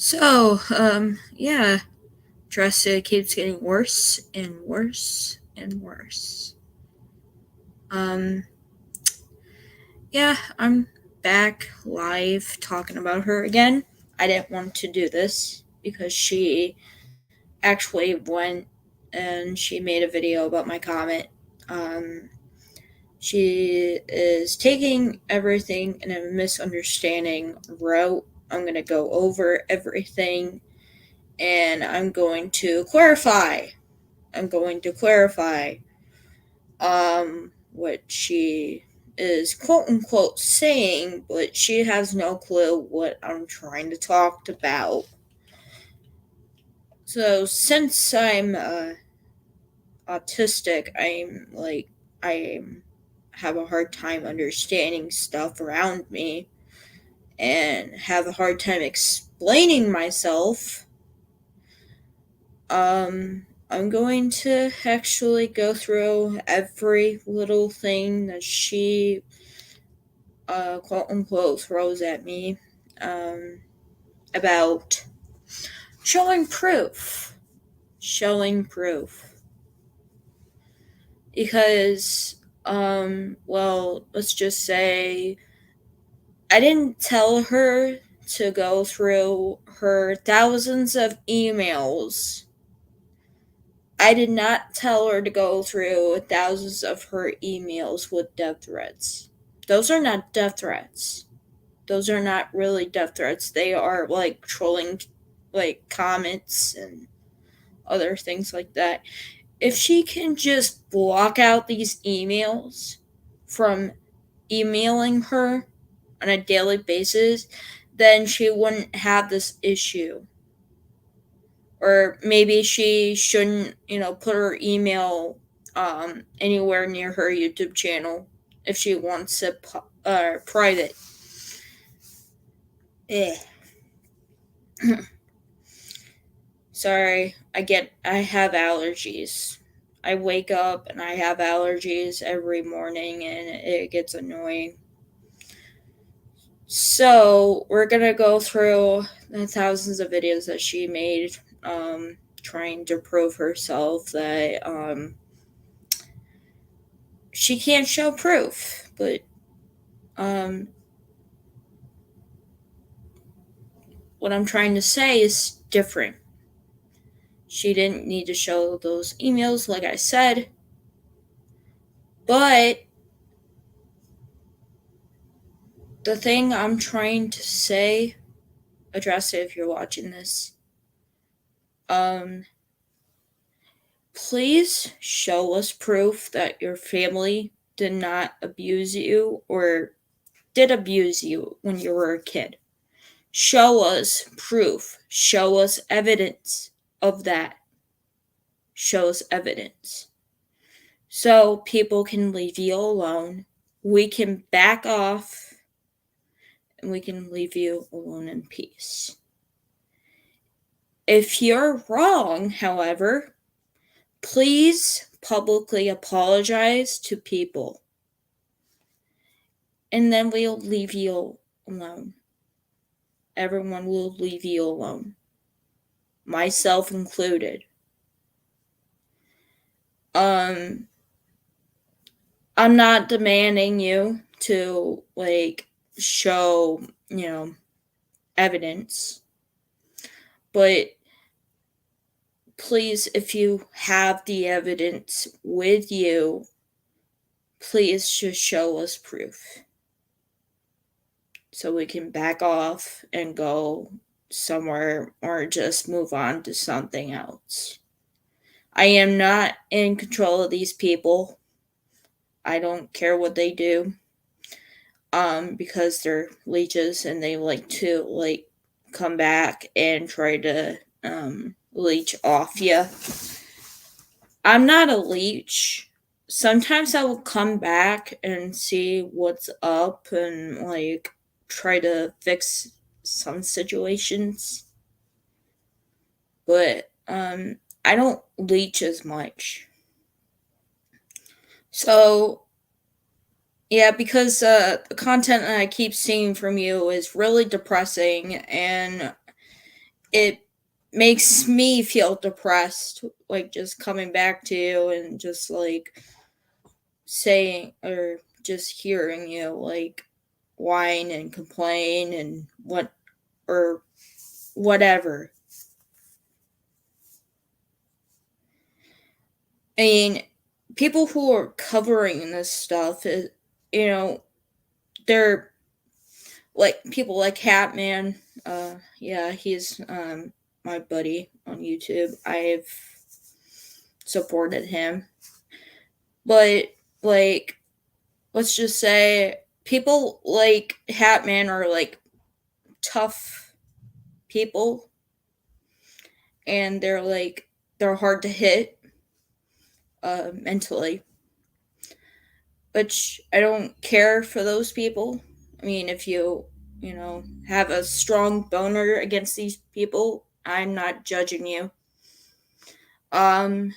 Yeah, Adrasdea keeps getting worse and worse and worse. Um, yeah, I'm back live talking about her again. I didn't want to do this because she actually went and she made a video about my comment. Um, she is taking everything in a misunderstanding route. I'm going to go over everything and I'm going to clarify. What she is quote unquote saying, but she has no clue what I'm trying to talk about. So since I'm autistic, I have a hard time understanding stuff around me and have a hard time explaining myself. I'm going to actually go through every little thing that she, quote unquote, throws at me, um, about showing proof. Showing proof. Because, let's just say I didn't tell her to go through her thousands of emails. I did not tell her to go through thousands of her emails with death threats. Those are not death threats. Those are not really death threats. They are like trolling, like comments and other things like that. If she can just block out these emails from emailing her on a daily basis, then she wouldn't have this issue. Or maybe she shouldn't, put her email anywhere near her YouTube channel if she wants it private. Eh. Sorry, I have allergies. I wake up and I have allergies every morning and it gets annoying. So, we're gonna go through the thousands of videos that she made, trying to prove herself that, she can't show proof. But, what I'm trying to say is different. She didn't need to show those emails, like I said, but the thing I'm trying to say, Adrasdea, if you're watching this, please show us proof that your family did not abuse you or did abuse you when you were a kid. Show us proof. Show us evidence of that. Show us evidence. So people can leave you alone. We can back off and we can leave you alone in peace. If you're wrong, however, please publicly apologize to people. And then we'll leave you alone. Everyone will leave you alone. Myself included. I'm not demanding you to, show, evidence. But please, if you have the evidence with you, please just show us proof. So we can back off and go somewhere or just move on to something else. I am not in control of these people. I don't care what they do. Because they're leeches and they like to come back and try to leech off you. I'm not a leech. Sometimes I will come back and see what's up and try to fix some situations. But I don't leech as much. So yeah, because the content that I keep seeing from you is really depressing, and it makes me feel depressed, like just coming back to you and just like saying or just hearing you like whine and complain and what or whatever. I mean, people who are covering this stuff is, you know, they're like people like Hatman. Yeah, he's my buddy on YouTube. I've supported him, but like, let's just say people like Hatman are like tough people, and they're hard to hit mentally, which I don't care for those people. I mean, if you have a strong boner against these people, I'm not judging you. Um,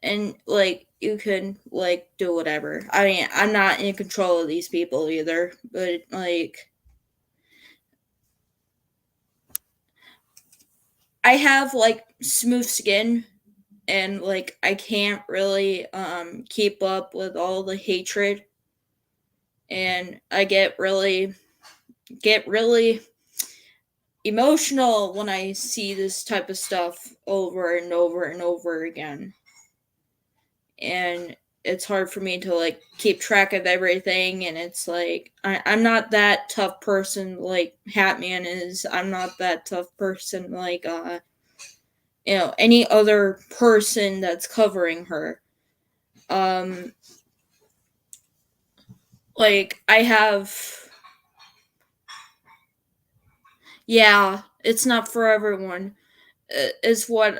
and like you can like do whatever. I mean, I'm not in control of these people either, but like I have like smooth skin and like I can't really keep up with all the hatred, and I get really emotional when I see this type of stuff over and over and over again. And it's hard for me to like keep track of everything, and it's like I'm not that tough person like Hatman is. I'm not that tough person like any other person that's covering her. Um like I have yeah, it's not for everyone. Is what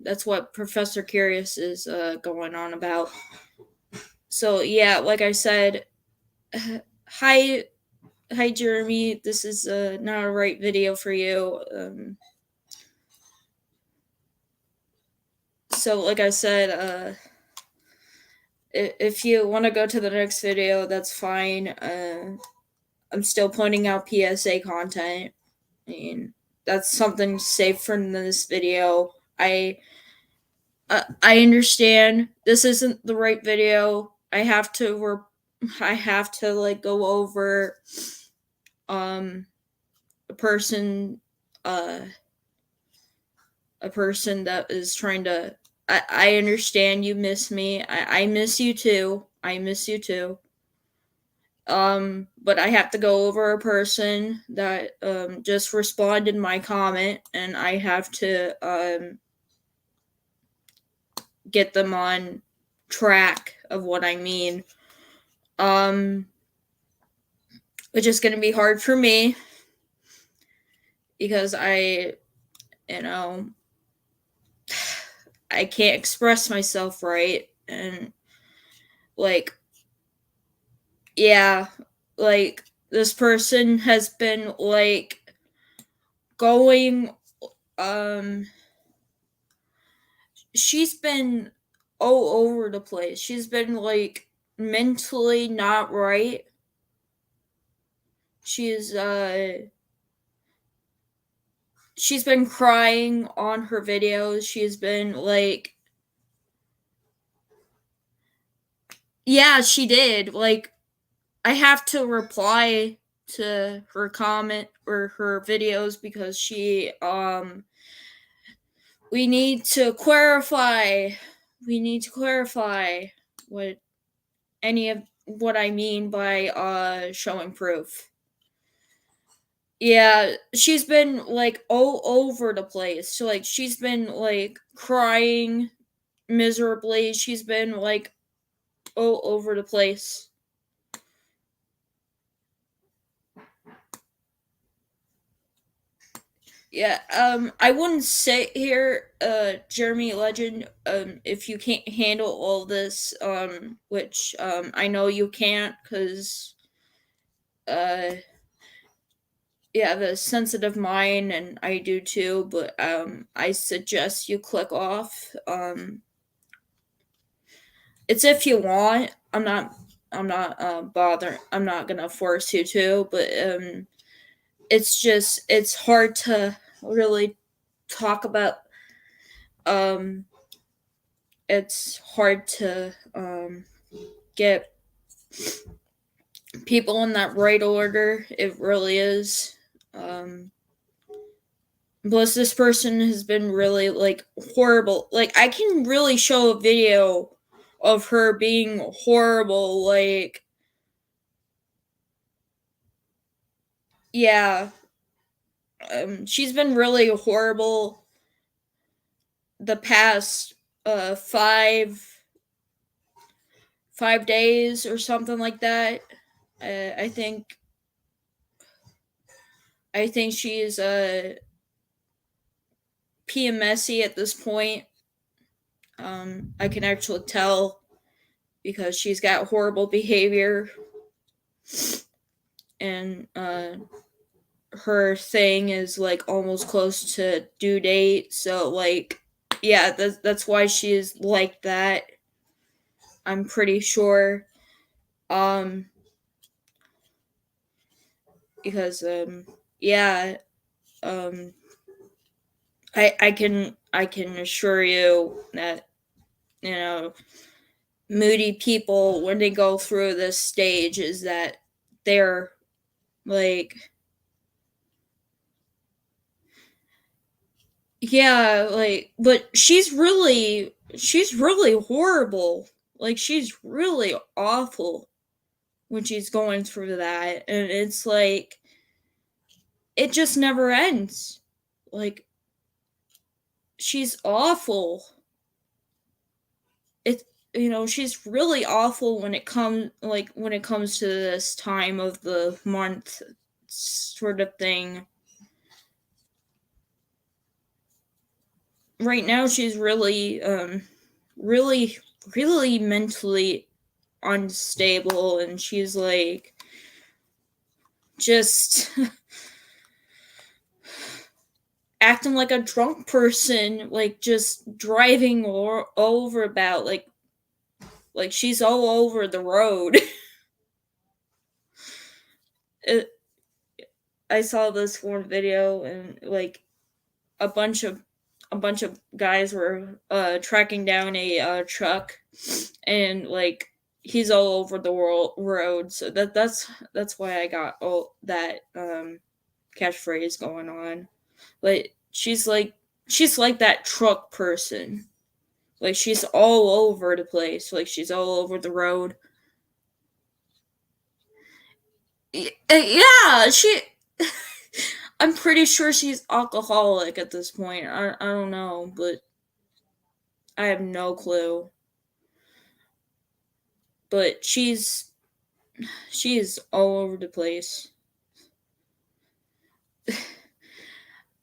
that's what Professor Curious is going on about. So yeah, like I said, hi hi Jeremy, this is not a right video for you. So like I said, if you want to go to the next video, that's fine. I'm still pointing out PSA content. I mean, that's something safe from this video. I understand this isn't the right video. I have to like go over um a person uh a person that is trying to. I understand you miss me. I miss you too. I miss you too. But I have to go over a person that just responded my comment, and I have to get them on track of what I mean. Um, which is going to be hard for me because you know, I can't express myself right, and like, yeah, like this person has been like going, um, she's been all over the place. She's been like mentally not right. She's she's been crying on her videos. She's been like, yeah, she did. Like, I have to reply to her comment or her videos because we need to clarify. We need to clarify what any of what I mean by showing proof. Yeah, she's been like all over the place. So like she's been like crying miserably. She's been like all over the place. Yeah, I wouldn't sit here, Jeremy Legend, if you can't handle all this, which, I know you can't, cause, uh, you have a sensitive mind, and I do too, but, I suggest you click off, it's if you want, I'm not, I'm not gonna force you to, but, it's hard to really talk about. um it's hard to get people in that right order. It really is. Plus this person has been really like horrible. Like I can really show a video of her being horrible. Like, yeah, she's been really horrible the past 5 days or something like that. I think she's PMSy at this point. I can actually tell because she's got horrible behavior, and her thing is like almost close to due date. So like, yeah, that's why she's like that. I'm pretty sure. Um, because yeah, um, I can assure you that, you know, moody people, when they go through this stage, is that they're like, yeah, like, but she's really horrible. Like she's really awful when she's going through that, and it's like it just never ends. Like she's awful. It she's really awful when it comes to this time of the month sort of thing. Right now she's really really mentally unstable, and she's like just acting like a drunk person, like just driving over about like she's all over the road. it, I saw this one video, and like a bunch of guys were tracking down a truck, and like he's all over the road. So that's why I got all that catchphrase going on. Like she's like that truck person. Like she's all over the place. Like she's all over the road. Yeah, she. I'm pretty sure she's alcoholic at this point. I don't know, but I have no clue. But she's all over the place.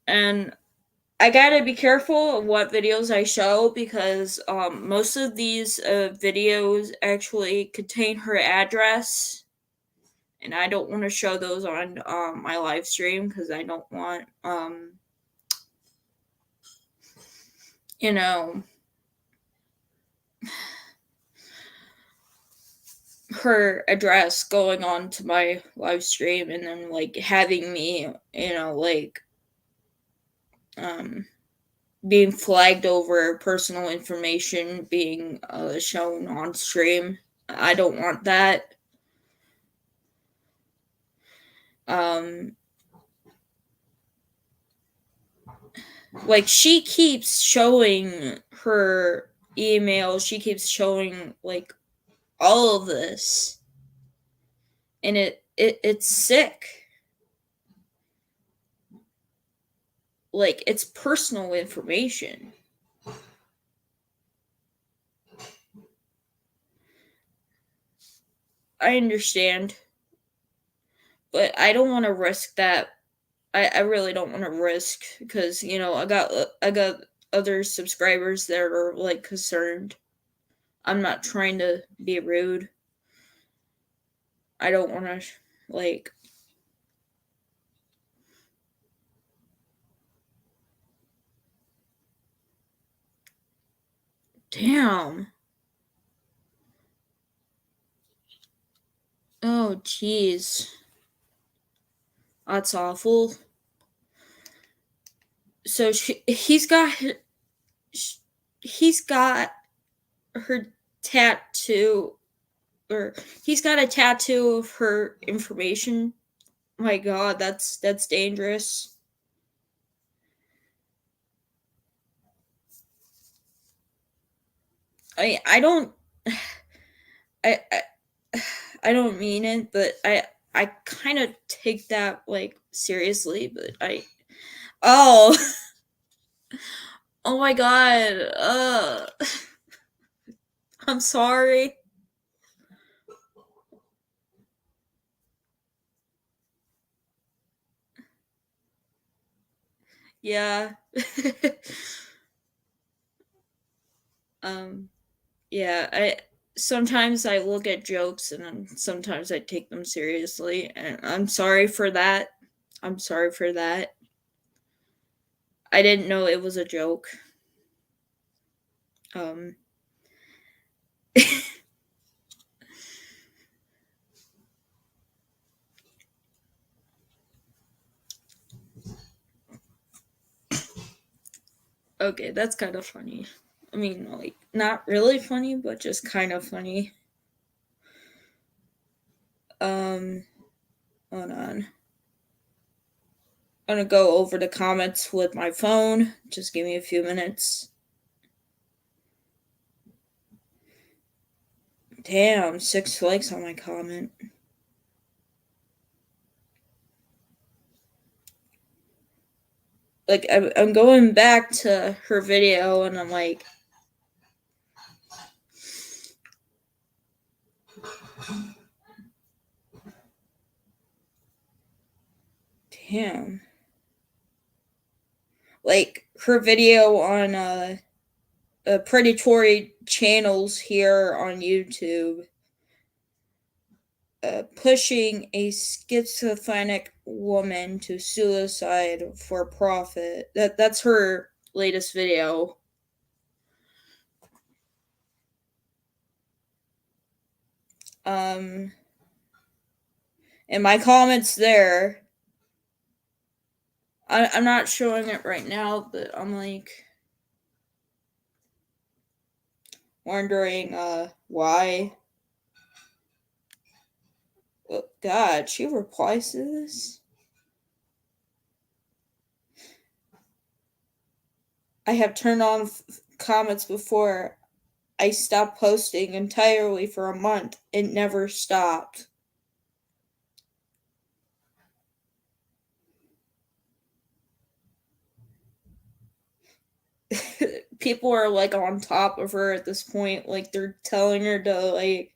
And I gotta be careful of what videos I show, because most of these videos actually contain her address, and I don't want to show those on my live stream because I don't want you know her address going on to my live stream, and then like having me like um being flagged over personal information being shown on stream. I don't want that. Um, like she keeps showing her email, she keeps showing like all of this, and it's sick. Like it's personal information. I understand, but I don't want to risk that. I really don't want to risk, because I got other subscribers that are like concerned. I'm not trying to be rude. I don't want to like. Damn. Oh jeez. That's awful. So he's got he's got her tattoo, or he's got a tattoo of her information. My God, that's dangerous. I don't I I don't mean it, but I kind of take that like seriously, but I oh oh my God, I'm sorry. Yeah. um yeah, I sometimes I look at jokes and sometimes I take them seriously, and I'm sorry for that. I'm sorry for that. I didn't know it was a joke. Um okay, that's kind of funny. I mean, like not really funny, but just kind of funny. Um hold on. I'm gonna go over the comments with my phone. Just give me a few minutes. Damn, 6 likes on my comment. Like, I'm going back to her video and I'm like, damn. Like, her video on predatory channels here on YouTube, pushing a schizophrenic woman to suicide for profit. That's her latest video. Um, and my comments there. I'm not showing it right now, but I'm like wondering why. Oh, God, she replies to this. I have turned on comments before. I stopped posting entirely for a month. It never stopped. People are like on top of her at this point. Like they're telling her to like,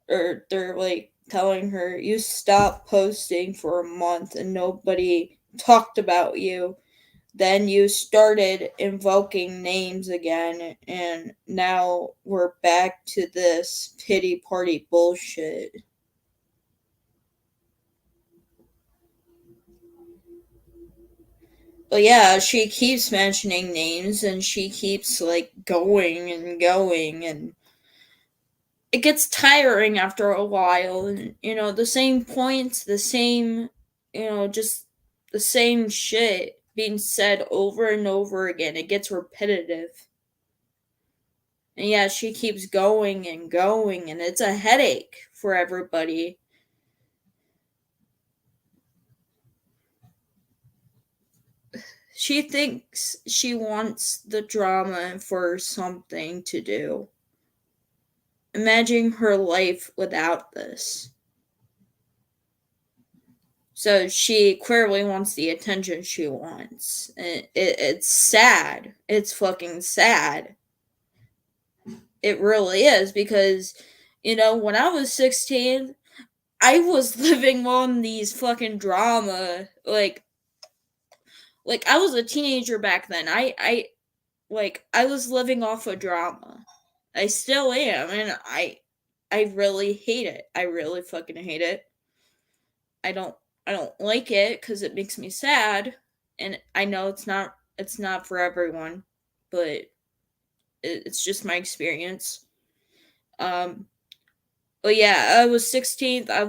or they're like telling her, you stop posting for a month and nobody talked about you. Then you started invoking names again, and now we're back to this pity party bullshit. But yeah, she keeps mentioning names and she keeps like going and going, and it gets tiring after a while. And the same points, the same, just the same shit being said over and over again. It gets repetitive. And yeah, she keeps going and going, and it's a headache for everybody. She thinks she wants the drama for something to do. Imagine her life without this. So she clearly wants the attention she wants. It's sad. It's fucking sad. It really is because, when I was 16, I was living on these fucking drama. Like I was a teenager back then. I was living off of drama. I still am, and I really hate it. I really fucking hate it. I don't I don't like it cuz it makes me sad, and I know it's not for everyone, but it's just my experience. Um but yeah, I was 16 I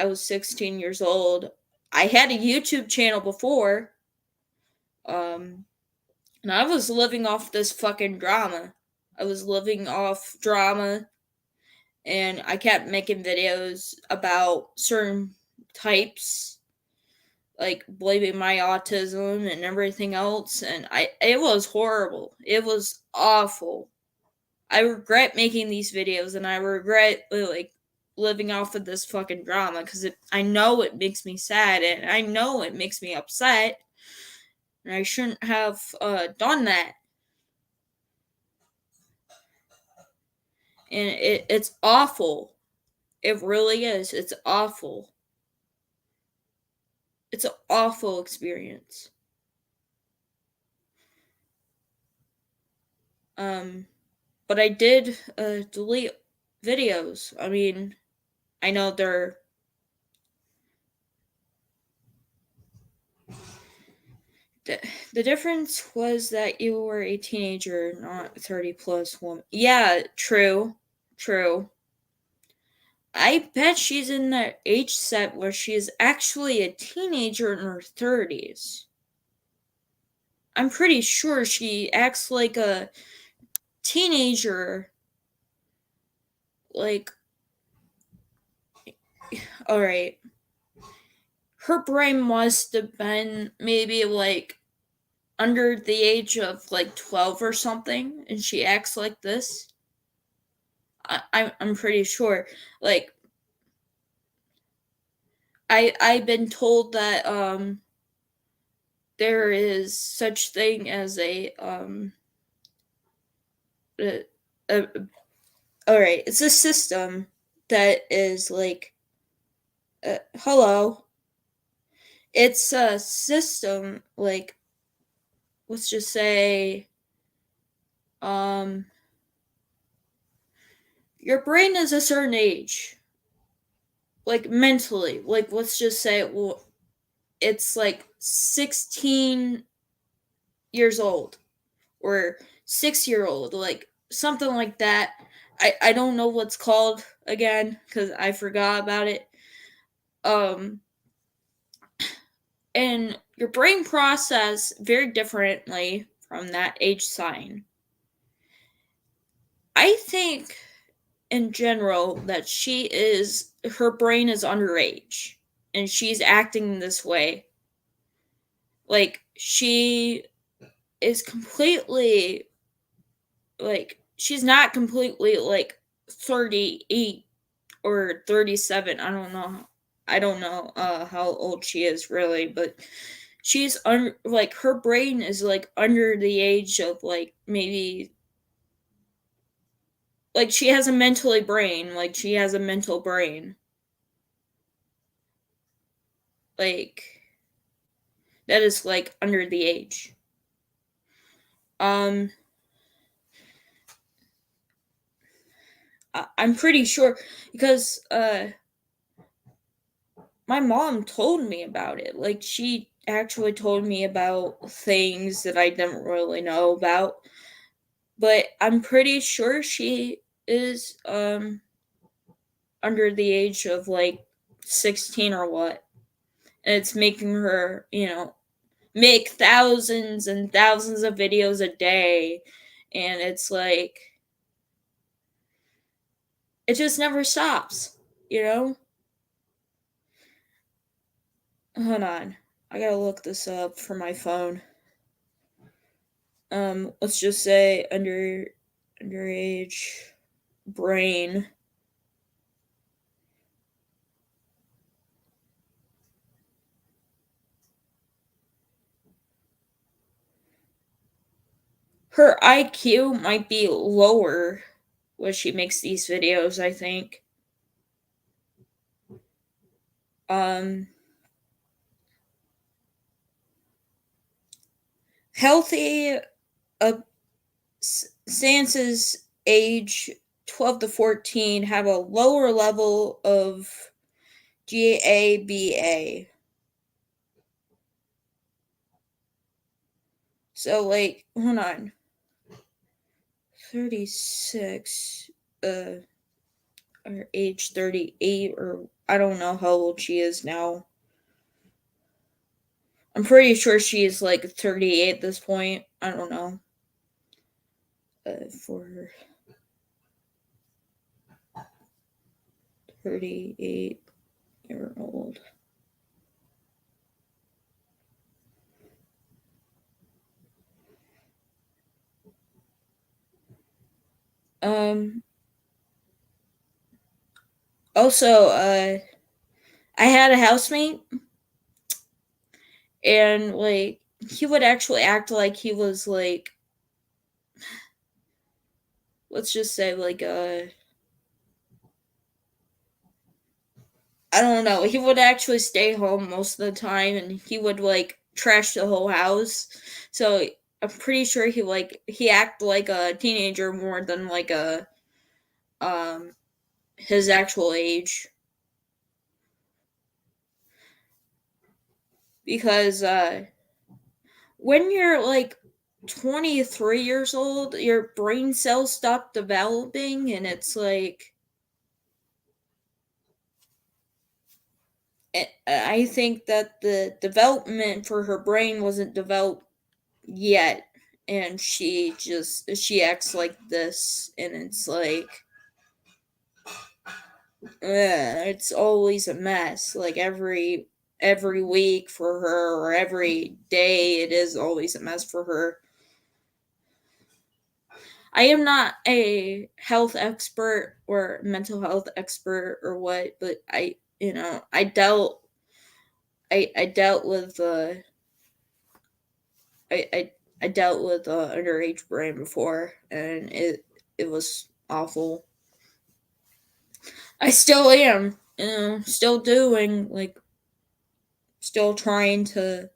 was 16 years old. I had a YouTube channel before, um, and I was living off this fucking drama. I was living off drama, and I kept making videos about certain types, like blaming my autism and everything else, and it was horrible. It was awful. I regret making these videos, and I regret like living off of this fucking drama because I know it makes me sad, and I know it makes me upset, and I shouldn't have done that. And it's awful. It really is. It's awful. It's an awful experience. Um, but I did delete videos. I mean, I know they're the, the difference was that you were a teenager, not 30 plus woman. Yeah, true. True. I bet she's in that age set where she is actually a teenager in her 30s. I'm pretty sure she acts like a teenager. Like, alright. Her brain must have been maybe like under the age of like 12 or something, and she acts like this. I'm pretty sure. Like, I've been told that there is such thing as a, a all right, it's a system that is like hello. It's a system like, let's just say um your brain is a certain age, like mentally, like let's just say well it's like 16 years old or 6-year old, like something like that. I don't know what's called again because I forgot about it. Um, and your brain process very differently from that age sign. I think in general that her brain is underage and she's acting this way. Like she is completely like she's not completely like 38 or 37. I don't know how old she is really, but like her brain is like under the age of like maybe like she has a mentally brain, like she has a mental brain. Like that is like under the age. Um I'm pretty sure because my mom told me about it. Like she actually told me about things that I didn't really know about. But I'm pretty sure she is under the age of like 16 or what. And it's making her, make thousands and thousands of videos a day. And it's like it just never stops, you know? Hold on. I gotta look this up for my phone. Let's just say underage brain. Her IQ might be lower when she makes these videos, I think. Um Healthy Sansa's age 12 to 14 have a lower level of GABA. So like, hold on. 36 or age 38 or I don't know how old she is now. I'm pretty sure she's like 38 at this point. I don't know. For 38-year-old. Um. Also, I had a housemate, and like he would actually act like he was like, let's just say like I don't know. He would actually stay home most of the time, and he would like trash the whole house. So I'm pretty sure he acted like a teenager more than like a um his actual age, because when you're like 23 years old, your brain cells stop developing, and it's like I think that the development for her brain wasn't developed yet, and she acts like this, and it's like it's always a mess. Like every week for her, or every day, it is always a mess for her. I am not a health expert or mental health expert or what, but I dealt with I I dealt with underage brain before, and it was awful. I still am, still doing, like, still trying to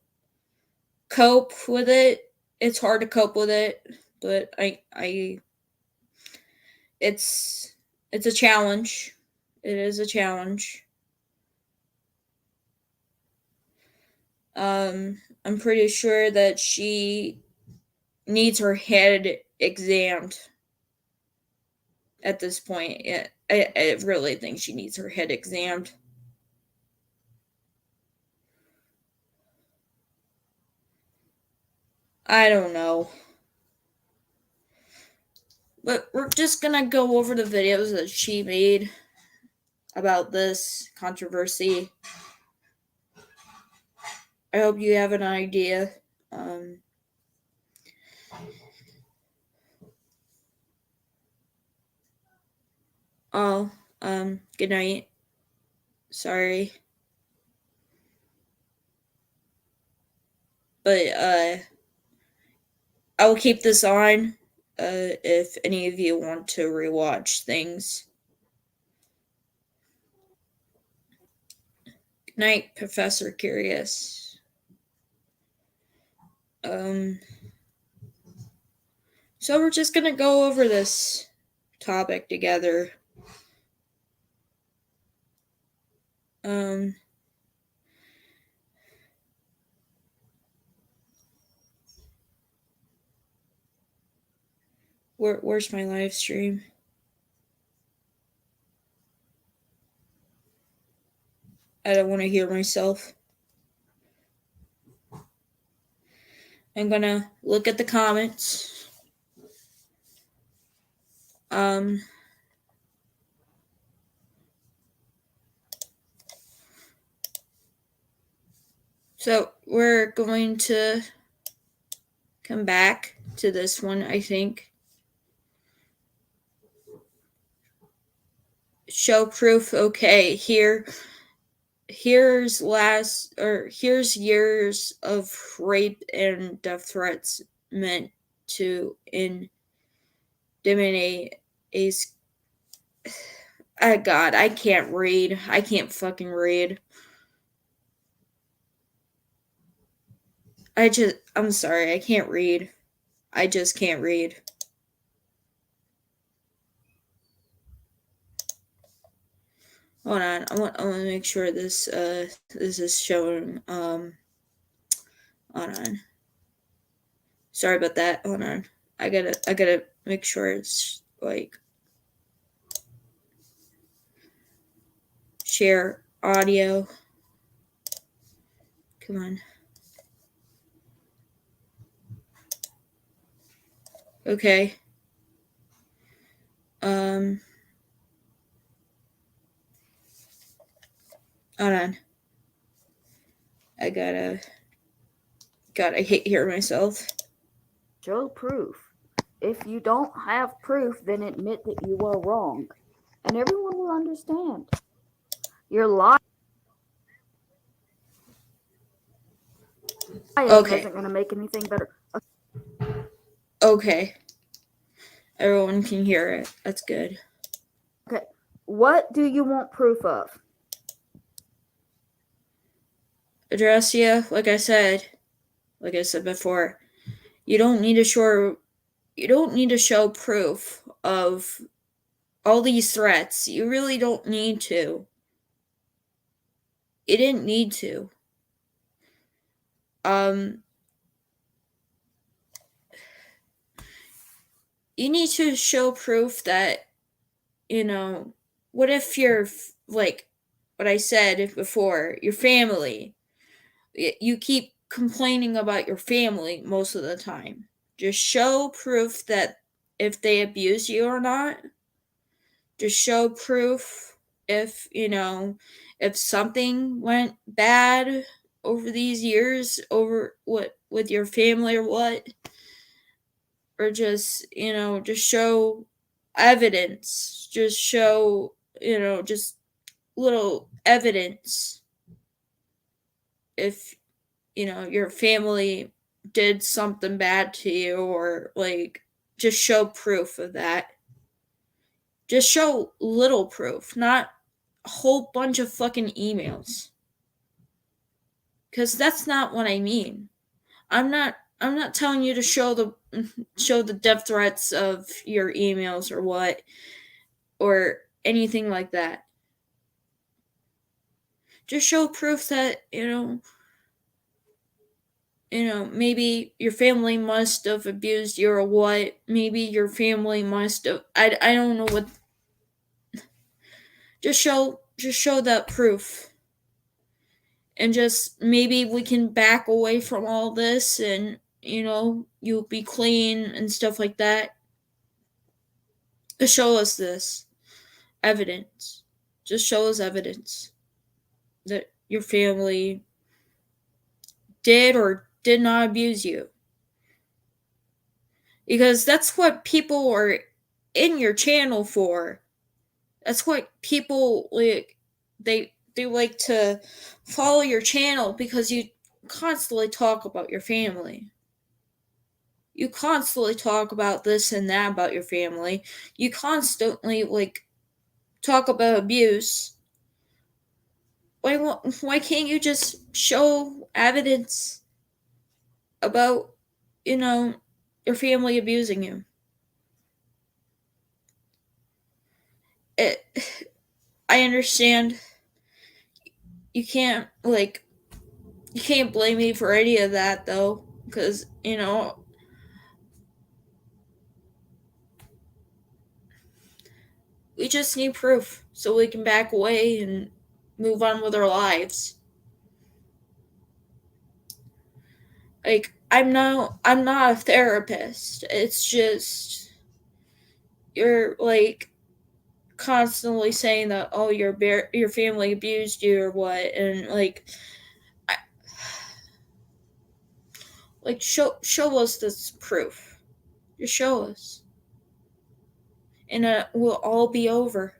cope with it. It's hard to cope with it, but it's it's a challenge. It is a challenge. I'm pretty sure that she needs her head examined at this point. Yeah, I really think she needs her head examined. I don't know. But we're just gonna go over the videos that she made about this controversy. I hope you have an idea. Um, oh, good night. Sorry. But, I will keep this on, if any of you want to rewatch things. Good night, Professor Curious. Um, so we're just gonna go over this topic together. Um, where's my live stream? I don't want to hear myself. I'm gonna look at the comments. Um, so we're going to come back to this one, I think. Show proof. Okay, here's years of rape and death threats meant to intimidate a. God, I can't read. I can't fucking read. I'm sorry, I can't read. I just can't read. Hold on, I want to make sure this is showing. Hold on. Sorry about that. Hold on. I gotta make sure it's like share audio. Come on. Okay. Um, Hold on. I gotta hear myself. Show proof. If you don't have proof, then admit that you are wrong, and everyone will understand. Your lying Okay. isn't going to make anything better. Okay. Everyone can hear it. That's good. Okay, what do you want proof of? Adrasdea, like I said before, you don't need to show proof of all these threats. You really don't need to. You didn't need to. Um, you need to show proof that, you know, what if you're like what I said before, your family. You keep complaining about your family most of the time. Just show proof that if they abuse you or not. Just show proof if, if something went bad over these years, over what with your family or what, or just, just show evidence. Just show, just little evidence if, your family did something bad to you, or like just show proof of that. Just show little proof, not a whole bunch of fucking emails. Cuz that's not what I mean. I'm not telling you to show the death threats of your emails or what, or anything like that. Just show proof that, maybe your family must have abused you or what. Maybe your family must have, I don't know what. Just show that proof. And just maybe we can back away from all this, and you'll be clean and stuff like that. Just show us this evidence. Just show us evidence that your family did or did not abuse you. Because that's what people are in your channel for. That's what people like. They like to follow your channel because you constantly talk about your family. You constantly talk about this and that about your family. You constantly like talk about abuse. Why can't you just show evidence about, you know your family abusing you? It, I understand you can't blame me for any of that though, because we just need proof so we can back away and move on with our lives. Like, I'm not a therapist. It's just you're like constantly saying that, oh, your family abused you or what, and I, show us this proof. Just show us, and it will all be over.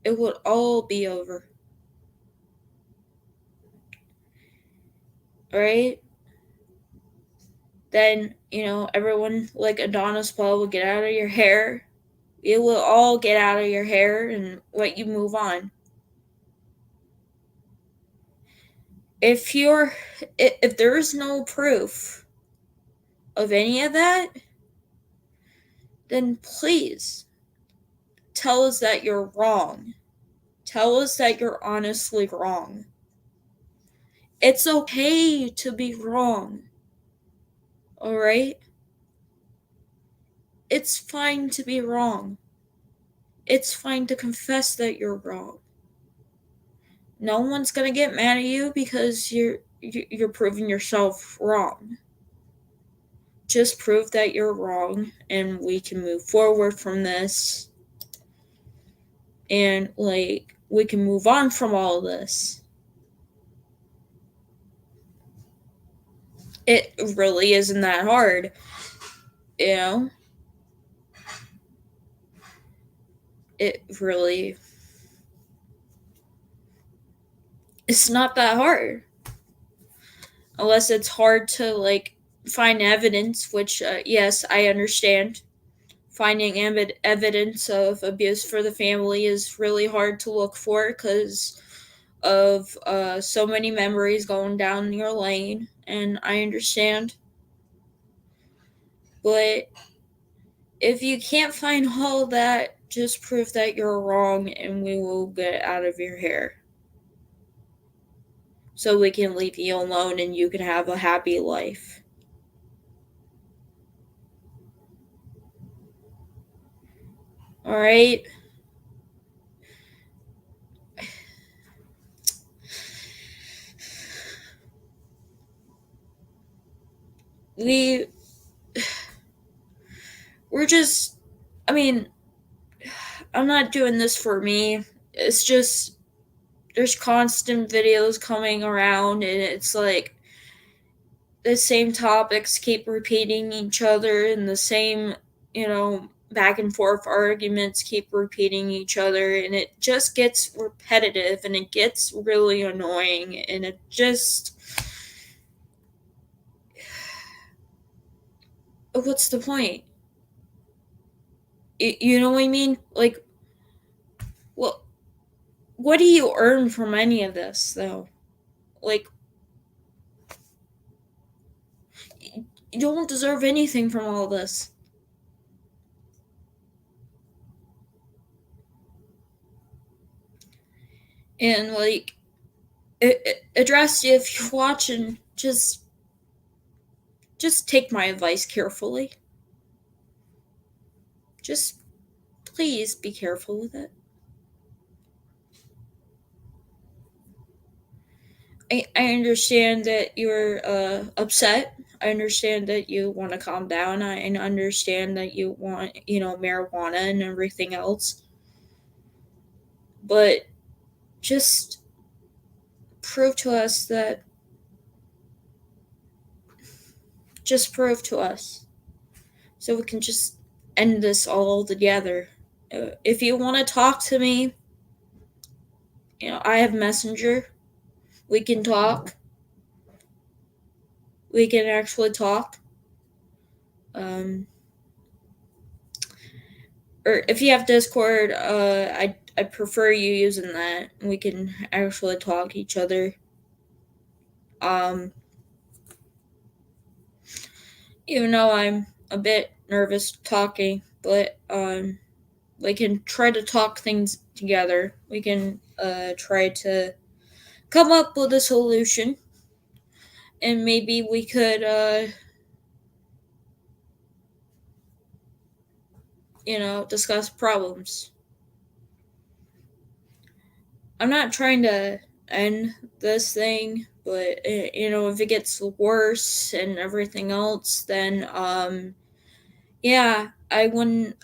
It will all be over. All right. Then everyone, like Adonis Paul, will get out of your hair. It will all get out of your hair and let you move on. If there is no proof of any of that, then please tell us that you're wrong. Tell us that you're honestly wrong. It's okay to be wrong. All right? It's fine to be wrong. It's fine to confess that you're wrong. No one's going to get mad at you because you're proving yourself wrong. just prove that you're wrong and we can move forward from this, and like we can move on from all this. It really isn't that hard, you know? It really, it's not that hard. Unless it's hard to like find evidence, which, yes, I understand. Finding evidence of abuse for the family is really hard to look for because of so many memories going down your lane, and I understand. But if you can't find all that, just prove that you're wrong and we will get out of your hair. So we can leave you alone and you can have a happy life. Alright? We we're just, I mean, I'm not doing this for me. It's just there's constant videos coming around and it's like the same topics keep repeating each other and the same, back and forth arguments keep repeating each other, and it just gets repetitive and it gets really annoying, and it just, what's the point? You know what I mean? Like, well, what do you earn from any of this though? Like, you don't deserve anything from all this. And like, Adrasdea, if you're watching, just take my advice carefully. Just please be careful with it. I understand that you're upset. I understand that you want to calm down. I understand that you want, marijuana and everything else. But just prove to us that, just prove to us so we can just end this all together. If you want to talk to me, I have Messenger. We can talk. We can actually talk. Um, or if you have Discord, I prefer you using that. We can actually talk to each other. Um, Even though I'm a bit nervous talking, but we can try to talk things together. We can try to come up with a solution, and maybe we could, discuss problems. I'm not trying to end this thing, but if it gets worse and everything else, then yeah, I wouldn't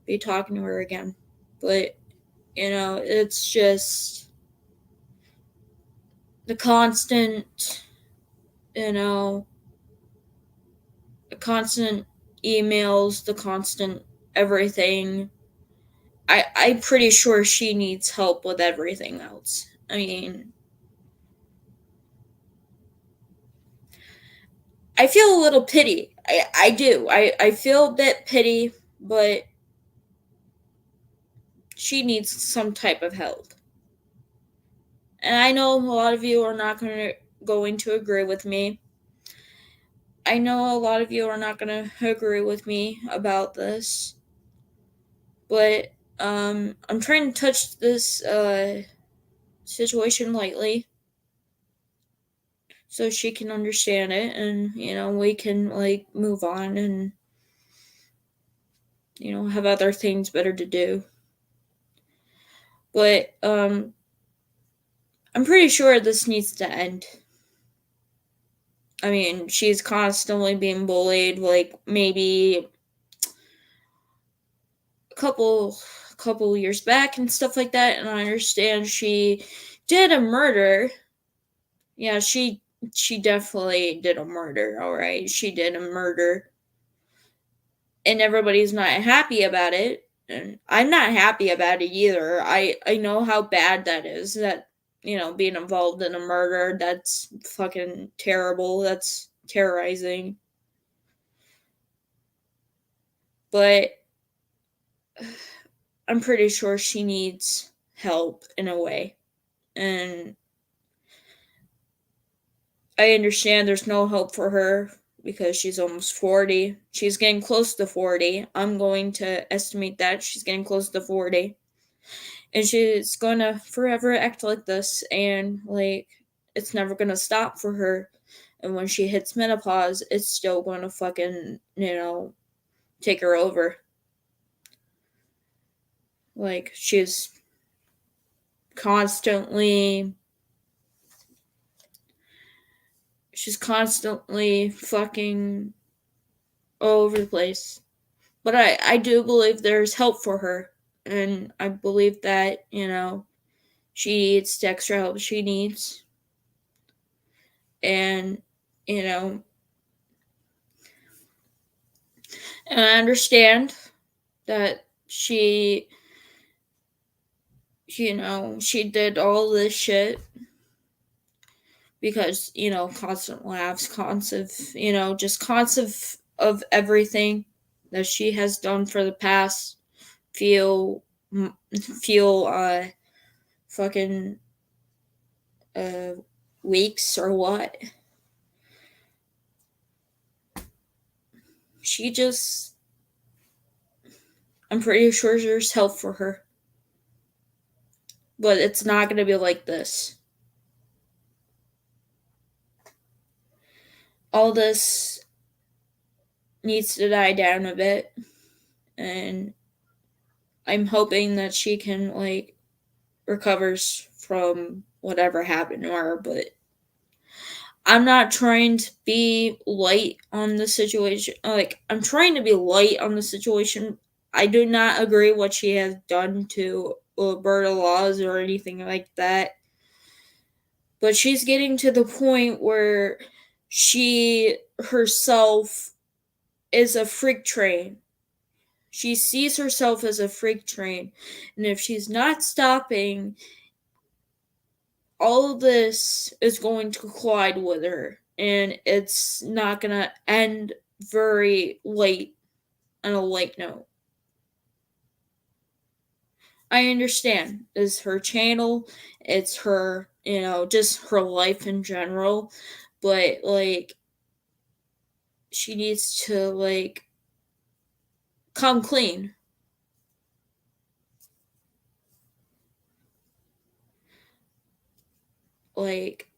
be talking to her again. But it's just the constant, you know, the constant emails, the constant everything. I'm pretty sure she needs help with everything else. I mean, I feel a little pity. I do. I feel a bit pity, but she needs some type of help. And I know a lot of you are not going to agree with me. I know a lot of you are not going to agree with me about this, but I'm trying to touch this situation lightly so she can understand it, and we can like move on and have other things better to do. But I'm pretty sure this needs to end. I mean, she's constantly being bullied, like maybe a couple years back and stuff like that, and I understand she did a murder. Yeah, she definitely did a murder, all right. She did a murder, and everybody's not happy about it. And I'm not happy about it either. I know how bad that is. That being involved in a murder, that's fucking terrible. That's terrorizing. But I'm pretty sure she needs help in a way. And I understand there's no hope for her because she's almost 40. She's getting close to 40. I'm going to estimate that she's getting close to 40. And she's going to forever act like this. And, like, it's never going to stop for her. And when she hits menopause, it's still going to fucking, take her over. Like, constantly she's constantly fucking all over the place. But I do believe there's help for her. And I believe that, she needs the extra help she needs. And, you know, and I understand that she did all this shit because, constant laughs, constant, just constant of everything that she has done for the past few fucking uh weeks or what. She just I'm pretty sure there's help for her. But it's not gonna be like this. All this needs to die down a bit, and I'm hoping that she can recovers from whatever happened to her, but I'm not trying to be light on the situation. Like, I'm trying to be light on the situation. I do not agree what she has done to Alberta laws or anything like that. But she's getting to the point where she herself is a freak train. She sees herself as a freak train. And if she's not stopping, all of this is going to collide with her. And it's not going to end very late on a light note. I understand. It's her channel, it's her, just her life in general. But, she needs to, come clean.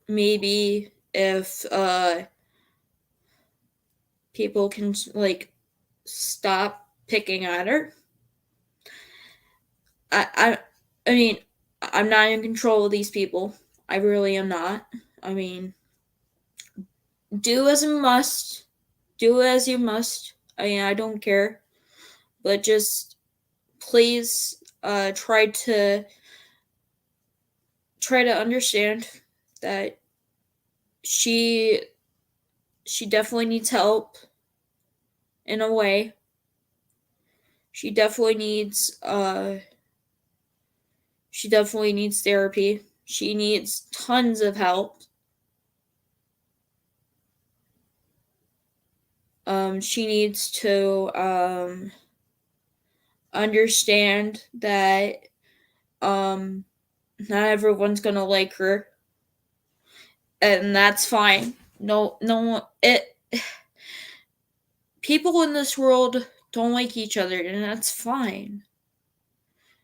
Maybe if people can stop picking at her. I mean, I'm not in control of these people. I really am not. I mean, do as you must. Do as you must. I mean, I don't care. But just please try to understand that she she definitely needs help in a way. She definitely needs therapy. She needs tons of help. She needs to understand that um not everyone's gonna like her, and that's fine. No, it people in this world don't like each other, and that's fine.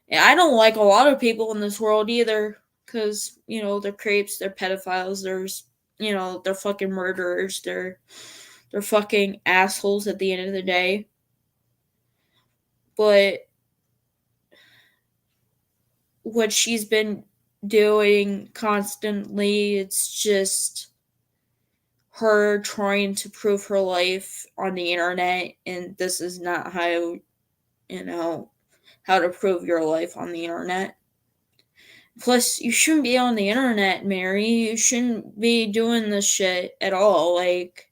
And I don't like a lot of people in this world either, because they're creeps, they're pedophiles, they're fucking murderers, they're fucking assholes at the end of the day. But what she's been doing constantly, it's just her trying to prove her life on the internet, and this is not how, you know, how to prove your life on the internet. Plus, you shouldn't be on the internet, Mary. You shouldn't be doing this shit at all. Like,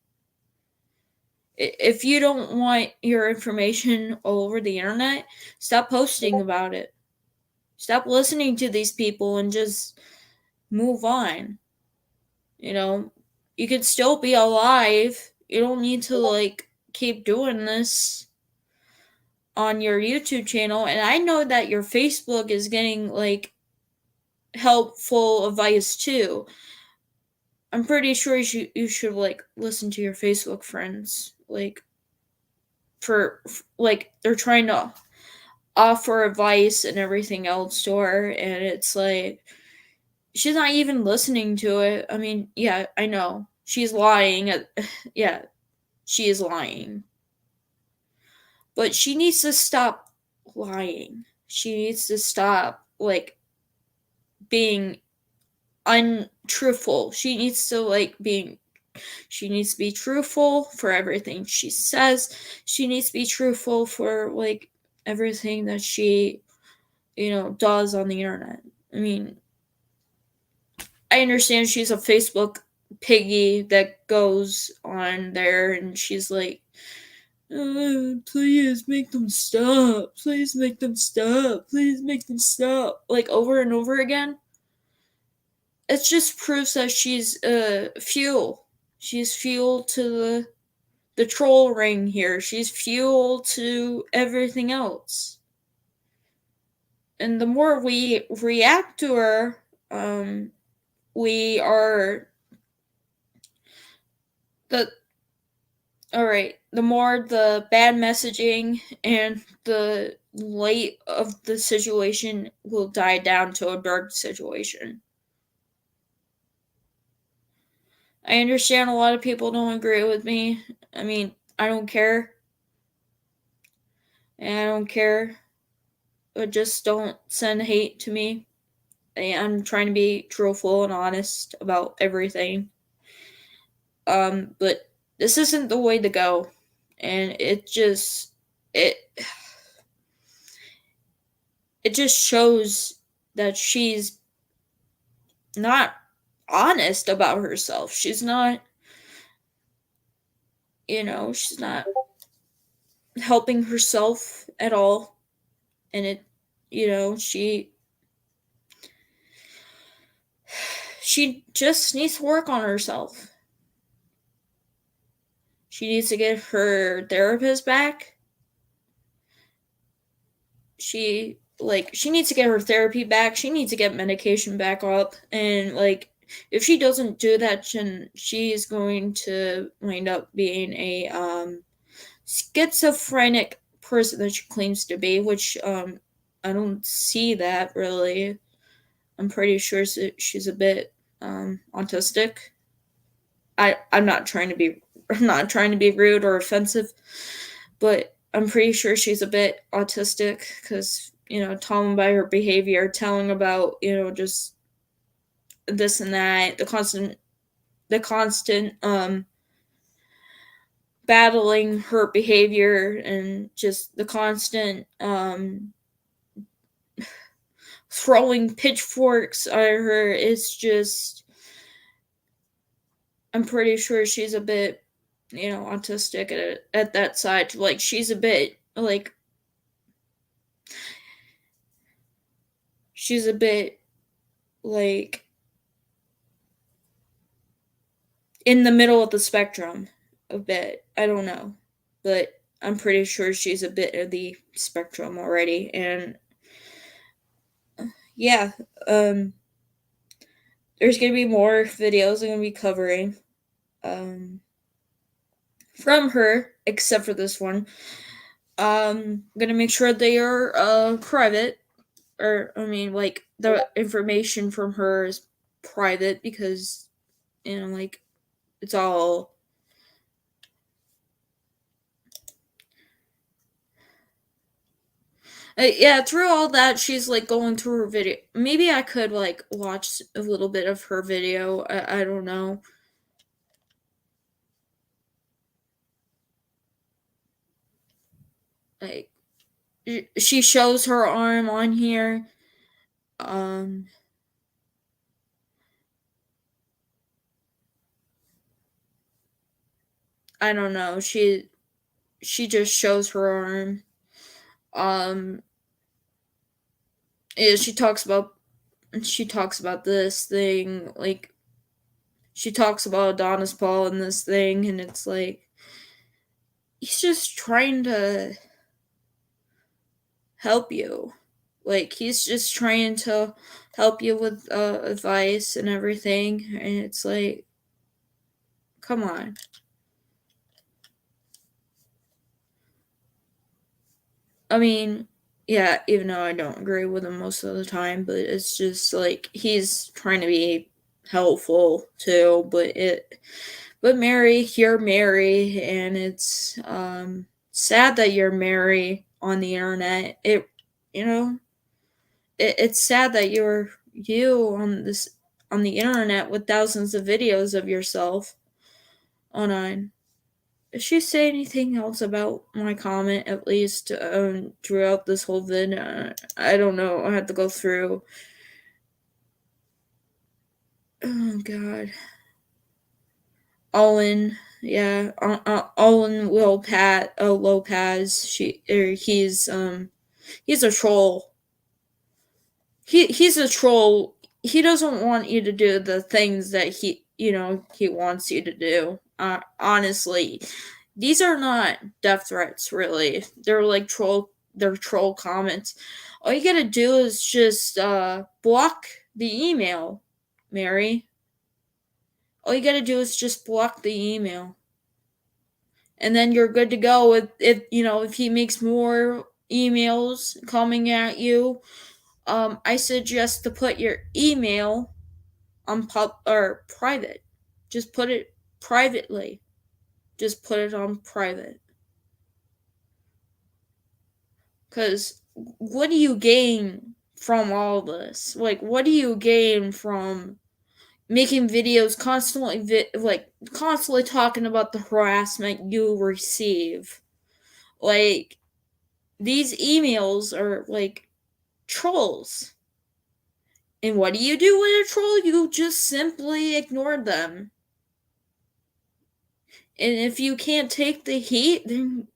if you don't want your information all over the internet, stop posting about it. Stop listening to these people and just move on. You know, you could still be alive. You don't need to, like, keep doing this on your YouTube channel. And I know that your Facebook is getting, like, helpful advice too. I'm pretty sure you should like listen to your Facebook friends. Like, like they're trying to offer advice and everything else to her, and it's like she's not even listening to it. I mean, yeah, I know. She's lying. Yeah, she is lying. But she needs to stop lying. She needs to stop, like, being untruthful. She needs to be truthful for everything she says. She needs to be truthful for, like, everything that she, does on the internet. I mean, I understand she's a Facebook piggy that goes on there and she's like, please make them stop. Please make them stop. Please make them stop. Like, over and over again. It just proves that she's fuel. She's fuel to the troll ring here. She's fuel to everything else. And the more we react to her, we are the all right. The more the bad messaging and the light of the situation will die down to a dark situation. I understand a lot of people don't agree with me. I mean, I don't care. And I don't care. But just don't send hate to me. I'm trying to be truthful and honest about everything. But this isn't the way to go. And it it just shows that she's not honest about herself. She's not helping herself at all. And she just needs to work on herself. She needs to get her therapist back. She needs to get her therapy back. She needs to get medication back up. And, like, if she doesn't do that, then she's going to wind up being a schizophrenic person that she claims to be, which I don't see that really. I'm pretty sure she's a bit autistic. I'm not trying to be rude or offensive, but I'm pretty sure she's a bit autistic because, telling by her behavior, telling about, just this and that, the constant battling her behavior and just the constant throwing pitchforks at her. It's just, I'm pretty sure she's a bit, autistic at that side. Like, she's a bit, like, she's a bit, like, in the middle of the spectrum a bit. I don't know. But I'm pretty sure she's a bit of the spectrum already. And yeah, there's gonna be more videos I'm gonna be covering from her, except for this one. I'm gonna make sure they are private, or I mean, like, the information from her is private because, like, it's all. Yeah, through all that, she's, like, going through her video. Maybe I could, like, watch a little bit of her video. I don't know. Like, she shows her arm on here. Um, I don't know. She just shows her arm. Um, yeah, she talks about this thing, like she talks about Adonis Paul and this thing, and it's like he's just trying to help you. Like, he's just trying to help you with advice and everything, and it's like, come on. I mean, yeah, even though I don't agree with him most of the time, but it's just like he's trying to be helpful too, but Mary, you're Mary, and it's sad that you're Mary on the internet. You know, it's sad that you're you on the internet with thousands of videos of yourself online. Did she say anything else about my comment, at least throughout this whole vid? I don't know. I had to go through. Oh God, Owen. Yeah, Owen Lopez. He's a troll. He's a troll. He doesn't want you to do the things that he wants you to do. Honestly, these are not death threats, really. They're like they're troll comments. All you gotta do is just block the email, Mary. All you gotta do is just block the email, and then you're good to go. If he makes more emails coming at you, I suggest to put your email on pub or private. Just put it privately. Just put it on private. Because what do you gain from all this? Like, what do you gain from making videos constantly talking about the harassment you receive? Like, these emails are like trolls. And what do you do with a troll? You just simply ignore them. And if you can't take the heat, then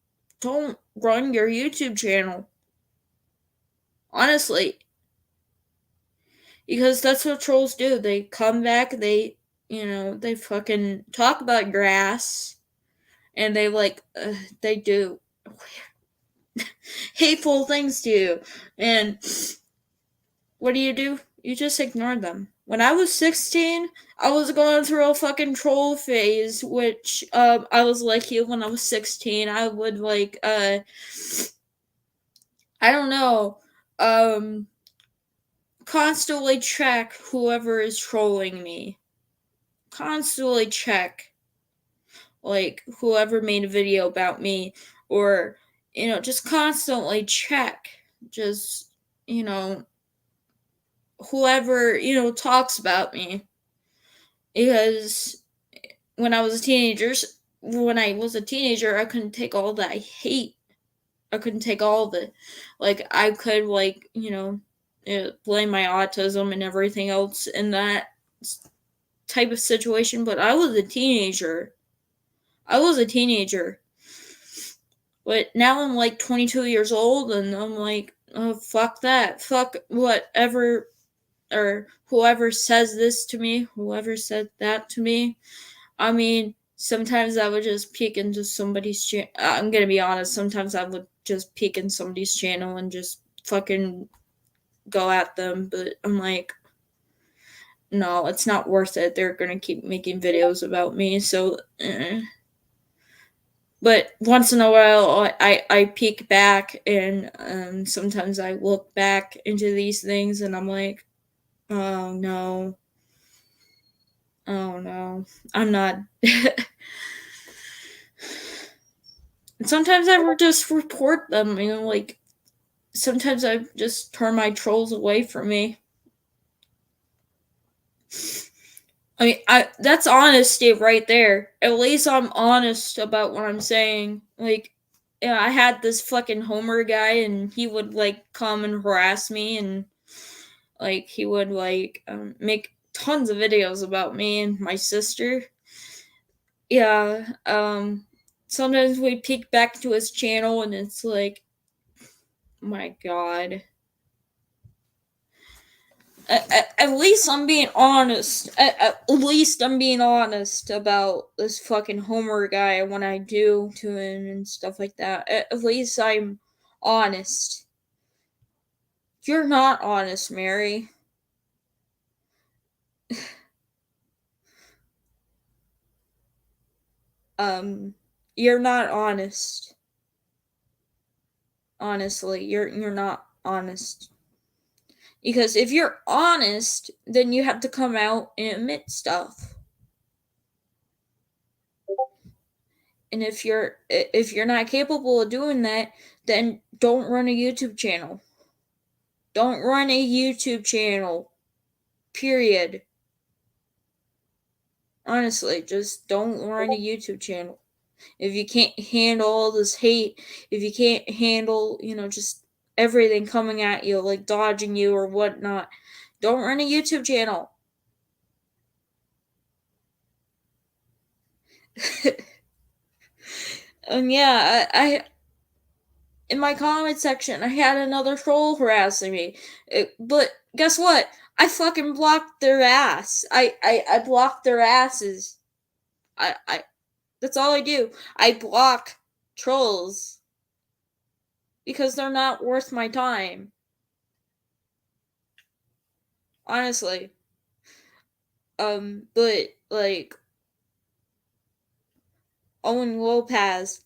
don't run your YouTube channel. Honestly. Because that's what trolls do. They come back, they fucking talk about your ass, and they do hateful things to you. And what do? You just ignore them. When I was 16, I was going through a fucking troll phase, which I was like you when I was 16. I would I don't know, um constantly check whoever is trolling me. Constantly check like whoever made a video about me, or just constantly check just you know whoever talks about me, because when I was a teenager, I couldn't take all that hate. I couldn't take all the I could blame my autism and everything else in that type of situation, but I was a teenager. But now I'm like 22 years old, and I'm like, oh, fuck that. Fuck whatever, or whoever says this to me, whoever said that to me. I mean, sometimes I would just peek into somebody's channel. I'm gonna be honest, sometimes I would just peek in somebody's channel and just fucking go at them, but I'm like, no, it's not worth it. They're gonna keep making videos about me, so. But once in a while, I peek back, and sometimes I look back into these things, and I'm like, oh no, oh no, I'm not. Sometimes I would just report them, sometimes I just turn my trolls away from me. I mean, that's honesty right there. At least I'm honest about what I'm saying. yeah, I had this fucking Homer guy, and he would like come and harass me, and like he would like make tons of videos about me and my sister. Yeah, sometimes we peek back to his channel, and it's like, my God. At least I'm being honest. At least I'm being honest about this fucking Homer guy when I do to him and stuff like that. At least I'm honest. You're not honest, Mary. Um, you're not honest. Honestly, you're not honest. Because if you're honest, then you have to come out and admit stuff. And if you're not capable of doing that, then don't run a YouTube channel. Don't run a YouTube channel. Period. Honestly, just don't run a YouTube channel. If you can't handle all this hate, if you can't handle, just everything coming at you, like dodging you or whatnot, don't run a YouTube channel. And yeah, I in my comment section, I had another troll harassing me. But guess what? I fucking blocked their ass. I blocked their asses. I That's all I do. I block trolls because they're not worth my time. Honestly. But like Owen Lopez,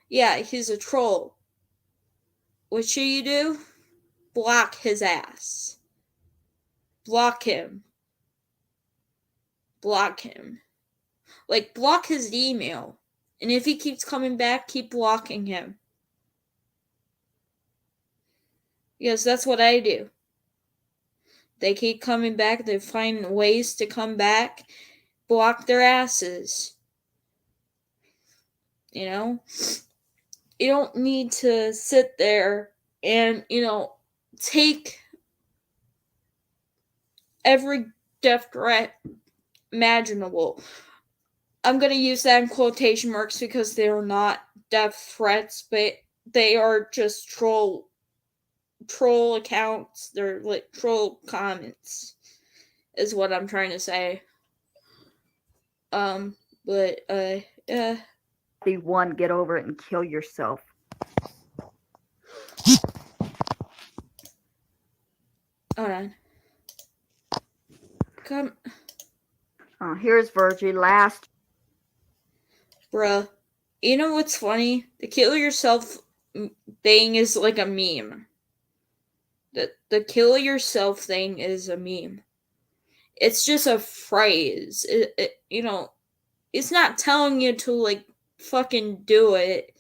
yeah, he's a troll. What should you do? Block his ass. Block him. Block him. Like, block his email. And if he keeps coming back, keep blocking him. Because that's what I do. They keep coming back, they find ways to come back, block their asses. You know? You don't need to sit there and, take every death threat imaginable. I'm going to use that in quotation marks because they're not death threats, but they are just troll accounts. They're like troll comments is what I'm trying to say. But yeah. The one, get over it and kill yourself. Hold on. Come. Here's Virgie last. Bruh. You know what's funny? The kill yourself thing is like a meme. The kill yourself thing is a meme. It's just a phrase. It's not telling you to like fucking do it.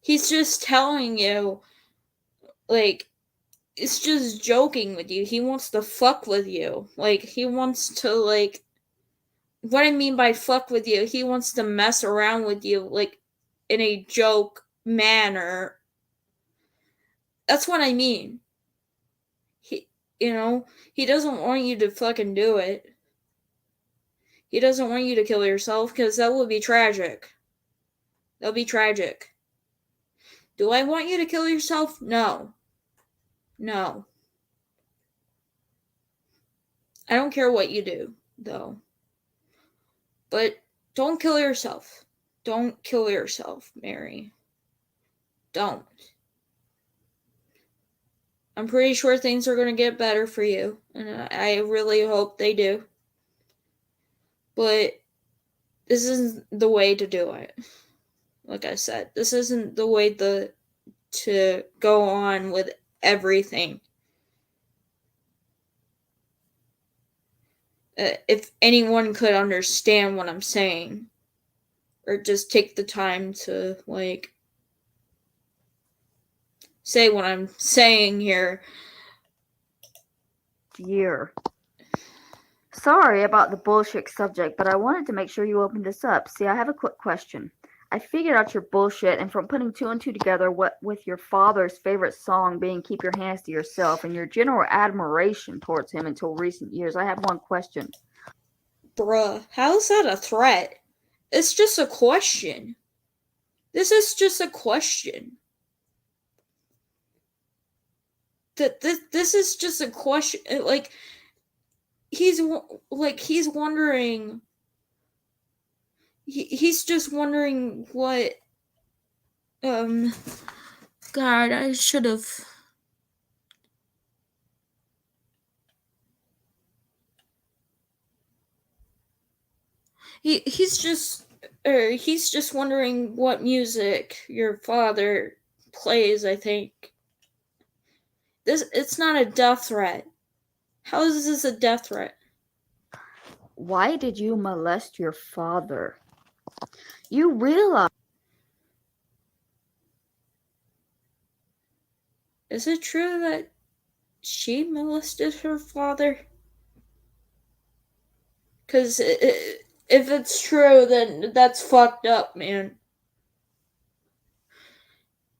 He's just telling you, like, it's just joking with you. He wants to fuck with you. Like, he wants to, like, what I mean by fuck with you, he wants to mess around with you, like, in a joke manner. That's what I mean. He doesn't want you to fucking do it. He doesn't want you to kill yourself because that would be tragic. That would be tragic. Do I want you to kill yourself? No. No. I don't care what you do, though. But don't kill yourself. Don't kill yourself, Mary. Don't. I'm pretty sure things are going to get better for you, and I really hope they do. But this isn't the way to do it. Like I said, this isn't the way to go on with everything. If anyone could understand what I'm saying, or just take the time to, like, say what I'm saying here. Year. Sorry about the bullshit subject, but I wanted to make sure you opened this up. See, I have a quick question. I figured out your bullshit, and from putting two and two together, what with your father's favorite song being "Keep Your Hands to Yourself" and your general admiration towards him until recent years, I have one question. Bruh, how's that a threat? It's just a question. This is just a question. This is just a question. Like he's he's wondering. He's just wondering what. Um. God, I should have. He's just wondering what music your father plays. I think it's not a death threat. How is this a death threat? Why did you molest your father? You realize Is it true that she molested her father? Because if it's true, then that's fucked up, man.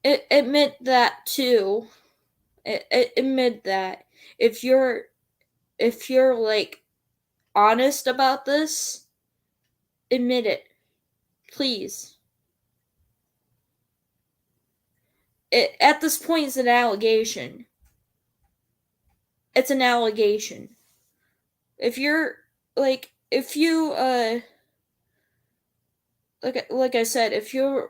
Admit that too. Admit that if you're like honest about this, admit it, please. At this point, it's an allegation. It's an allegation. If you're if you like I said, if you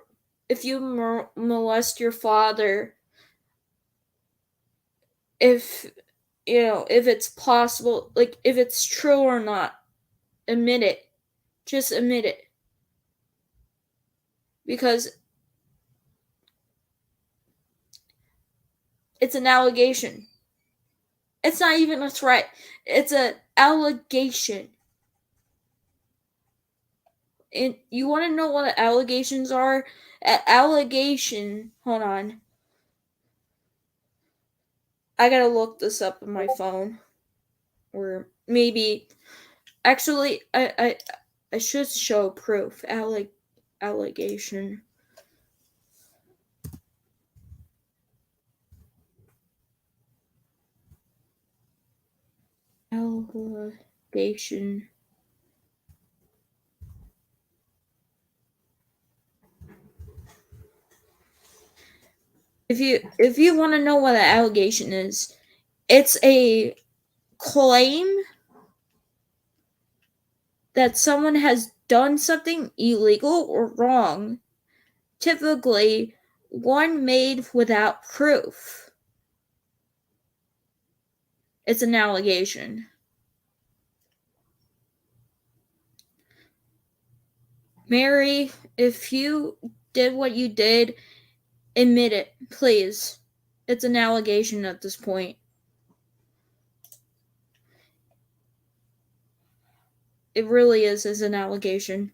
molest your father, if if it's possible, like if it's true or not, admit it. Just admit it, because it's an allegation. It's not even a threat. It's an allegation. And you want to know what allegations are? Allegation. Hold on. I gotta look this up on my phone. Or maybe. Actually, I should show proof. Allegation. Allegation. If you want to know what an allegation is, it's a claim that someone has done something illegal or wrong, typically one made without proof. It's an allegation. Mary, if you did what you did, admit it, please. It's an allegation at this point. It really is an allegation.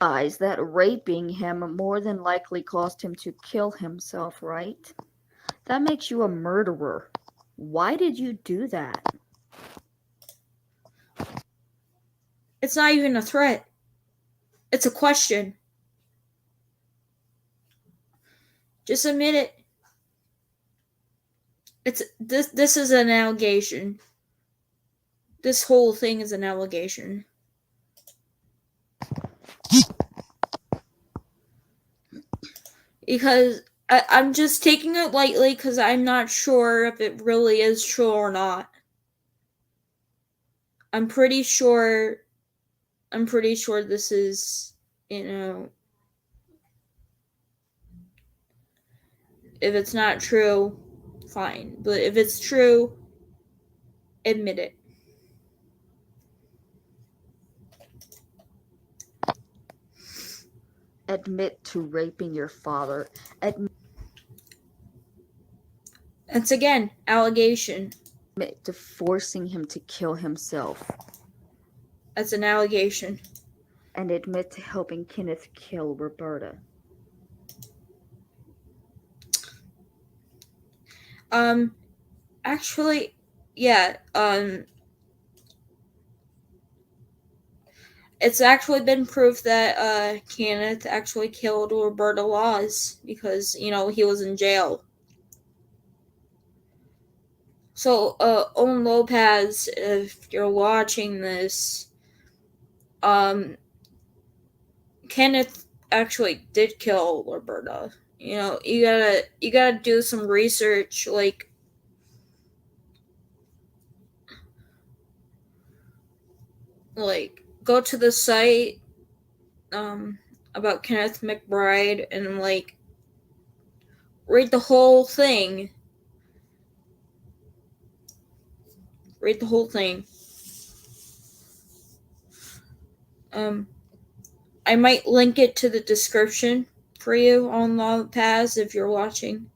that raping him more than likely caused him to kill himself, right? That makes you a murderer. Why did you do that? It's not even a threat. It's a question. Just admit it. It's this is an allegation. This whole thing is an allegation. Because I'm just taking it lightly because I'm not sure if it really is true or not. I'm pretty sure. I'm pretty sure this is, you know, if it's not true, fine. But if it's true, admit it. Admit to raping your father. Admit It's again allegation. to forcing him to kill himself. That's an allegation. And admit to helping Kenneth kill Roberta. Um, actually, yeah. it's actually been proved that Kenneth actually killed Roberta Laws because he was in jail. So, Owen Lopez, if you're watching this, um, Kenneth actually did kill Roberta. You gotta do some research, like go to the site about Kenneth McBride and read the whole thing. Read the whole thing. Um, I might link it to the description for you on Logpass if you're watching.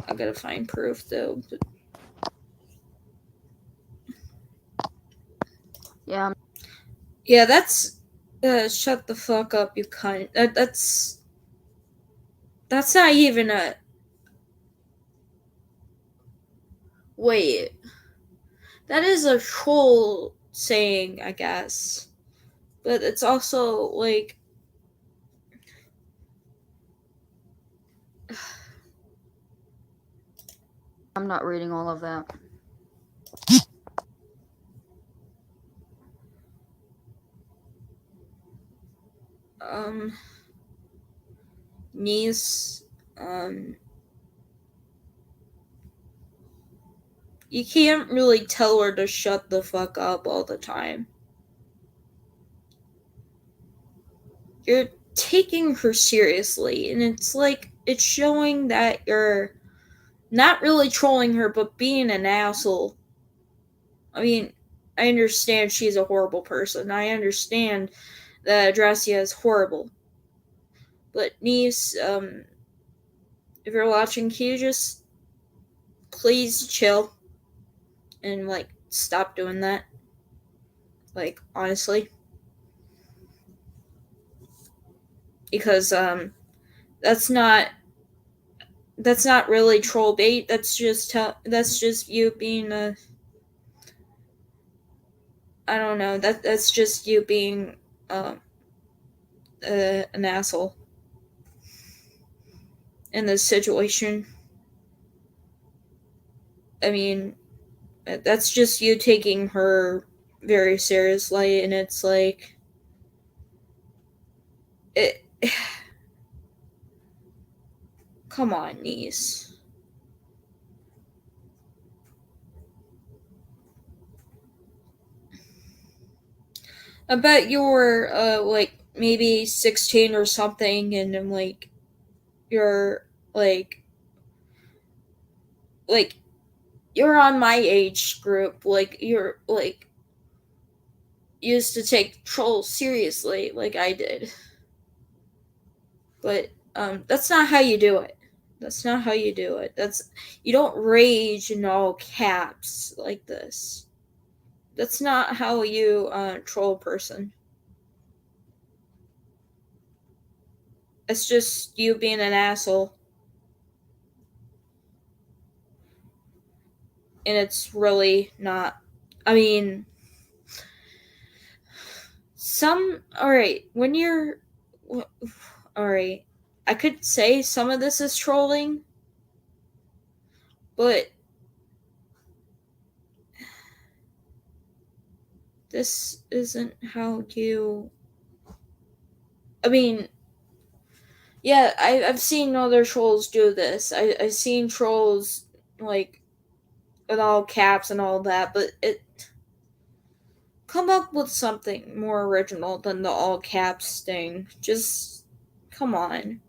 I gotta find proof though. Yeah, Yeah, that's shut the fuck up, you cunt. That's not even a wait. That is a troll saying, I guess. But it's also I'm not reading all of that. um niece um you can't really tell her to shut the fuck up all the time. You're taking her seriously, and it's showing that you're not really trolling her but being an asshole. I mean, I understand she's a horrible person. I understand that Adrasdea is horrible. But niece, if you're watching, can you just please chill and stop doing that? Honestly. Because that's not really troll bait. That's just you being a I don't know. That's just you being um an asshole in this situation. I mean, that's just you taking her very seriously, and it's it. Come on, niece. I bet you were maybe 16 or something, and I'm you're like you're on my age group. You're used to take trolls seriously, like I did. But that's not how you do it. That's not how you do it. You don't rage in all caps like this. That's not how you troll a person. It's just you being an asshole, and it's really not. I mean, all right. When you're all right, I could say some of this is trolling, but this isn't how you. I mean, yeah, I've seen other trolls do this. I've seen trolls like with all caps and all that, but it come up with something more original than the all caps thing. Just come on.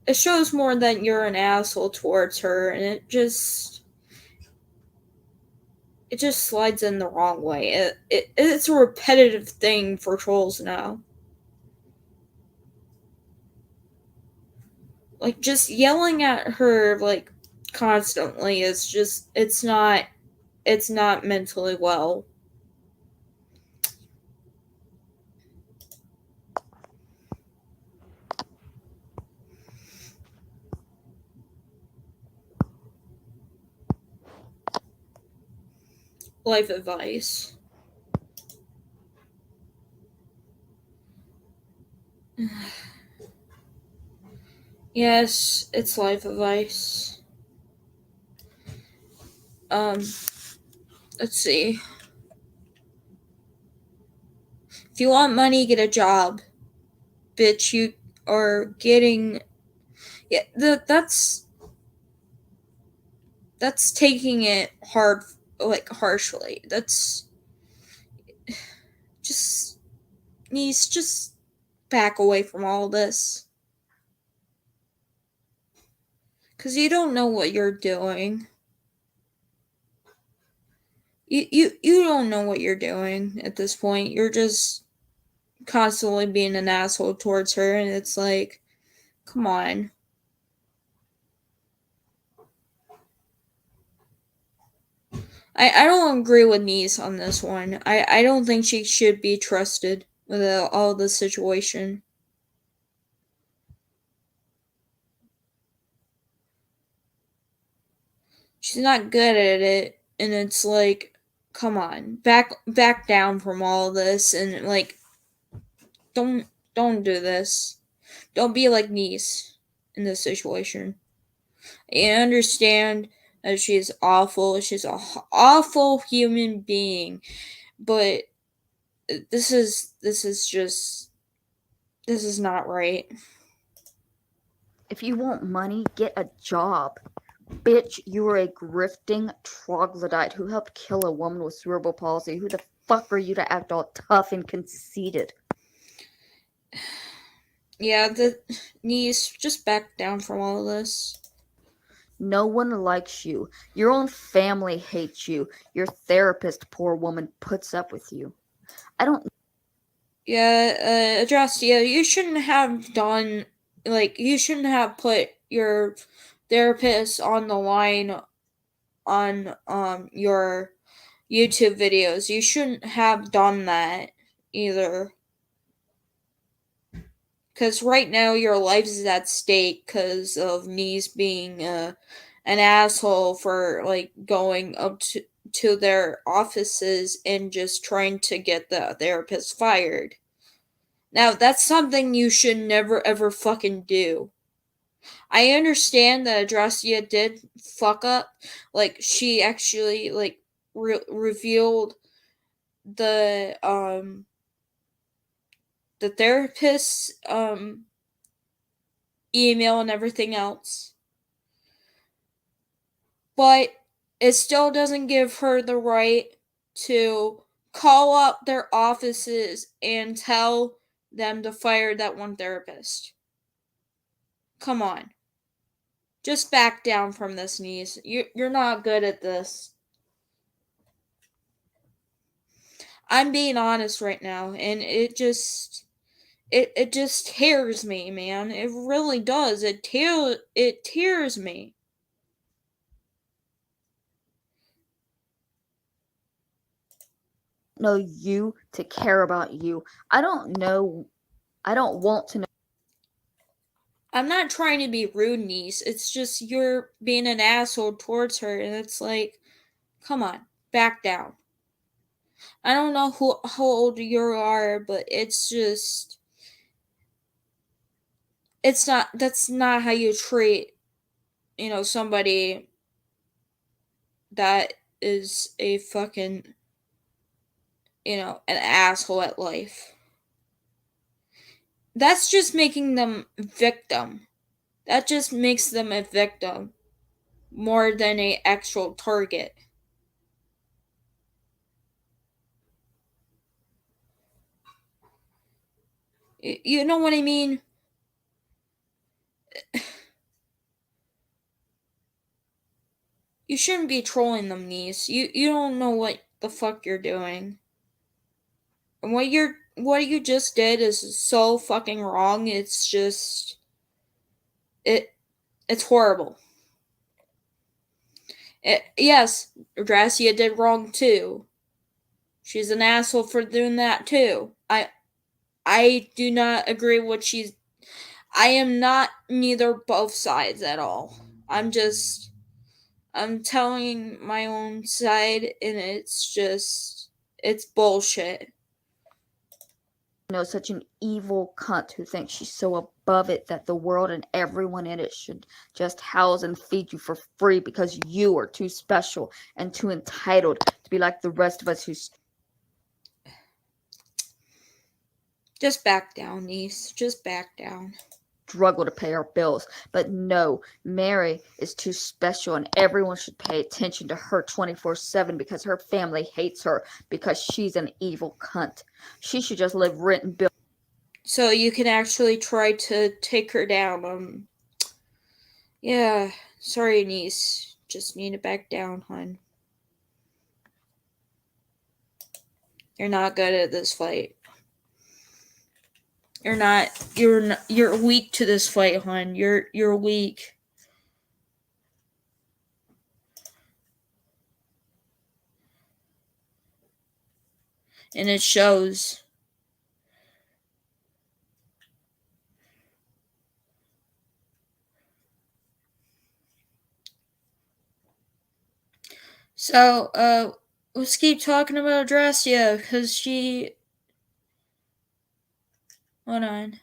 It shows more that you're an asshole towards her, and it just slides in the wrong way. It's a repetitive thing for trolls now. Just yelling at her constantly is just it's not mentally well. life advice. Yes, it's life advice. Um, let's see. If you want money, get a job, bitch. You are getting, yeah. That's taking it hard, like harshly. That's just needs just back away from all this, cause you don't know what you're doing. You don't know what you're doing at this point. You're just constantly being an asshole towards her, and it's like, come on. I don't agree with Niece on this one. I don't think she should be trusted with all this situation. She's not good at it, and it's like, come on, back down from all this, and like, don't don't do this. Don't be like Niece in this situation. I understand that she's awful. She's a awful human being, but this is not right. If you want money, get a job. Bitch, you are a grifting troglodyte who helped kill a woman with cerebral palsy. Who the fuck are you to act all tough and conceited? Yeah, the Niece, just back down from all of this. No one likes you. Your own family hates you. Your therapist, poor woman, puts up with you. I don't Yeah, Adrasdea, you shouldn't have done, like, you shouldn't have put your therapist on the line on your YouTube videos. You shouldn't have done that either. Because right now your life is at stake because of Knees being an asshole for like going up to their offices and just trying to get the therapist fired. Now that's something you should never ever fucking do. I understand that Adrastea did fuck up. Like she actually like revealed the the therapist's email and everything else. But it still doesn't give her the right to call up their offices and tell them to fire that one therapist. Come on. Just back down from this, Niece. You're not good at this. I'm being honest right now, and it just tears me, man. It really does. It tears me. know you to care about you. I don't want to know. I'm not trying to be rude, Niece. It's just you're being an asshole towards her, and it's like, come on, back down. I don't know how old you are, but it's just it's not that's not how you treat, somebody that is a fucking, an asshole at life. That's just making them victim. That just makes them a victim more than a actual target. You know what I mean? You shouldn't be trolling them, niece. You don't know what the fuck you're doing. And what you just did is so fucking wrong. It's just it it's horrible. Yes, Gracia did wrong too. She's an asshole for doing that too. I do not agree with she's I am not neither both sides at all. I'm just I'm telling my own side, and it's bullshit. Such an evil cunt who thinks she's so above it that the world and everyone in it should just house and feed you for free because you are too special and too entitled to be like the rest of us who Just back down, niece. Just back down. struggle to pay our bills. But no, Mary is too special and everyone should pay attention to her 24/7 because her family hates her because she's an evil cunt. She should just live rent and bill. So you can actually try to take her down. Yeah. Sorry, niece. Just need to back down, hon. You're not good at this fight. You're not. You're weak to this fight, hon. You're weak. And it shows. So, let's keep talking about Adrasdea, because she. Hold on.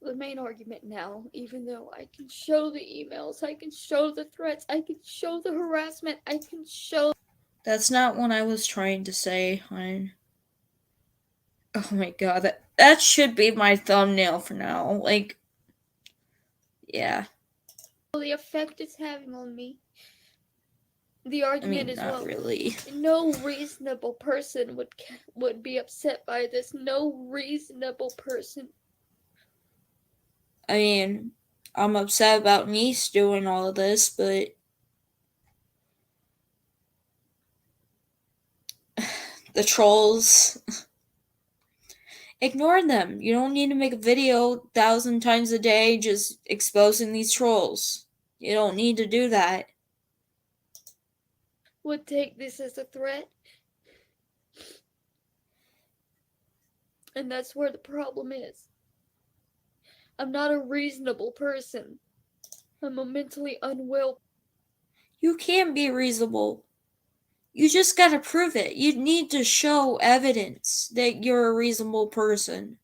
The main argument now, even though I can show the emails, I can show the threats, I can show the harassment, I can show. That's not what I was trying to say, hon. Oh my god, that should be my thumbnail for now. Like, yeah. The effect it's having on me. The I argument mean, is, not well, really. no reasonable person would be upset by this. No reasonable person. I mean, I'm upset about niece doing all of this, but the trolls, ignore them. You don't need to make a video 1,000 times a day just exposing these trolls. You don't need to do that. Would take this as a threat. And that's where the problem is. I'm not a reasonable person. I'm a mentally unwell. You can't be reasonable. You just gotta prove it. You need to show evidence that you're a reasonable person.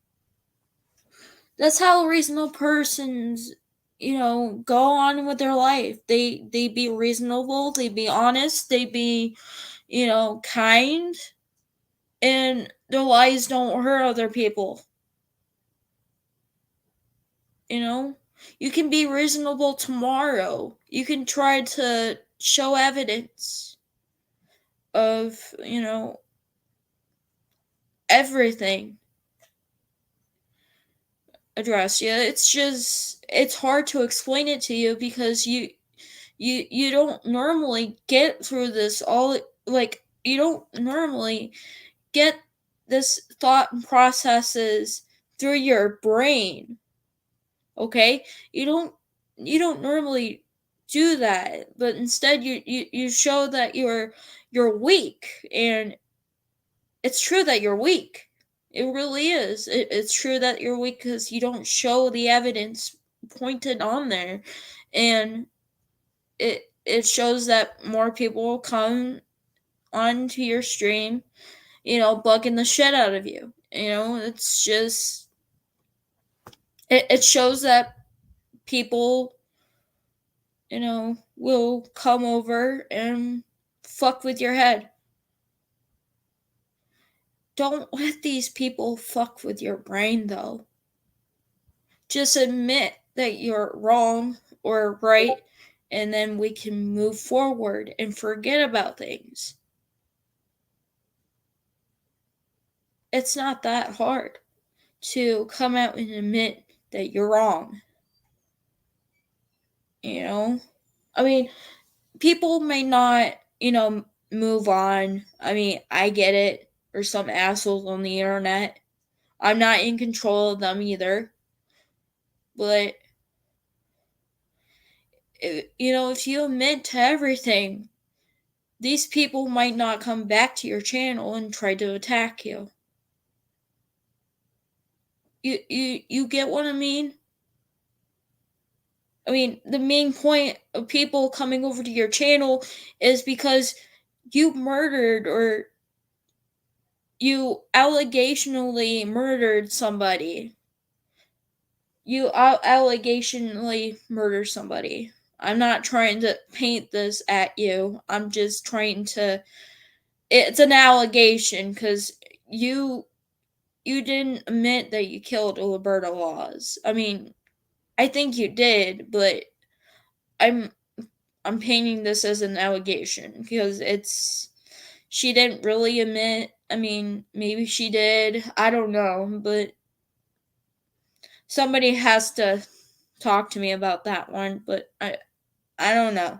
That's how reasonable persons, go on with their life. They be reasonable, they be honest, they be, kind, and their lies don't hurt other people. You know? You can be reasonable tomorrow. You can try to show evidence of, everything. Adrastea. It's hard to explain it to you because you don't normally get through this all, like, you don't normally get this thought processes through your brain. Okay? You don't normally do that, but instead you show that you're weak, and it's true that you're weak. It really is. It's true that you're weak because you don't show the evidence pointed on there, and it shows that more people will come onto your stream, bugging the shit out of you. It's just it shows that people, will come over and fuck with your head. Don't let these people fuck with your brain, though. Just admit that you're wrong or right, and then we can move forward and forget about things. It's not that hard to come out and admit that you're wrong. I mean, people may not, move on. I mean, I get it. There's some assholes on the internet. I'm not in control of them either. But, if you admit to everything, these people might not come back to your channel and try to attack you. You get what I mean? I mean, the main point of people coming over to your channel is because you murdered or you allegationally murdered somebody. You allegationally murdered somebody. I'm not trying to paint this at you. I'm just trying to. It's an allegation because you you didn't admit that you killed Roberta Laws. I mean, I think you did, but I'm I'm painting this as an allegation because it's she didn't really admit. I mean, maybe she did. I don't know, but somebody has to talk to me about that one, but I don't know.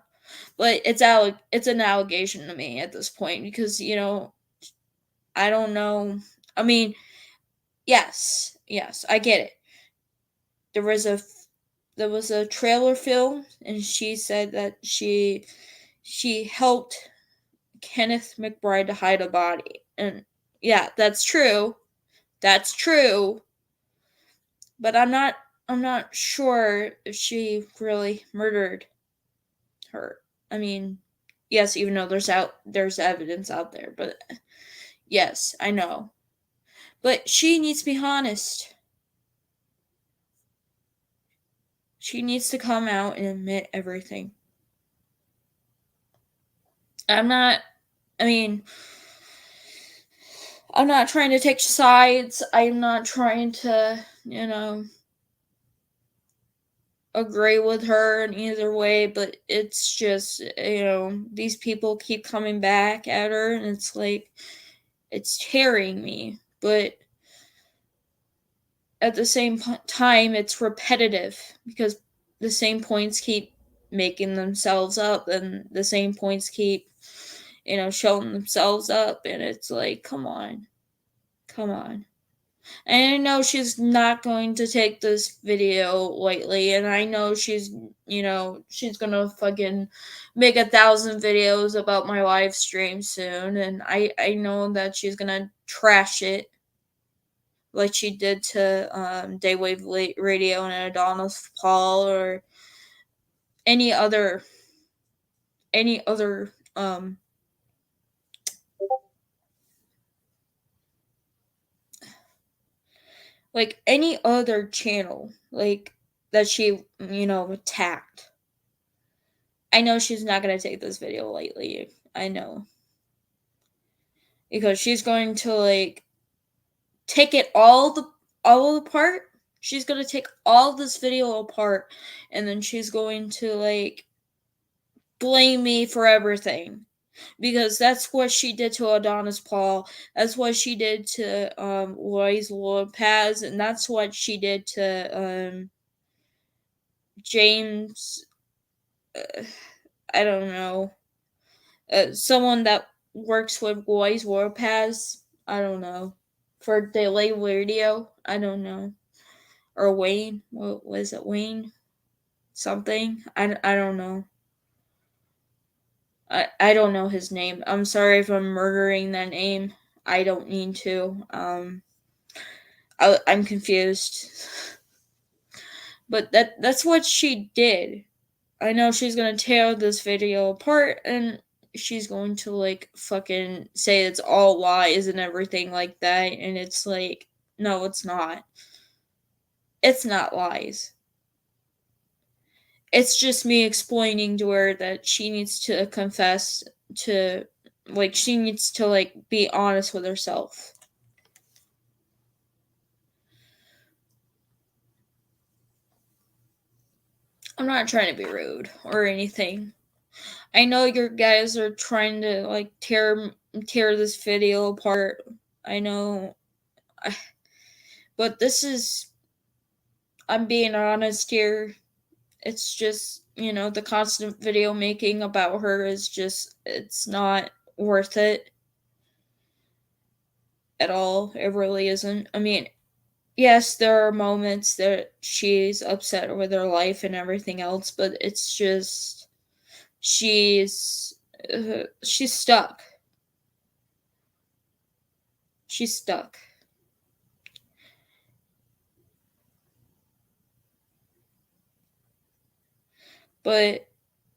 But it's an allegation to me at this point because, I don't know. I mean, yes, I get it. There was a there was a trailer film and she said that she helped Kenneth McBride to hide a body. And yeah, that's true. That's true. But I'm not sure if she really murdered her. I mean, yes, even though there's evidence out there, but yes, I know. But she needs to be honest. She needs to come out and admit everything. I'm not I mean, I'm not trying to take sides. I'm not trying to, agree with her in either way, but it's just, these people keep coming back at her, and it's like, it's tearing me. But at the same time, it's repetitive because the same points keep making themselves up, and the same points keep, showing themselves up, and it's like, come on. Come on. And I know she's not going to take this video lightly, and I know she's gonna fucking make 1,000 videos about my live stream soon, and I know that she's gonna trash it like she did to Daywave Radio and Adonis Paul or any other any other like any other channel like that she attacked. I know she's not going to take this video lightly. I know. Because she's going to take it all apart. She's going to take all this video apart and then she's going to blame me for everything. Because that's what she did to Adonis Paul. That's what she did to Luis Lopez, and that's what she did to James. I don't know. Someone that works with Luis Lopez. I don't know. For Delay Radio. I don't know. Or Wayne. What was it? Wayne? Something? I don't know. I don't know his name. I'm sorry if I'm murdering that name. I don't need to. I'm confused. But that's what she did. I know she's gonna tear this video apart and she's going to fucking say it's all lies and everything like that, and it's like, no, it's not. It's not lies. It's just me explaining to her that she needs to confess to she needs to be honest with herself. I'm not trying to be rude or anything. I know you guys are trying to tear this video apart. I know, but this is I'm being honest here. It's just the constant video making about her is just it's not worth it at all. It really isn't. I mean, yes, there are moments that she's upset with her life and everything else, but it's just she's stuck. She's stuck. But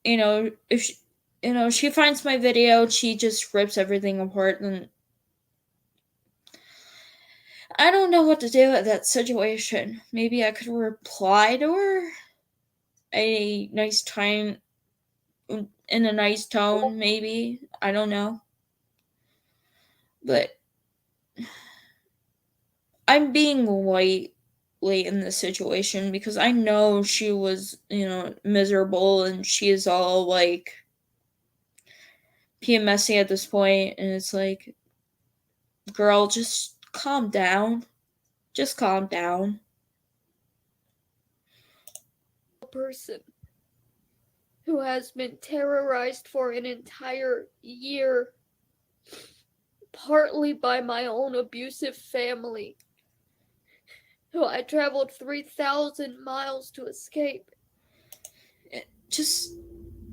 if she finds my video, she just rips everything apart, and I don't know what to do at that situation. Maybe I could reply to her a nice time in a nice tone, maybe. I don't know. But I'm being white late in this situation because I know she was, miserable, and she is all like PMSy at this point, and it's like, girl, just calm down. Just calm down. Person who has been terrorized for an entire year, partly by my own abusive family, who I traveled 3,000 miles to escape. Just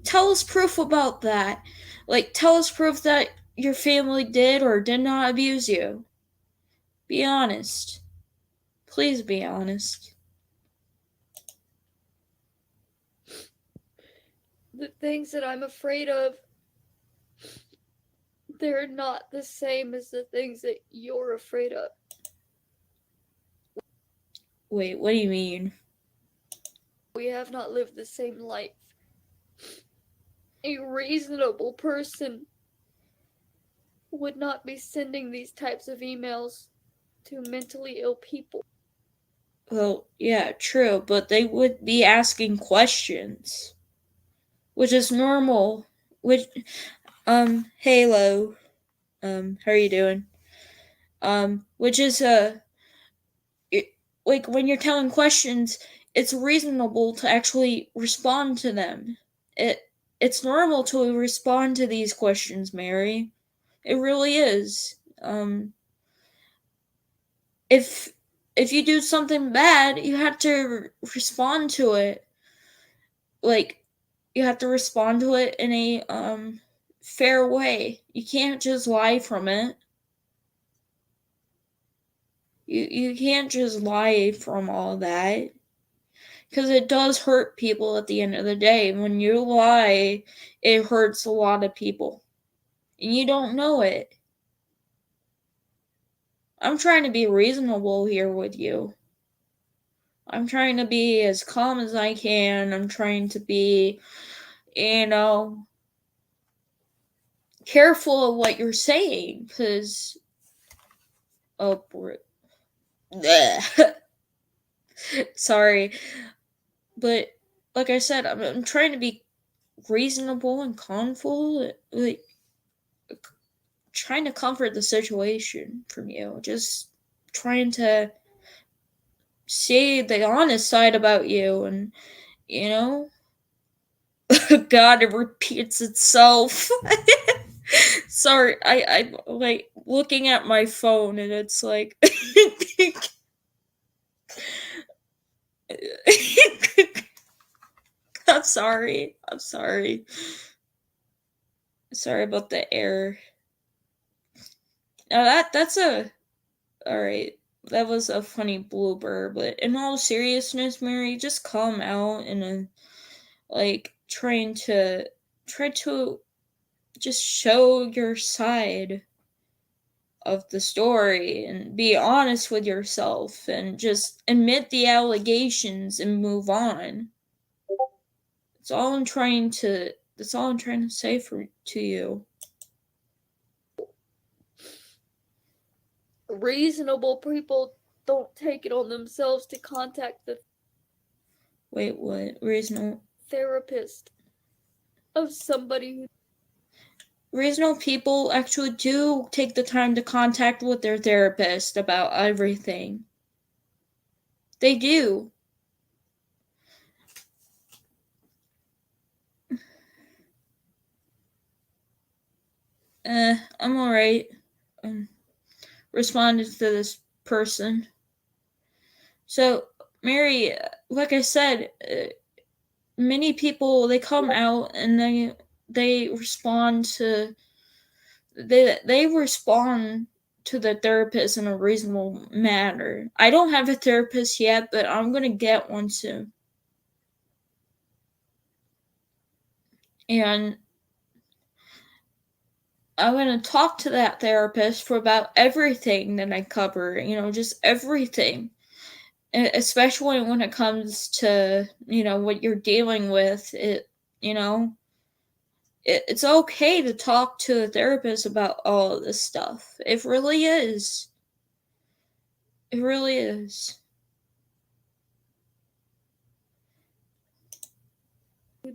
tell us proof about that. Like, tell us proof that your family did or did not abuse you. Be honest. Please be honest. The things that I'm afraid of, they're not the same as the things that you're afraid of. Wait, what do you mean? We have not lived the same life. A reasonable person would not be sending these types of emails to mentally ill people. Well, yeah, true, but they would be asking questions, which is normal. Which, Halo, how are you doing? Which is it, like when you're telling questions, it's reasonable to actually respond to them. It's normal to respond to these questions, Mary. It really is. If if you do something bad, you have to respond to it. Like, you have to respond to it in a fair way. You can't just lie from it. You can't just lie from all that, because it does hurt people at the end of the day. When you lie, it hurts a lot of people, and you don't know it. I'm trying to be reasonable here with you. I'm trying to be as calm as I can. I'm trying to be, you know, careful of what you're saying, because, oh, sorry. But, like I said, I'm trying to be reasonable and calmful, like, trying to comfort the situation from you. Just trying to see the honest side about you, and, you know, God, it repeats itself. Sorry, I'm like looking at my phone, and it's like, I'm sorry. I'm sorry. Sorry about the error. Now that's a all right. That was a funny blooper, but in all seriousness, Mary, just calm out, and like try to just show your side of the story and be honest with yourself, and just admit the allegations and move on. That's all I'm trying to say to you. Reasonable people don't take it on themselves to contact the Wait, what? Reasonable therapist of somebody who reasonable people actually do take the time to contact with their therapist about everything. They do. I'm alright. Um, responded to this person. So, Mary, like I said, many people, they come out, and they respond to they respond to the therapist in a reasonable manner. I don't have a therapist yet, but I'm gonna get one soon. And I'm going to talk to that therapist for about everything that I cover, just everything. Especially when it comes to, what you're dealing with. You know, it's okay to talk to a therapist about all of this stuff. It really is. It really is.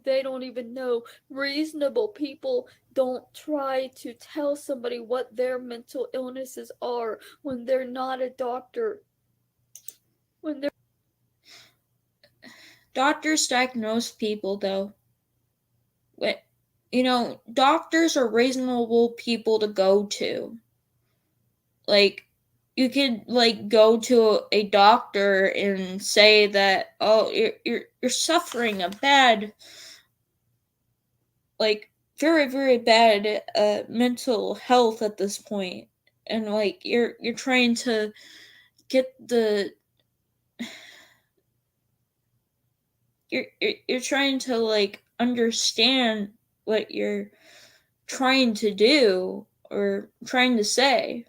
They don't even know. Reasonable people don't try to tell somebody what their mental illnesses are when they're not a doctor. When they're Doctors diagnose people, though. Doctors are reasonable people to go to. Like, you could go to a doctor and say that, oh, you're suffering a bad, very very bad mental health at this point, and you're trying to get the you're trying to understand what you're trying to do or trying to say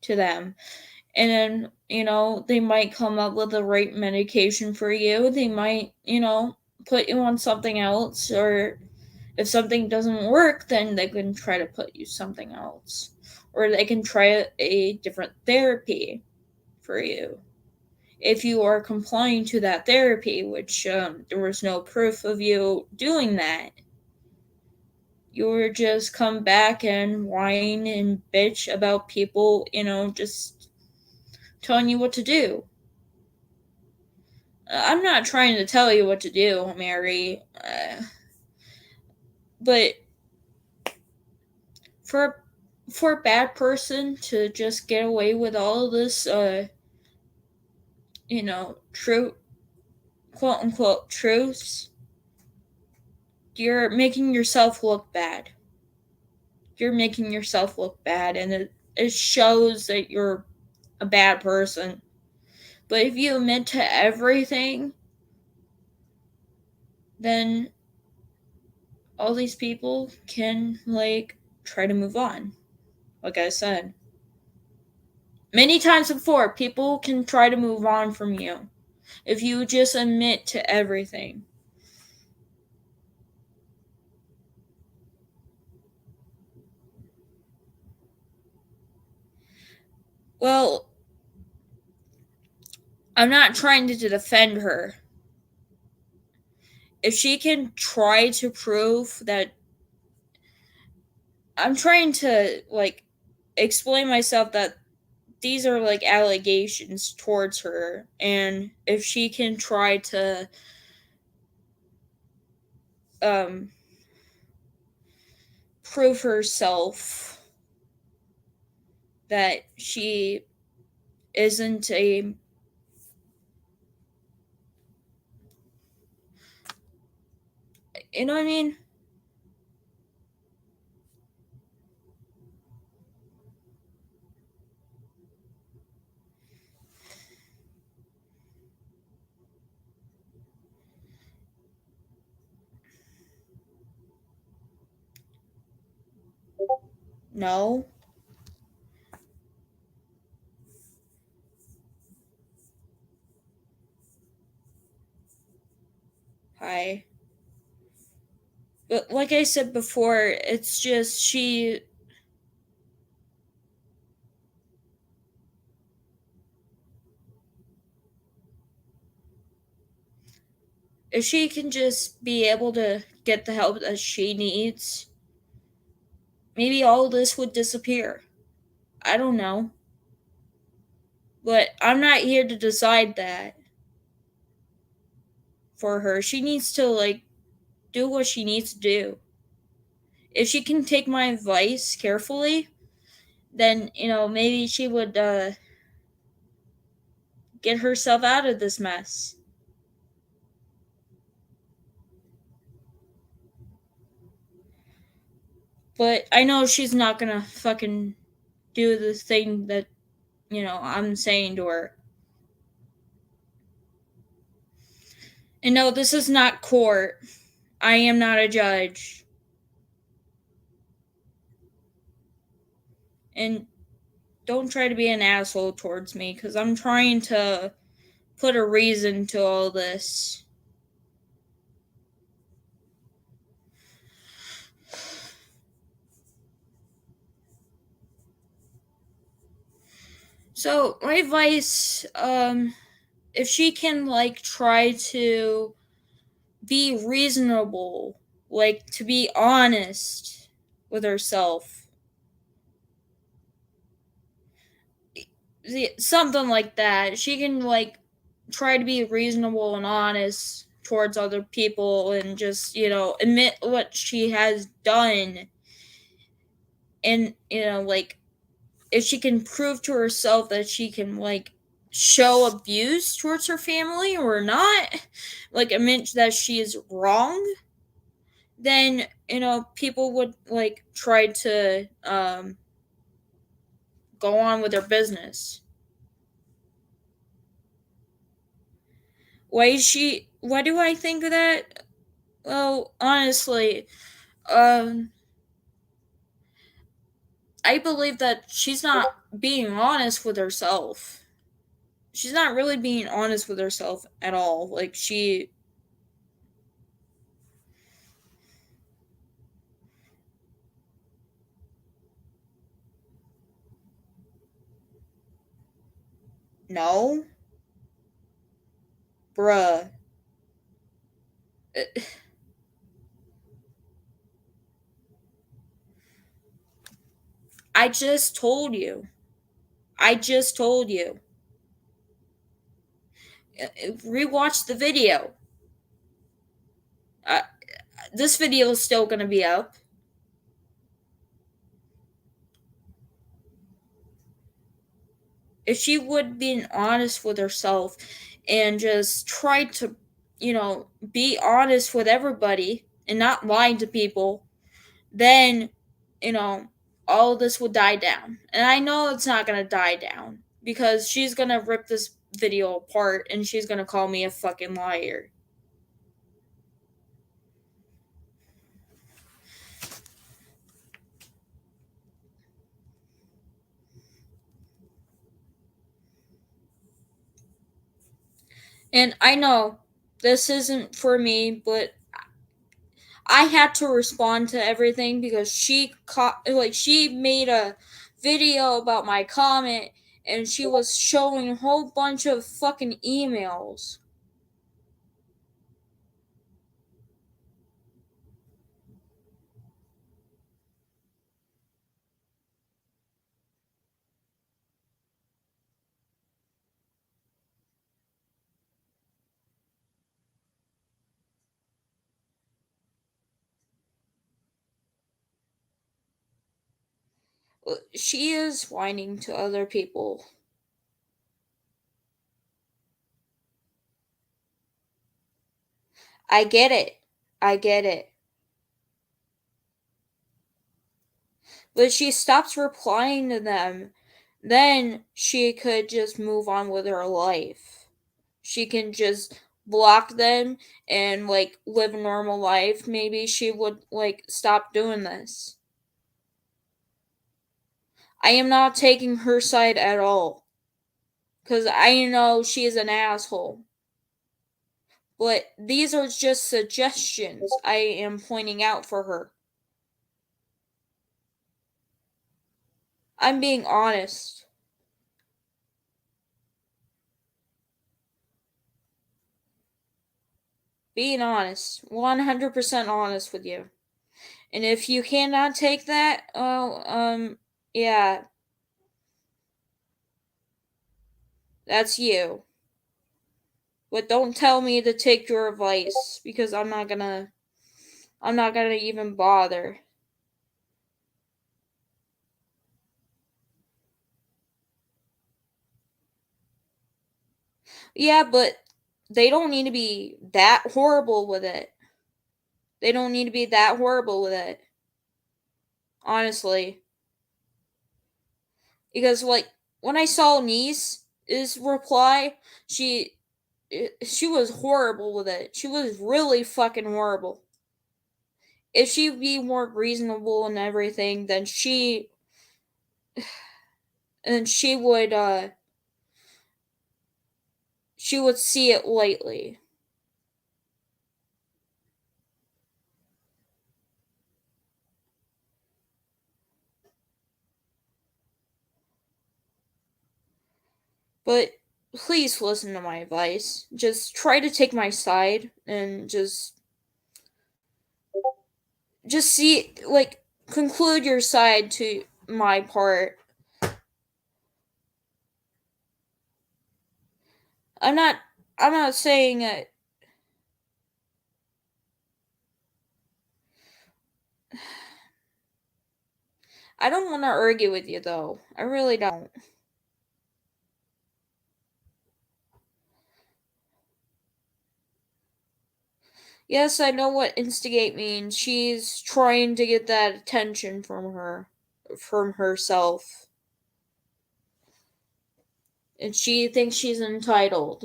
to them. And then, they might come up with the right medication for you. They might, put you on something else, or if something doesn't work, then they can try to put you something else. Or they can try a different therapy for you. If you are complying to that therapy, which there was no proof of you doing that, you were just come back and whine and bitch about people, just telling you what to do. I'm not trying to tell you what to do, Mary, but for for a bad person to just get away with all of this, true, quote unquote truths, you're making yourself look bad. You're making yourself look bad, and it shows that you're a bad person. But if you admit to everything, then all these people can try to move on. Like I said, many times before, people can try to move on from you if you just admit to everything. Well, I'm not trying to defend her. If she can try to prove that, I'm trying to explain myself that these are allegations towards her, and if she can try to um prove herself that she isn't a, you know what I mean? No. Hi. But like I said before, it's just if she can just be able to get the help that she needs, maybe all this would disappear. I don't know. But I'm not here to decide that for her. She needs to do what she needs to do. If she can take my advice carefully, then maybe she would get herself out of this mess. But I know she's not gonna fucking do the thing that I'm saying to her. And no, this is not court. I am not a judge. And don't try to be an asshole towards me because I'm trying to put a reason to all this. So, my advice, if she can, like, try to be reasonable, like, to be honest with herself, something like that. She can, like, try to be reasonable and honest towards other people and just, admit what she has done. And, like, if she can prove to herself that she can, like, show abuse towards her family or not, like, admit that she is wrong, then, people would, like, try to go on with their business. Why do I think of that? Well, honestly, um, I believe that she's not being honest with herself. She's not really being honest with herself at all. Like, no, bruh. I just told you. I just told you. Rewatch the video. Uh, this video is still gonna be up. If she would be honest with herself and just try to, be honest with everybody and not lie to people, then, you know, all of this would die down. And I know it's not gonna die down because she's gonna rip this video apart and she's gonna call me a fucking liar. And I know this isn't for me, but I had to respond to everything because she made a video about my comment and she was showing a whole bunch of fucking emails. She is whining to other people. I get it. I get it. But she stops replying to them. Then she could just move on with her life. She can just block them and, like, live a normal life. Maybe she would, like, stop doing this. I am not taking her side at all because I know she is an asshole. But these are just suggestions I am pointing out for her. I'm being honest. Being honest. 100% honest with you. And if you cannot take that, well, yeah, that's you. But don't tell me to take your advice because I'm not gonna even bother. Yeah, but they don't need to be that horrible with it. They don't need to be that horrible with it. Honestly. Because, like, when I saw Niece's reply, she was horrible with it. She was really fucking horrible. If she'd be more reasonable and everything, then she and she would see it lightly. But please listen to my advice. Just try to take my side and just see, like, conclude your side to my part. I'm not I'm not saying that I don't want to argue with you though. I really don't. Yes, I know what instigate means. She's trying to get that attention from herself. And she thinks she's entitled.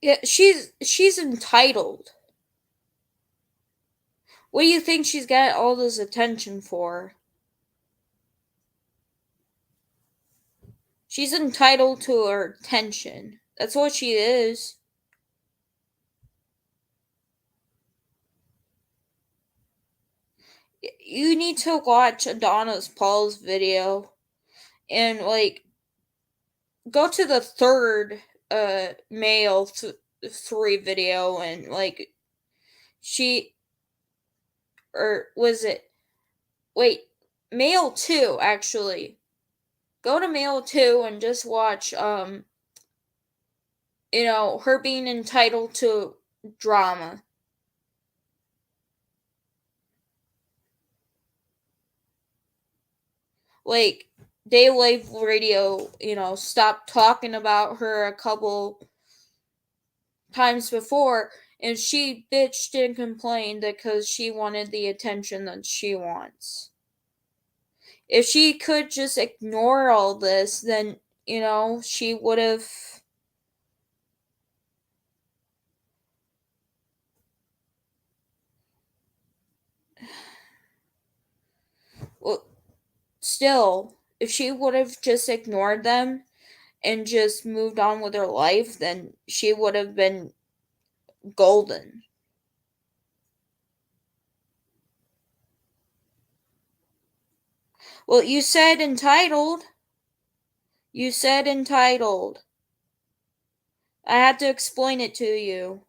Yeah, she's entitled. What do you think she's got all this attention for? She's entitled to her attention. That's what she is. You need to watch Adonis Paul's video and like go to the third male 3 video and like she or was it wait male 2 actually go to male 2 and just watch her being entitled to drama. Like Day Life Radio, stopped talking about her a couple times before, and she bitched and complained because she wanted the attention that she wants. If she could just ignore all this, then, she would have. Well, still, if she would have just ignored them and just moved on with her life, then she would have been golden. Well, you said entitled. You said entitled. I had to explain it to you.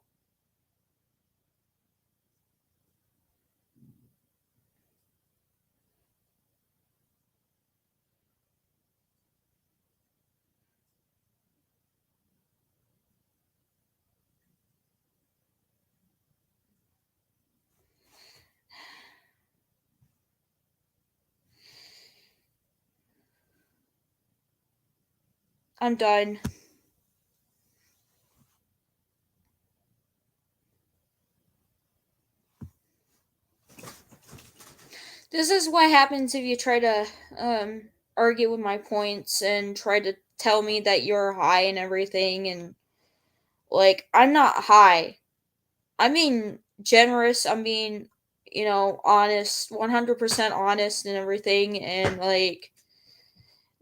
I'm done. This is what happens if you try to argue with my points and try to tell me that you're high and everything. And, like, I'm not high. I'm being generous. I'm being, honest, 100% honest and everything. And, like,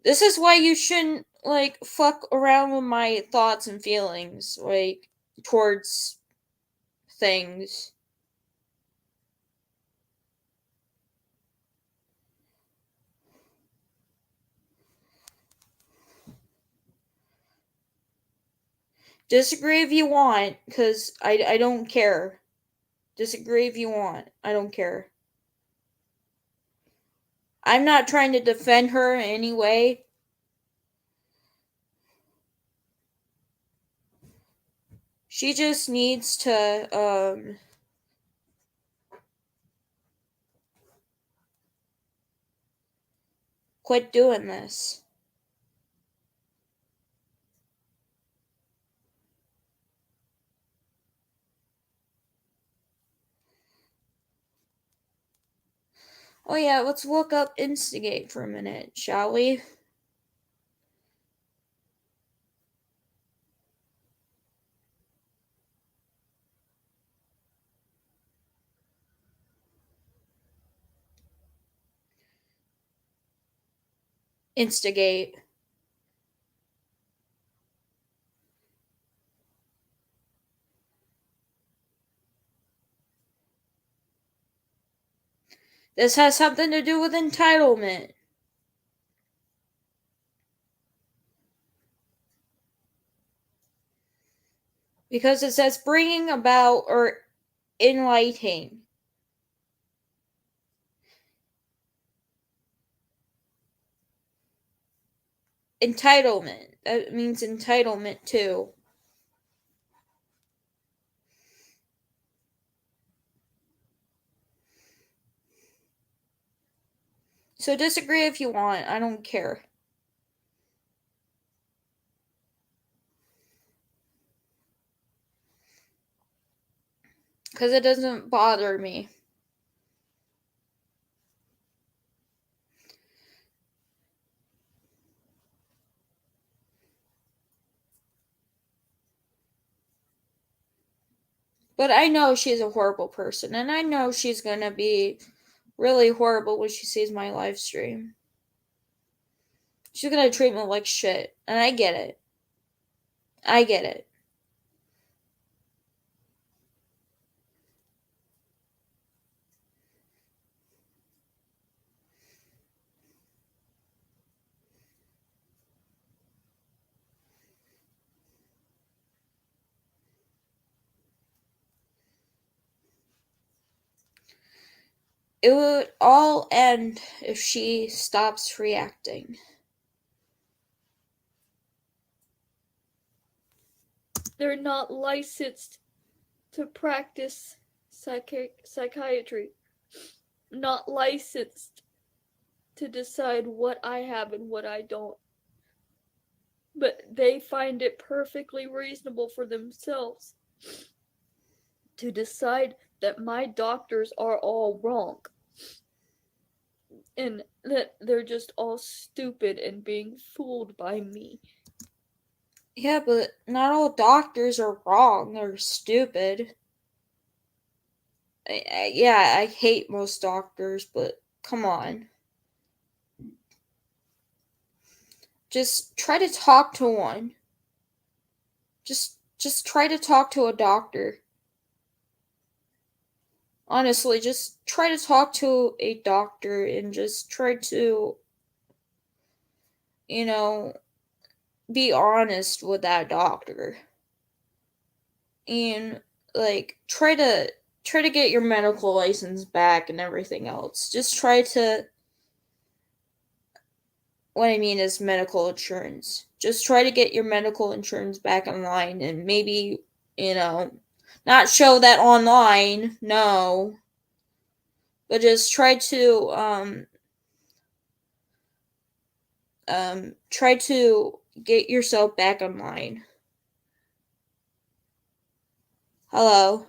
this is why you shouldn't, like, fuck around with my thoughts and feelings, like, towards things. Disagree if you want, because I don't care. Disagree if you want. I don't care. I'm not trying to defend her in any way. She just needs to quit doing this. Oh yeah, let's look up instigate for a minute, shall we? Instigate. This has something to do with entitlement. Because it says bringing about or enlightening. Entitlement. That means entitlement too. So disagree if you want. I don't care. Because it doesn't bother me. But I know she's a horrible person. And I know she's going to be really horrible when she sees my live stream. She's going to treat me like shit. And I get it. I get it. It would all end if she stops reacting. They're not licensed to practice psychiatry. Not licensed to decide what I have and what I don't. But they find it perfectly reasonable for themselves to decide that my doctors are all wrong and that they're just all stupid and being fooled by me. Yeah, but not all doctors are wrong or stupid. Yeah, I hate most doctors, but come on. Just try to talk to one. Just try to talk to a doctor. Honestly, just try to talk to a doctor and just try to, you know, be honest with that doctor. And like try to get your medical license back and everything else. Just try to what I mean is medical insurance. Just try to get your medical insurance back online and maybe, you know, not show that online, no, but just try to get yourself back online. Hello.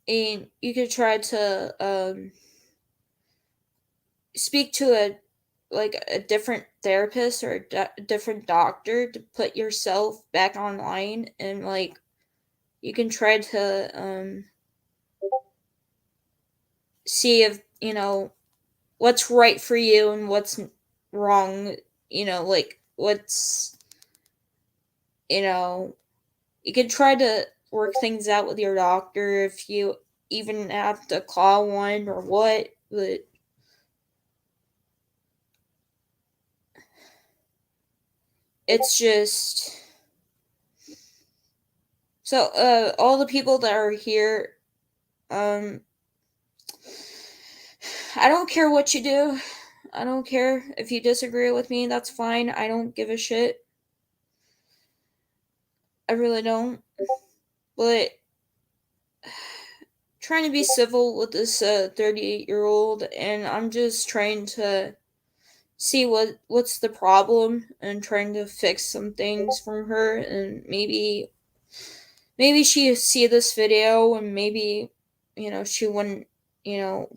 And you could try to speak to a different therapist or different doctor to put yourself back online and like you can try to see if you know what's right for you and what's wrong, like what's you know you can try to work things out with your doctor if you even have to call one or what, but it's just so all the people that are here, um I don't care what you do. I don't care if you disagree with me, that's fine. I don't give a shit. I really don't. But trying to be civil with this 38-year-old, and I'm just trying to see what's the problem and trying to fix some things from her, and maybe she see this video and maybe she wouldn't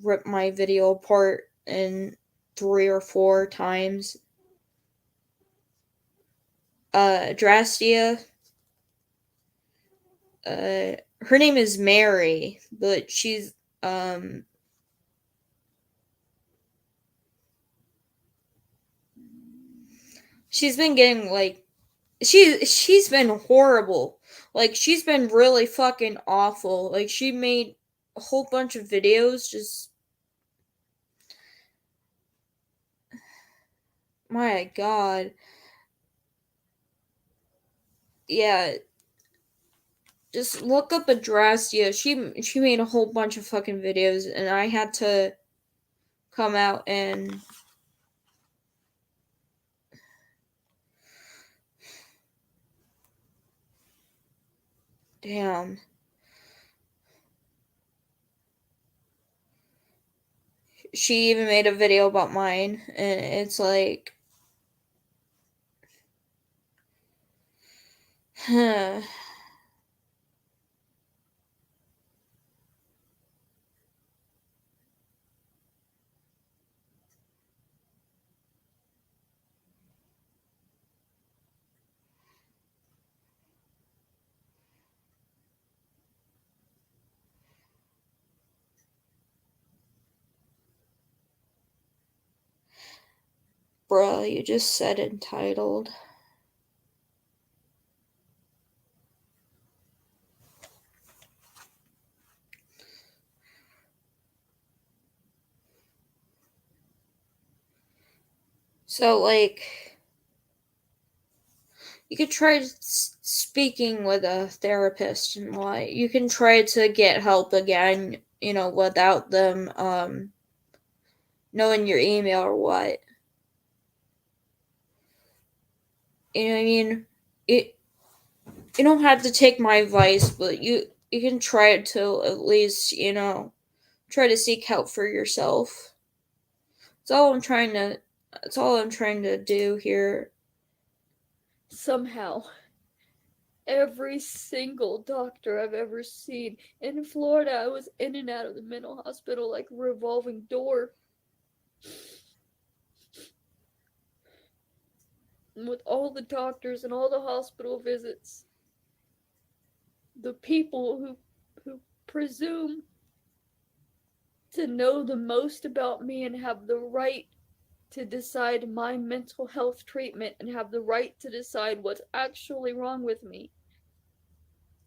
rip my video apart in 3 or 4 times. Adrasdea, her name is Mary, but um she's been getting like she's been horrible. Like she's been really fucking awful. Like she made a whole bunch of videos just my god. Yeah, just look up Adrasdea. She made a whole bunch of fucking videos and I had to come out and damn. She even made a video about mine and it's like bruh, you just said entitled. So like you could try speaking with a therapist and why you can try to get help again, without them knowing your email or what. You know what I mean? It you don't have to take my advice, but you can try to at least, try to seek help for yourself. That's all I'm trying to that's all I'm trying to do here. Somehow, every single doctor I've ever seen in Florida, I was in and out of the mental hospital like a revolving door. And with all the doctors and all the hospital visits, the people who presume to know the most about me and have the right to decide my mental health treatment and have the right to decide what's actually wrong with me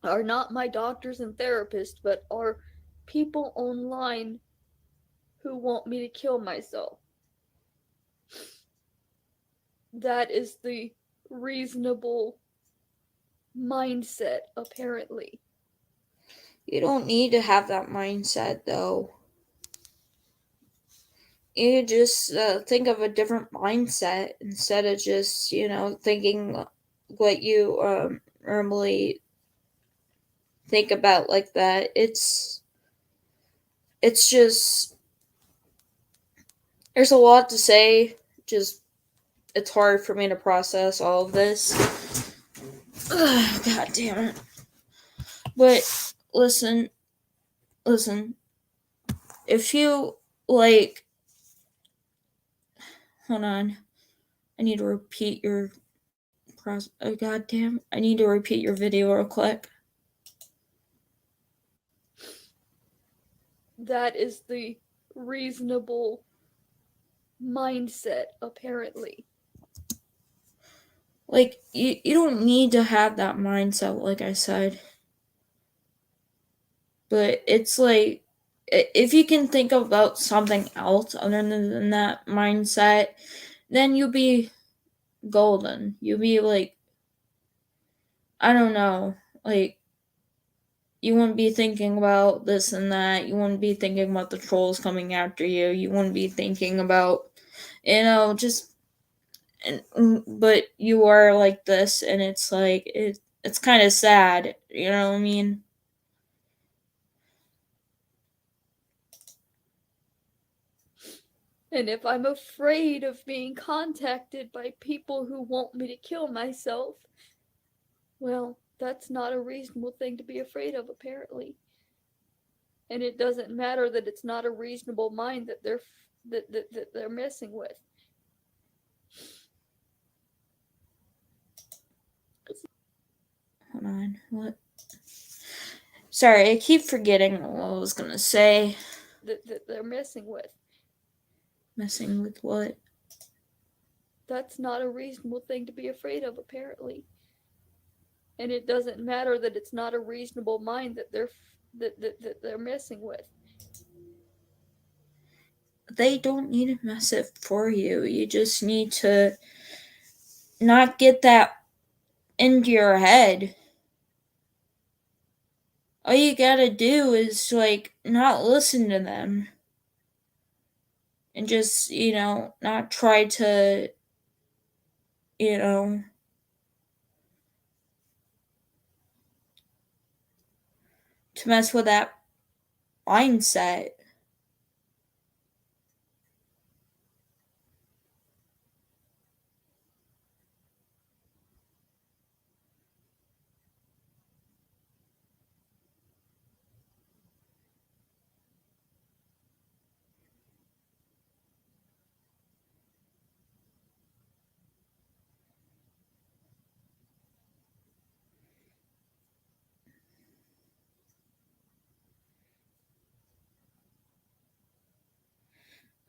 are not my doctors and therapists, but are people online who want me to kill myself. That is the reasonable mindset, apparently. You don't need to have that mindset though. You just think of a different mindset instead of just thinking what you normally think about like that. It's just there's a lot to say. Just it's hard for me to process all of this. Ugh, God damn it. But listen. If you like, hold on. I need to repeat your process. Oh goddamn! I need to repeat your video real quick. That is the reasonable mindset, apparently. Like you don't need to have that mindset, like I said. But it's like if you can think about something else other than that mindset, then you'll be golden. You'll be like, I don't know, like you wouldn't be thinking about this and that. You wouldn't be thinking about the trolls coming after you. You wouldn't be thinking about, just. But you are like this, and it's like it's kind of sad. You know what I mean? And if I'm afraid of being contacted by people who want me to kill myself, well, that's not a reasonable thing to be afraid of, apparently. And it doesn't matter that it's not a reasonable mind that they're messing with. Hold on. What? Sorry, I keep forgetting what I was gonna say. That they're messing with. Messing with what? That's not a reasonable thing to be afraid of, apparently. And it doesn't matter that it's not a reasonable mind that they're messing with. They don't need to mess it for you. You just need to not get that into your head. All you gotta do is, like, not listen to them. And just, not try to, you know, to mess with that mindset.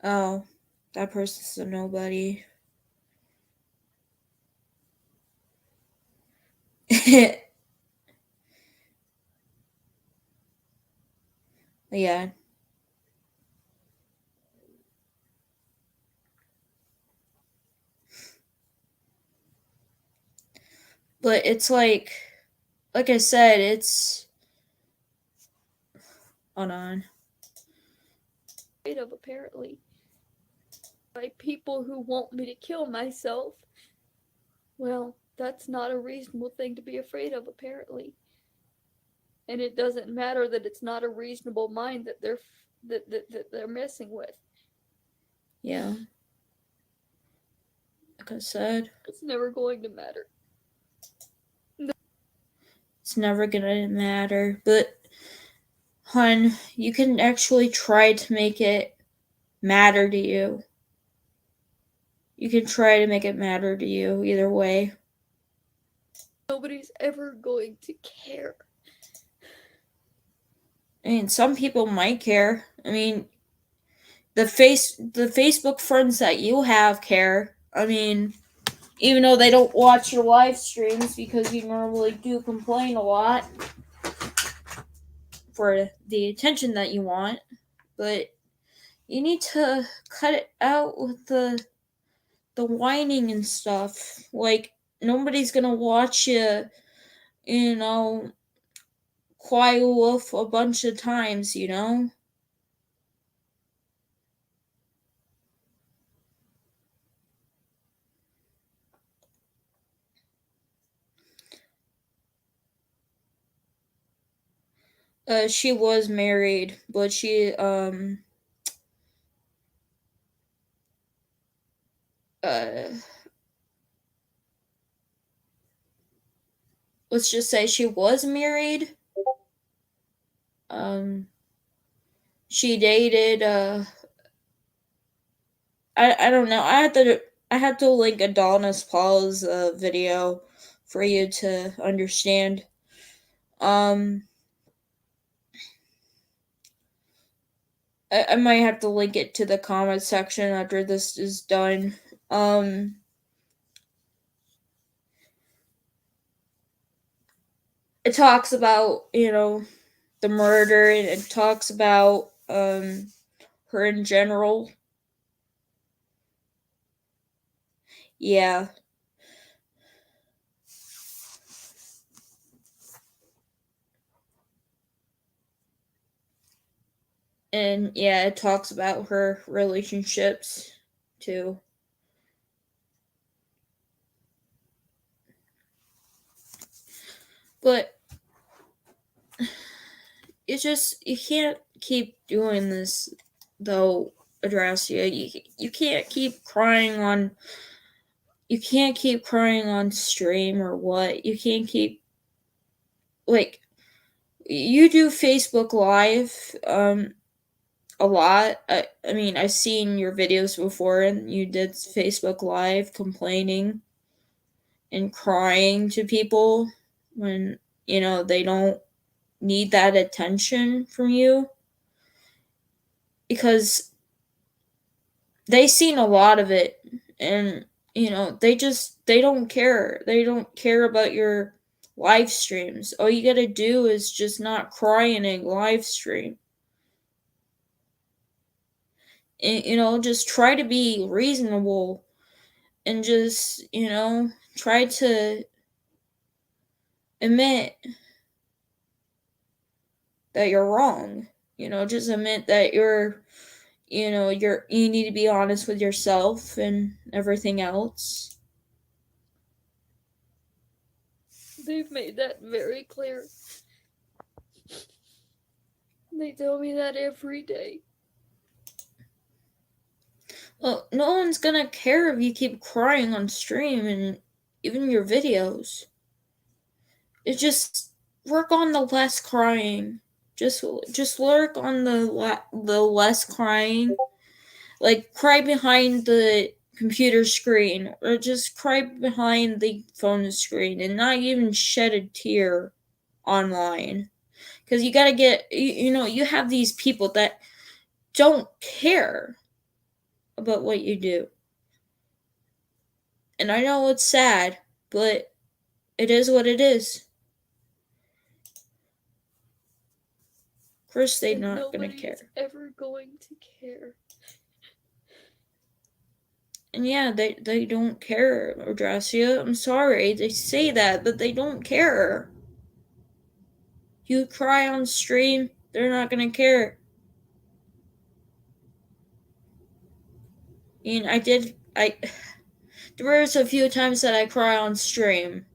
Oh, that person's a nobody. Yeah. But it's like I said, it's. Hold on. Afraid of, apparently. By people who want me to kill myself. Well, that's not a reasonable thing to be afraid of, apparently. And it doesn't matter that it's not a reasonable mind that they're messing with. Yeah. Like I said, It's never going to matter. it's never gonna matter. But, hun, you can actually try to make it matter to you. You can try to make it matter to you either way. Nobody's ever going to care. I mean, some people might care. I mean, the Facebook friends that you have care. I mean, even though they don't watch your live streams because you normally do complain a lot for the attention that you want, but you need to cut it out with the whining and stuff. Like, nobody's gonna watch you, you know, cry wolf a bunch of times, you know? She was married, but uh, let's just say she was married. Um, she dated, I don't know. I had to link Adonis Paul's video for you to understand. Um, I might have to link it to the comment section after this is done. Um, it talks about, the murder, and it talks about her in general. Yeah. And yeah, it talks about her relationships too. But it's just, you can't keep doing this though. Adrasdea. You can't keep crying on you can't keep crying on stream or what. You can't keep like you do Facebook Live a lot. I mean, I've seen your videos before and you did Facebook Live complaining and crying to people when, they don't need that attention from you because they seen a lot of it and they don't care. They don't care about your live streams. All you got to do is just not cry in a live stream. And, just try to be reasonable and just, try to admit that you're wrong. Just admit that you need to be honest with yourself and everything else. They've made that very clear. They tell me that every day. Well, no one's gonna care if you keep crying on stream and even your videos. It just work on the less crying. Just work on the less crying. Like cry behind the computer screen or just cry behind the phone screen and not even shed a tear online. Cuz you got to get you have these people that don't care about what you do. And I know it's sad, but it is what it is. Of course, they're And not gonna nobody's care. ever going to care. And yeah, they don't care, Adrasdea. I'm sorry, they say that, but they don't care. You cry on stream, they're not gonna care. I mean, there was a few times that I cry on stream.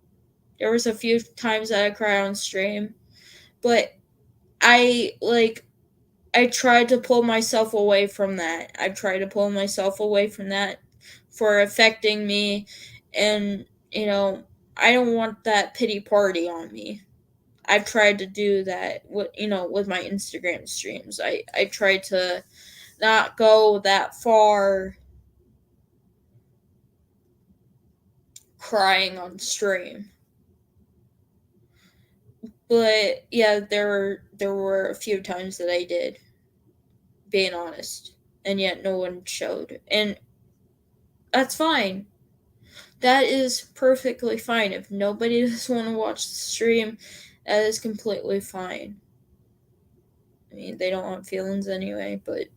There was a few times that I cry on stream, but I like I tried to pull myself away from that. I tried to pull myself away from that for affecting me and I don't want that pity party on me. I've tried to do that with my Instagram streams. I tried to not go that far crying on stream. But yeah, there were a few times that I did, being honest. And yet no one showed. And that's fine. That is perfectly fine. If nobody doesn't want to watch the stream, that is completely fine. I mean, they don't want feelings anyway, but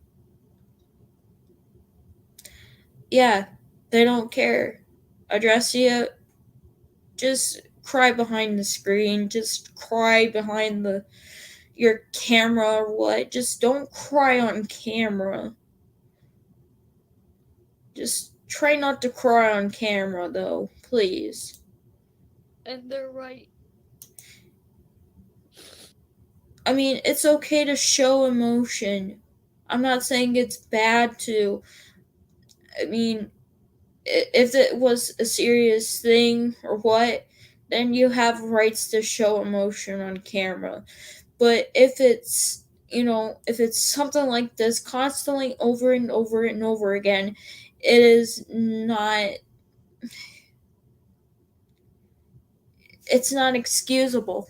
yeah, they don't care. Adrastea, just cry behind the screen. Just cry behind your camera or what. Just don't cry on camera. Just try not to cry on camera, though, please. And they're right. I mean, it's okay to show emotion. I'm not saying it's bad to. I mean, if it was a serious thing or what, then you have rights to show emotion on camera. But if it's something like this constantly over and over and over again, it is not. It's not excusable.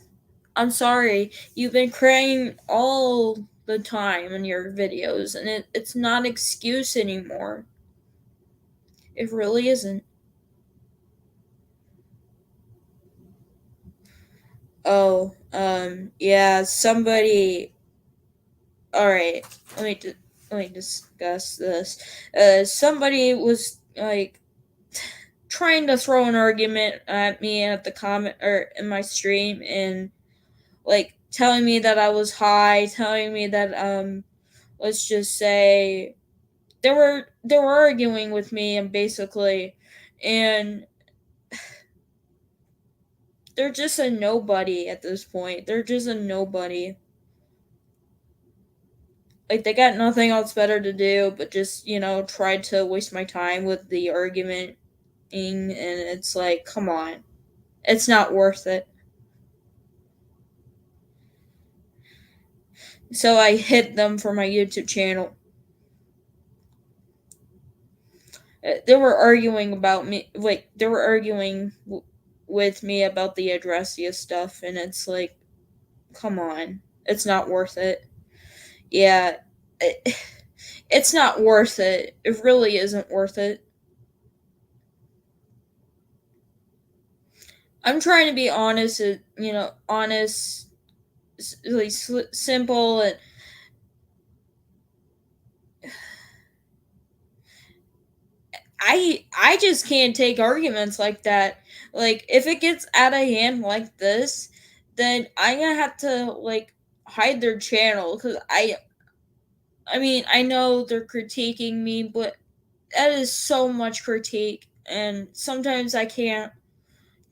I'm sorry. You've been crying all the time in your videos, and it's not an excuse anymore. It really isn't. Oh, yeah, somebody. All right, let me discuss this. Somebody was like trying to throw an argument at me at the comment or in my stream, and like telling me that I was high, telling me that let's just say they were arguing with me and basically, and they're just a nobody at this point. They're just a nobody. Like, they got nothing else better to do but just, try to waste my time with the argument. And it's like, come on. It's not worth it. So I hit them for my YouTube channel. They were arguing about me. Like, they were arguing with me about the Adrasdea stuff, and it's like, come on. It's not worth it. Yeah. It, it's not worth it. It really isn't worth it. I'm trying to be honest, honest, really simple, and I just can't take arguments like that. Like, if it gets out of hand like this, then I'm gonna have to like hide their channel because I mean, I know they're critiquing me, but that is so much critique, and sometimes I can't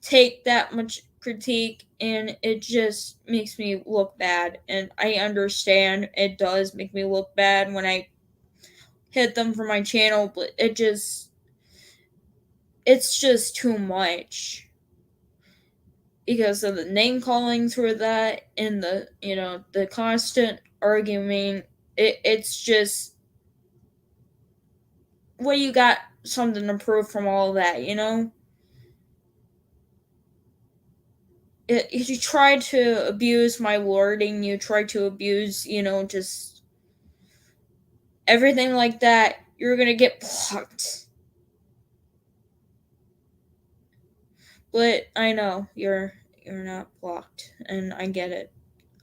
take that much critique, and it just makes me look bad. And I understand it does make me look bad when I hit them for my channel, but it's just too much because of the name callings for that and the constant arguing. It's just, what you got something to prove from all that. You try to abuse my wording, you try to abuse, just everything like that, you're gonna get blocked. But I know you're not blocked, and I get it.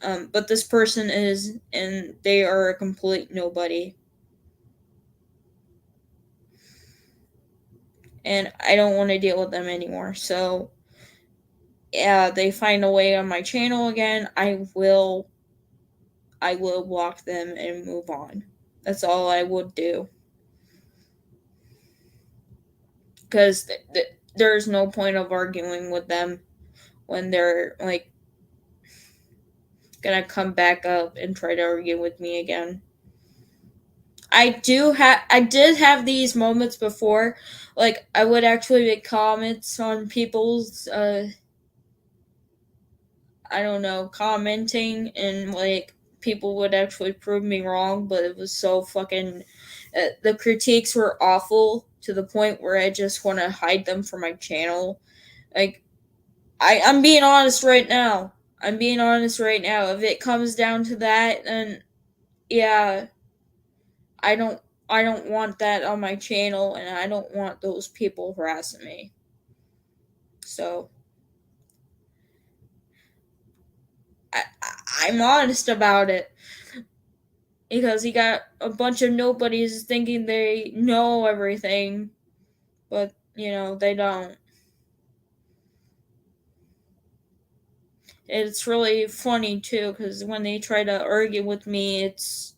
But this person is, and they are a complete nobody. And I don't want to deal with them anymore. So, yeah, they find a way on my channel again, I will block them and move on. That's all I would do. Because there's no point of arguing with them when they're like gonna come back up and try to argue with me again. I did have these moments before. Like, I would actually make comments on people's I don't know, commenting, and like people would actually prove me wrong, but it was so fucking the critiques were awful to the point where I just want to hide them from my channel. Like, I'm being honest right now. I'm being honest right now. If it comes down to that, then yeah, I don't I don't want that on my channel, and I don't want those people harassing me. So I'm honest about it because he got a bunch of nobodies thinking they know everything, but they don't. It's really funny too because when they try to argue with me, it's,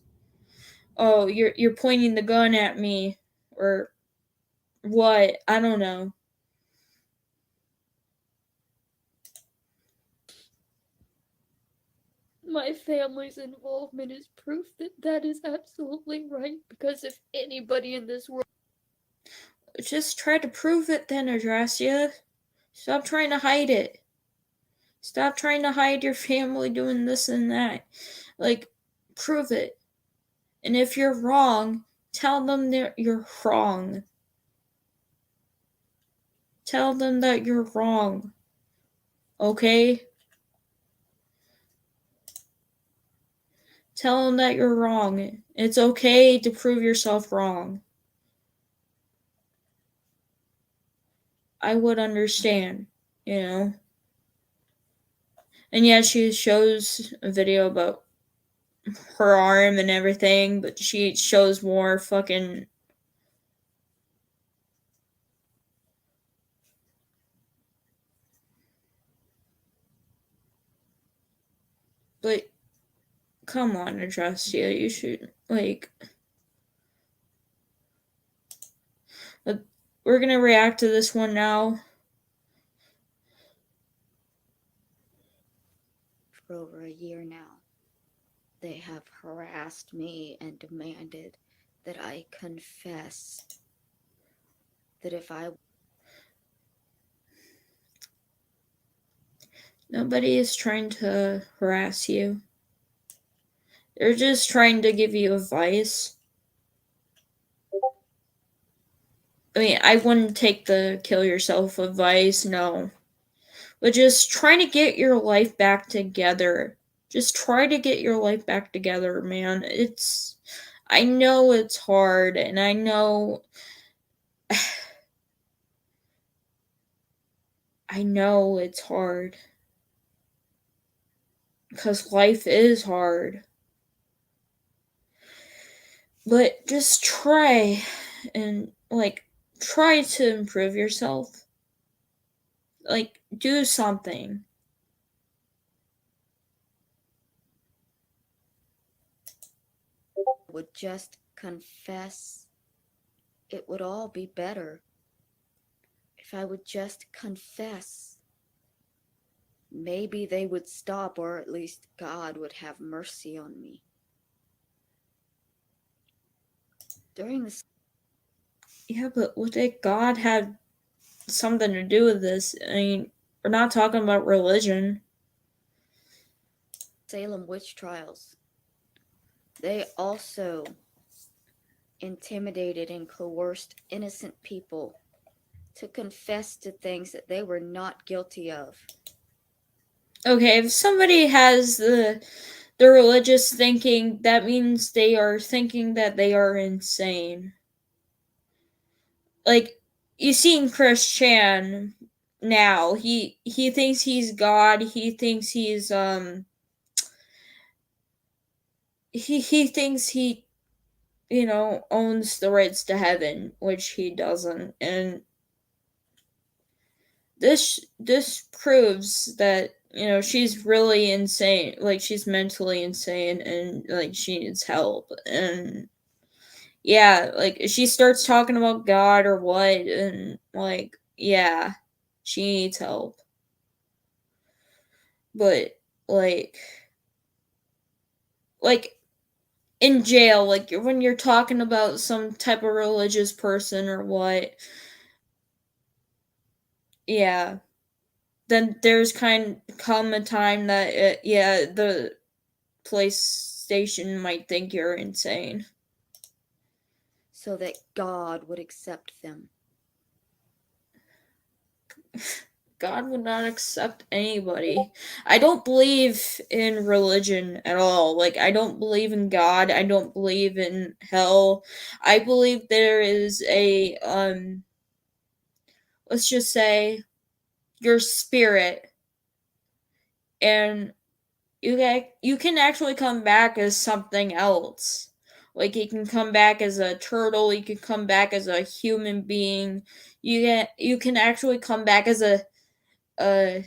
oh, you're pointing the gun at me, or what? I don't know. My family's involvement is proof that that is absolutely right, because if anybody in this world. Just try to prove it then, Adrasdea. Stop trying to hide it. Stop trying to hide your family doing this and that. Like, prove it. And if you're wrong, tell them that you're wrong. Tell them that you're wrong. Okay? Tell them that you're wrong. It's okay to prove yourself wrong. I would understand. And yeah, she shows a video about her arm and everything, but she shows more fucking. But come on, Adrastea, you should, like. We're gonna react to this one now. For over a year now. They have harassed me and demanded that I confess that if I Nobody is trying to harass you. They're just trying to give you advice. I mean, I wouldn't take the kill yourself advice, no. But just trying to get your life back together. Just try to get your life back together, man. I know it's hard, and I know. I know it's hard. Because life is hard. But just try and, like, try to improve yourself. Like, do something. would just confess, it would all be better. If I would just confess, maybe they would stop, or at least God would have mercy on me. During the Yeah, but what did God have something to do with this? I mean, we're not talking about religion. Salem witch trials, they also intimidated and coerced innocent people to confess to things that they were not guilty of. Okay, if somebody has the religious thinking, that means they are thinking that they are insane. Like, you seen Chris Chan now. He thinks he's God. He thinks he thinks he, owns the rights to heaven, which he doesn't. And this proves that, she's really insane. Like, she's mentally insane, and, like, she needs help. And yeah, like, she starts talking about God or what, and, like, yeah, she needs help. But, like like in jail, like, when you're talking about some type of religious person or what, yeah, then there's kind come a time that yeah, the police station might think you're insane. So that God would accept them. God would not accept anybody. I don't believe in religion at all. Like, I don't believe in God. I don't believe in hell. I believe there is let's just say, your spirit, and you can actually come back as something else. Like, you can come back as a turtle, you can come back as a human being. You can actually come back as a a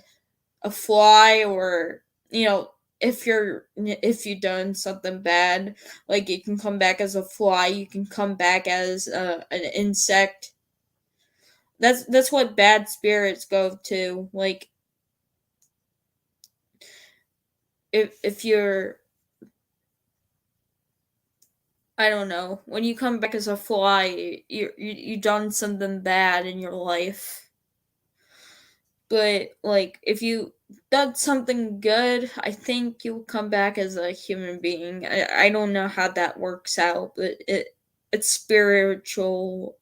fly, or, if you've done something bad, like, you can come back as a fly, you can come back as an insect. That's what bad spirits go to. Like, if you're, I don't know, when you come back as a fly, you done something bad in your life. But, like, if you done something good, I think you'll come back as a human being. I don't know how that works out, but it's spiritual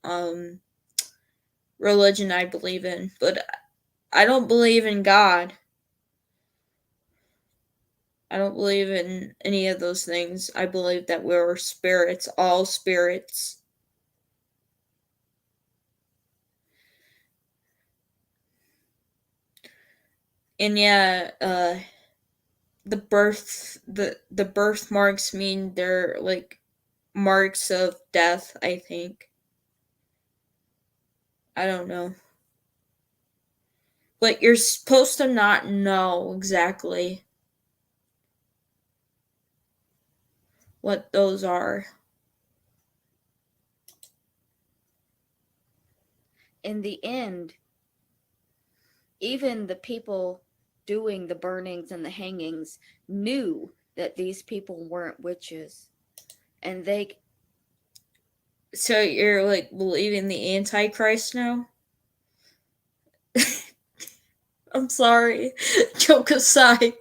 religion I believe in. But I don't believe in God. I don't believe in any of those things. I believe that we're spirits, all spirits. And yeah, the birthmarks mean they're, like, marks of death, I think. I don't know. But you're supposed to not know exactly what those are. In the end, even the people doing the burnings and the hangings knew that these people weren't witches. And they So you're like believing the Antichrist now? I'm sorry. Joke aside.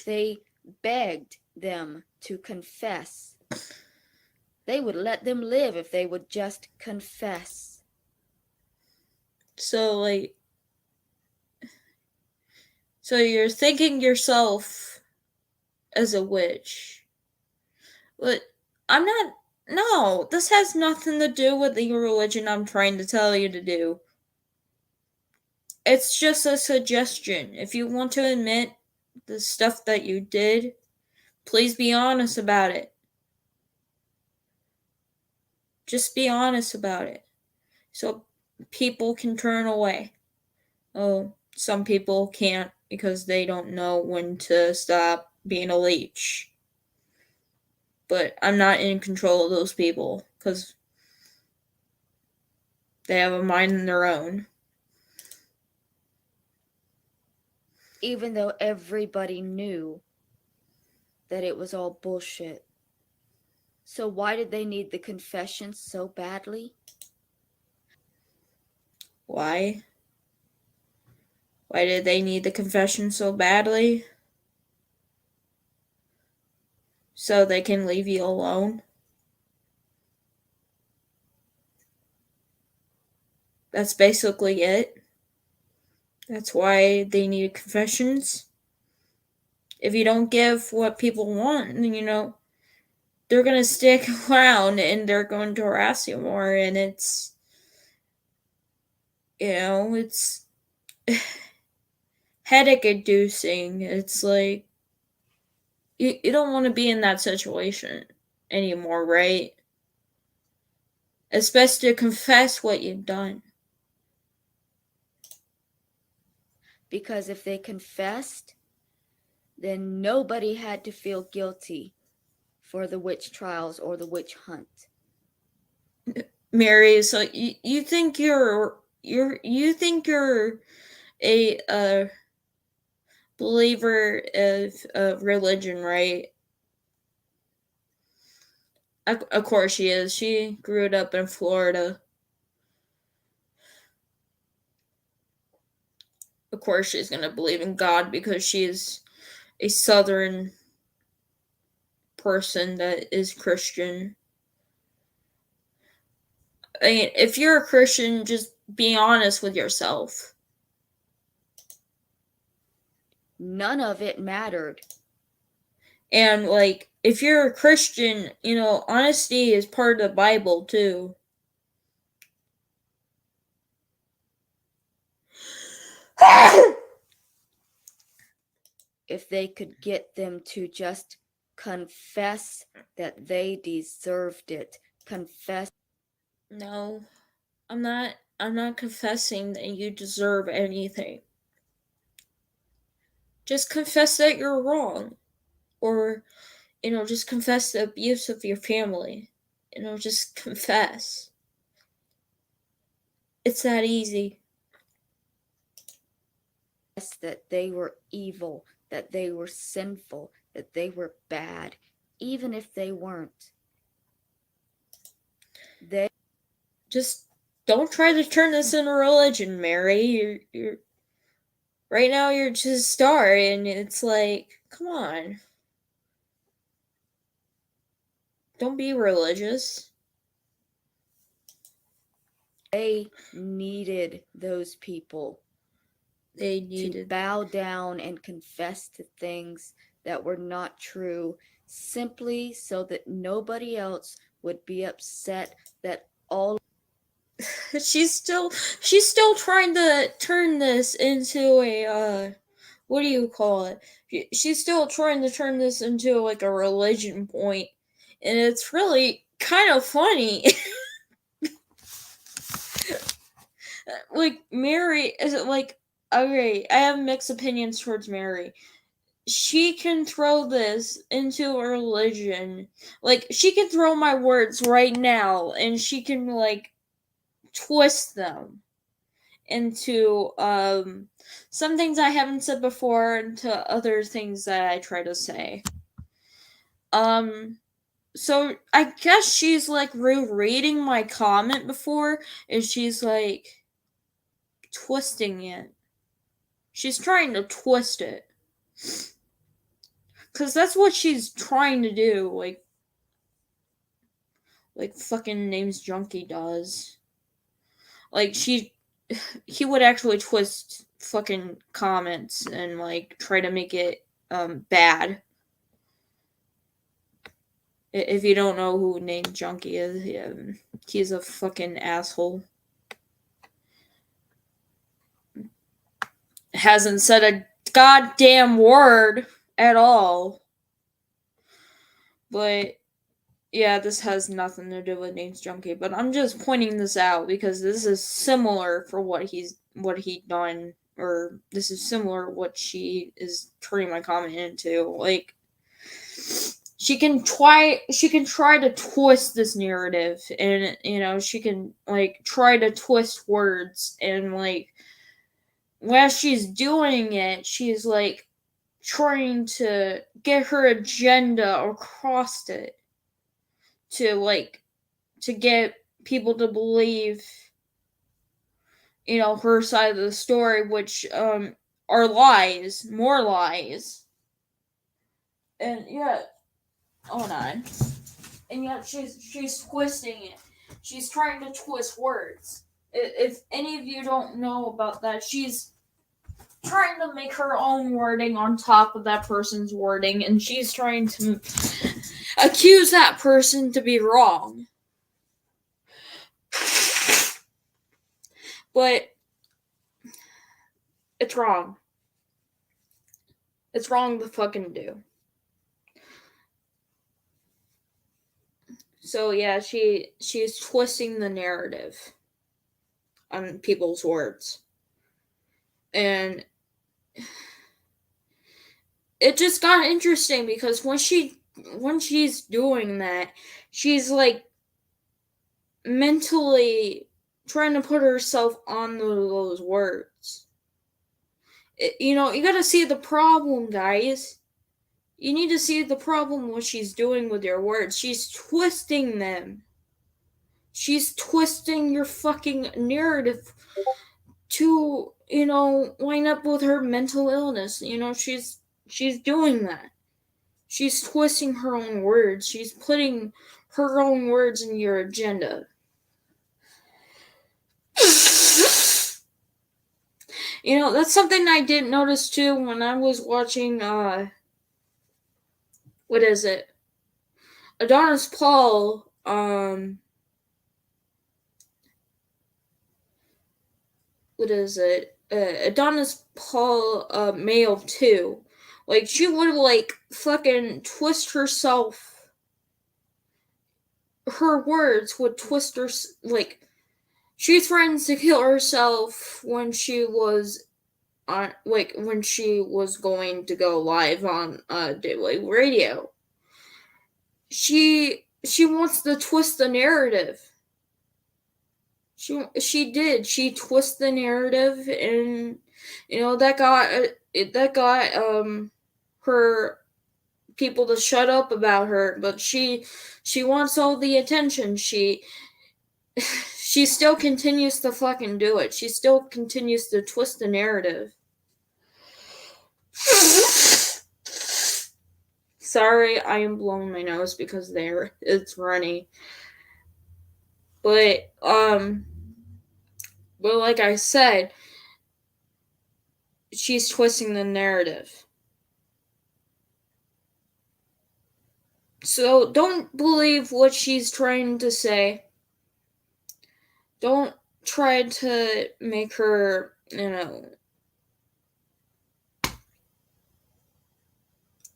they begged them to confess. They would let them live if they would just confess. So like so you're thinking yourself as a witch. But I'm not. No, this has nothing to do with the religion I'm trying to tell you to do. It's just a suggestion. If you want to admit the stuff that you did, please be honest about it. Just be honest about it. So people can turn away. Oh, some people can't because they don't know when to stop being a leech. But I'm not in control of those people because they have a mind of their own. Even though everybody knew that it was all bullshit. So why did they need the confession so badly? Why? Why did they need the confession so badly? So they can leave you alone? That's basically it. That's why they need confessions. If you don't give what people want, they're gonna stick around and they're going to harass you more, and it's headache inducing. It's like you don't want to be in that situation anymore, right? It's best to confess what you've done. Because if they confessed, then nobody had to feel guilty for the witch trials or the witch hunt. Mary, so you think you think you're a believer of religion, right? Of course she is. She grew up in Florida. Of course she's gonna believe in God because she is a Southern person that is Christian. I mean, if you're a Christian, just be honest with yourself. None of it mattered. And like, if you're a Christian, honesty is part of the Bible too. If they could get them to just confess that they deserved it, confess. No, I'm not confessing that you deserve anything. Just confess that you're wrong. Or, just confess the abuse of your family. Just confess. It's that easy. That they were evil, that they were sinful, that they were bad, even if they weren't. They Just don't try to turn this into religion, Mary. You're right now you're just starting. It's like, come on. Don't be religious. they needed those people They to needed. bow down and confess to things that were not true, simply so that nobody else would be upset that all She's still trying to turn this into a what do you call it? She's still trying to turn this into like a religion point, and it's really kind of funny. Like Mary is it like okay? I have mixed opinions towards Mary. She can throw this into a religion. Like she can throw my words right now, and she can like twist them into some things I haven't said before into other things that I try to say. So I guess she's like rereading my comment before, and she's like twisting it. She's trying to twist it. Cause that's what she's trying to do, like fucking names Junkie does. Like he would actually twist fucking comments and like try to make it bad. If you don't know who named Junkie is, he's a fucking asshole. Hasn't said a goddamn word at all. But yeah, this has nothing to do with Names Junkie, but I'm just pointing this out because this is similar for what he done, or this is similar what she is turning my comment into. Like she can try to twist this narrative, and she can like try to twist words, and like while she's doing it, she's like trying to get her agenda across it to get people to believe her side of the story, which are lies, more lies. And yeah, hold on. And yet she's twisting it. She's trying to twist words. If any of you don't know about that, she's trying to make her own wording on top of that person's wording, and she's trying to accuse that person to be wrong. But it's wrong. It's wrong to fucking do. So yeah, she's twisting the narrative on people's words. And it just got interesting because when she's doing that, she's like mentally trying to put herself on those words. You gotta see the problem, guys. You need to see the problem what she's doing with your words. She's twisting them. She's twisting your fucking narrative to, wind up with her mental illness. She's doing that. She's twisting her own words. She's putting her own words in your agenda. That's something I didn't notice too when I was watching what is it? Adonis Paul what is it? Adonis Paul male too. Like she would like fucking twist herself. Her words would twist her like she threatened to kill herself when she was when she was going to go live on daily radio. She wants to twist the narrative. She did. She twisted the narrative, and that got her people to shut up about her. But she wants all the attention. She still continues to fucking do it. She still continues to twist the narrative. Sorry, I am blowing my nose because it's runny. But like I said, she's twisting the narrative. So don't believe what she's trying to say. Don't try to make her,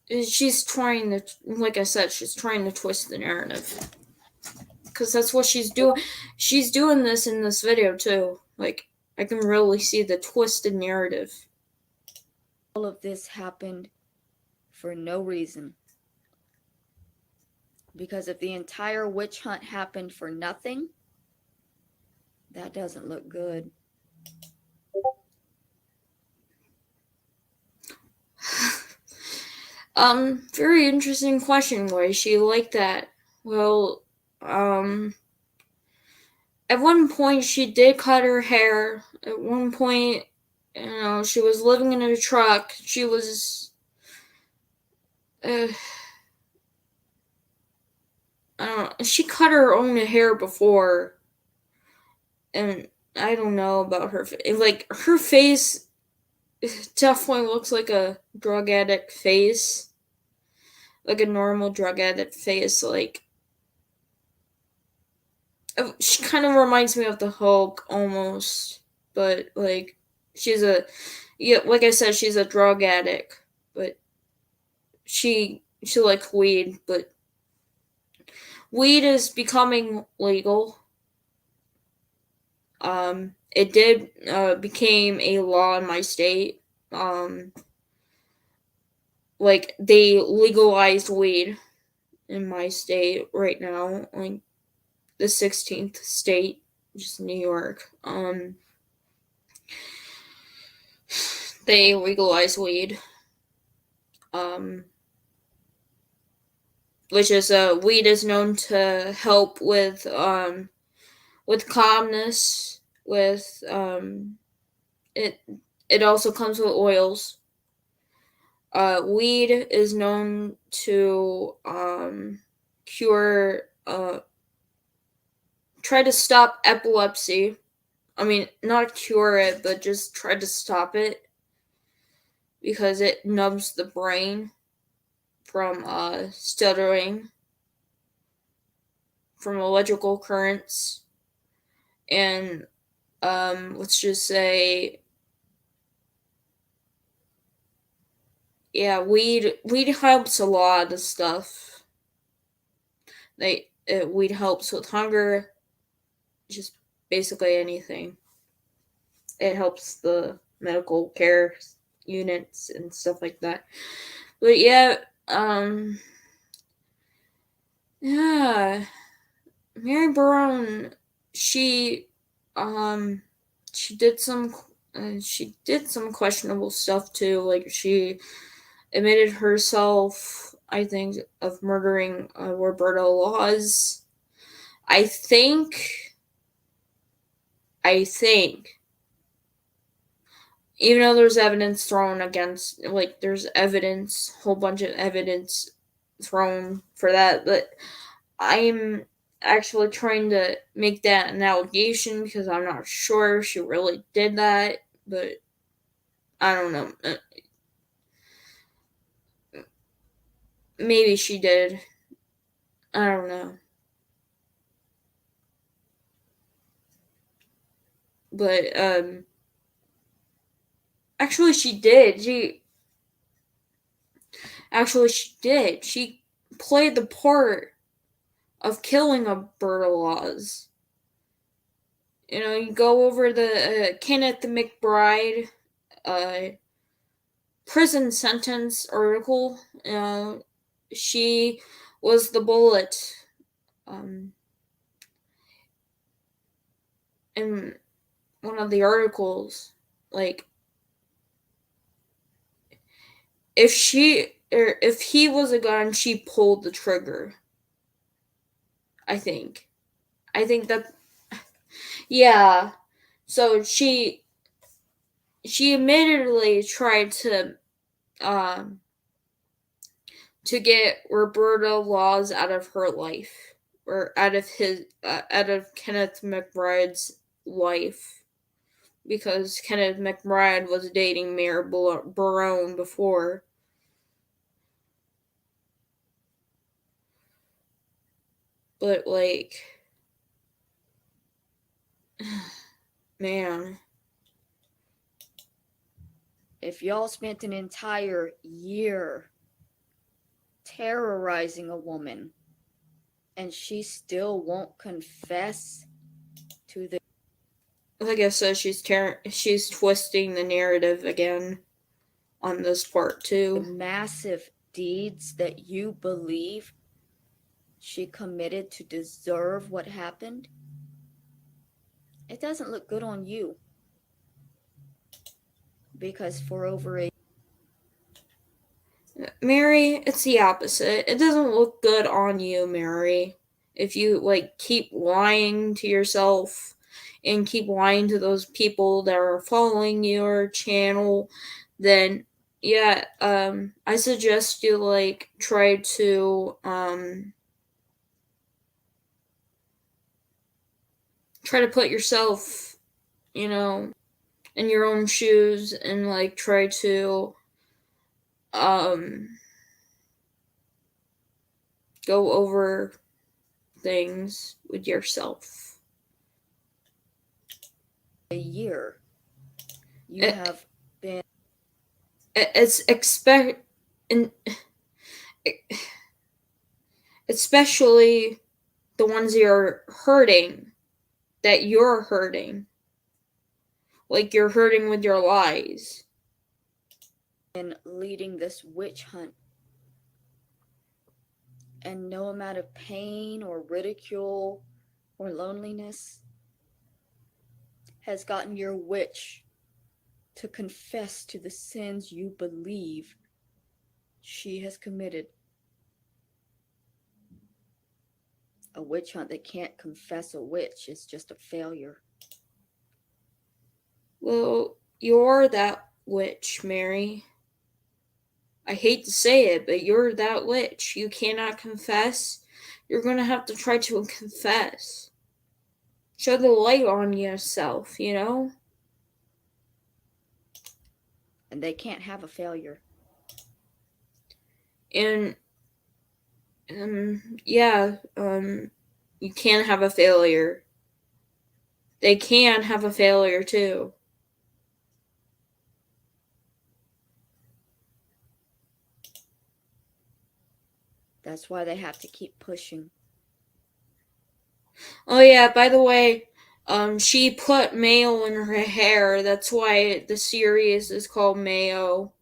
she's trying to, like I said, she's trying to twist the narrative. Because that's what she's doing. She's doing this in this video too. Like, I can really see the twisted narrative. All of this happened for no reason. Because if the entire witch hunt happened for nothing, that doesn't look good. Very interesting question. Why she like that? Well, um, at one point she did cut her hair. At one point, she was living in a truck. She was, uh, I don't know. She cut her own hair before, and I don't know about her. Like her face definitely looks like a drug addict face, like a normal drug addict face. Like she kind of reminds me of the Hulk almost, but like she's a yeah, like I said, she's a drug addict, but she likes weed, but weed is becoming legal. It did became a law in my state. Um, like they legalized weed in my state right now, like the 16th state, just New York. They legalized weed. Um, which is weed is known to help with calmness. With it it also comes with oils. Weed is known to cure try to stop epilepsy. I mean, not cure it, but just try to stop it because it numbs the brain from stuttering from electrical currents. And let's just say, yeah, weed helps a lot of stuff. Weed helps with hunger, just basically anything. It helps the medical care units and stuff like that. But yeah, yeah, Mary Brown, she um she did some she did some questionable stuff too. Like she admitted herself, I think, of murdering Roberto Laws. I think, I think, even though there's evidence thrown against, like, there's evidence, whole bunch of evidence thrown for that, but I'm actually trying to make that an allegation because I'm not sure if she really did that, but I don't know. Maybe she did. I don't know. But actually she did. She did. She played the part of killing Alberta Laws. You go over the Kenneth McBride uh, prison sentence article. She was the bullet um, in one of the articles. Like, if he was a gun, she pulled the trigger. I think. I think that. Yeah. So she admittedly tried um to get Roberta Laws out of her life, or out of Kenneth McBride's life, because Kenneth McBride was dating Mayor Barone before. But like, man, If y'all spent an entire year terrorizing a woman and she still won't confess to the like I said, she's twisting the narrative again on this part too. massive deeds that you believe she committed to deserve what happened, it doesn't look good on you. Because for over a Mary, it's the opposite. It doesn't look good on you, Mary. If you like keep lying to yourself and keep lying to those people that are following your channel, then yeah, I suggest you like try to put yourself, you know, in your own shoes and like try to um go over things with yourself. A year you It, have been it's expect and especially the ones you're hurting, that you're hurting, like you're hurting with your lies. leading this witch hunt, and no amount of pain or ridicule or loneliness has gotten your witch to confess to the sins you believe she has committed. A witch hunt that can't confess a witch is just a failure. Well, you're that witch, Mary. I hate to say it, but you're that witch. You cannot confess. You're gonna have to try to confess. Show the light on yourself, you know? And they can't have a failure. And yeah, you can have a failure. They can have a failure too. That's why they have to keep pushing. Oh yeah, by the way, she put mayo in her hair. That's why the series is called Mayo.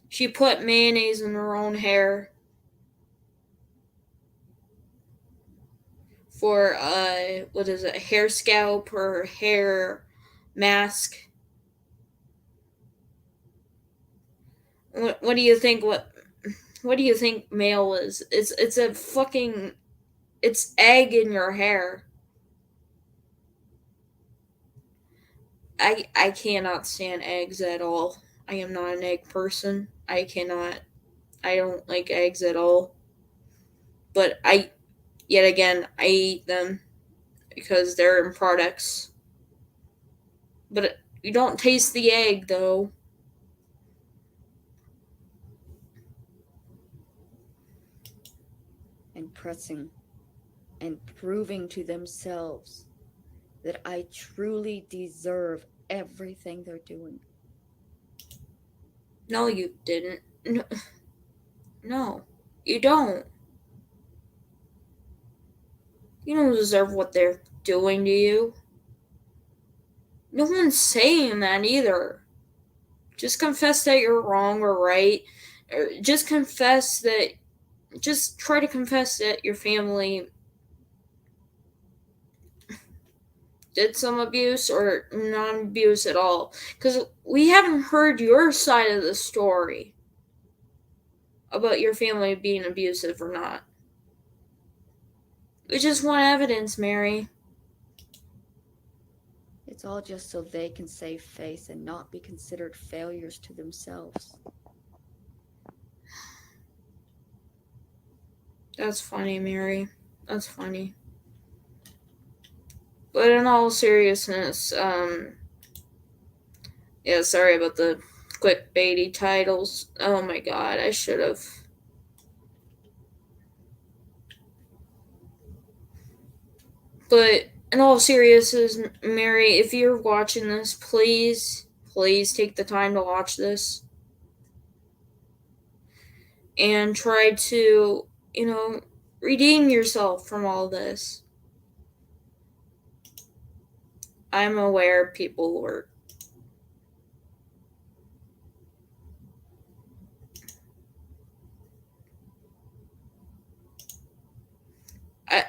She put mayonnaise in her own hair for what is it, hair scalp or hair mask. What do you think? What do you think mayo is? It's a fucking it's egg in your hair. I cannot stand eggs at all. I am not an egg person. I cannot. I don't like eggs at all. But I yet again I eat them because they're in products. But you don't taste the egg though. And pressing and proving to themselves that I truly deserve everything they're doing. No, you didn't. No, no, you don't. You don't deserve what they're doing to you. No one's saying that either. Just confess that you're wrong or right. Or just confess that. Just try to confess that your family did some abuse or non abuse at all. Because we haven't heard your side of the story about your family being abusive or not. We just want evidence, Mary. It's all just so they can save face and not be considered failures to themselves. That's funny, Mary. That's funny. But in all seriousness, yeah, sorry about the clickbaity titles. Oh my god, I should have. But in all seriousness, Mary, if you're watching this, please take the time to watch this and try to, redeem yourself from all this. I'm aware people were.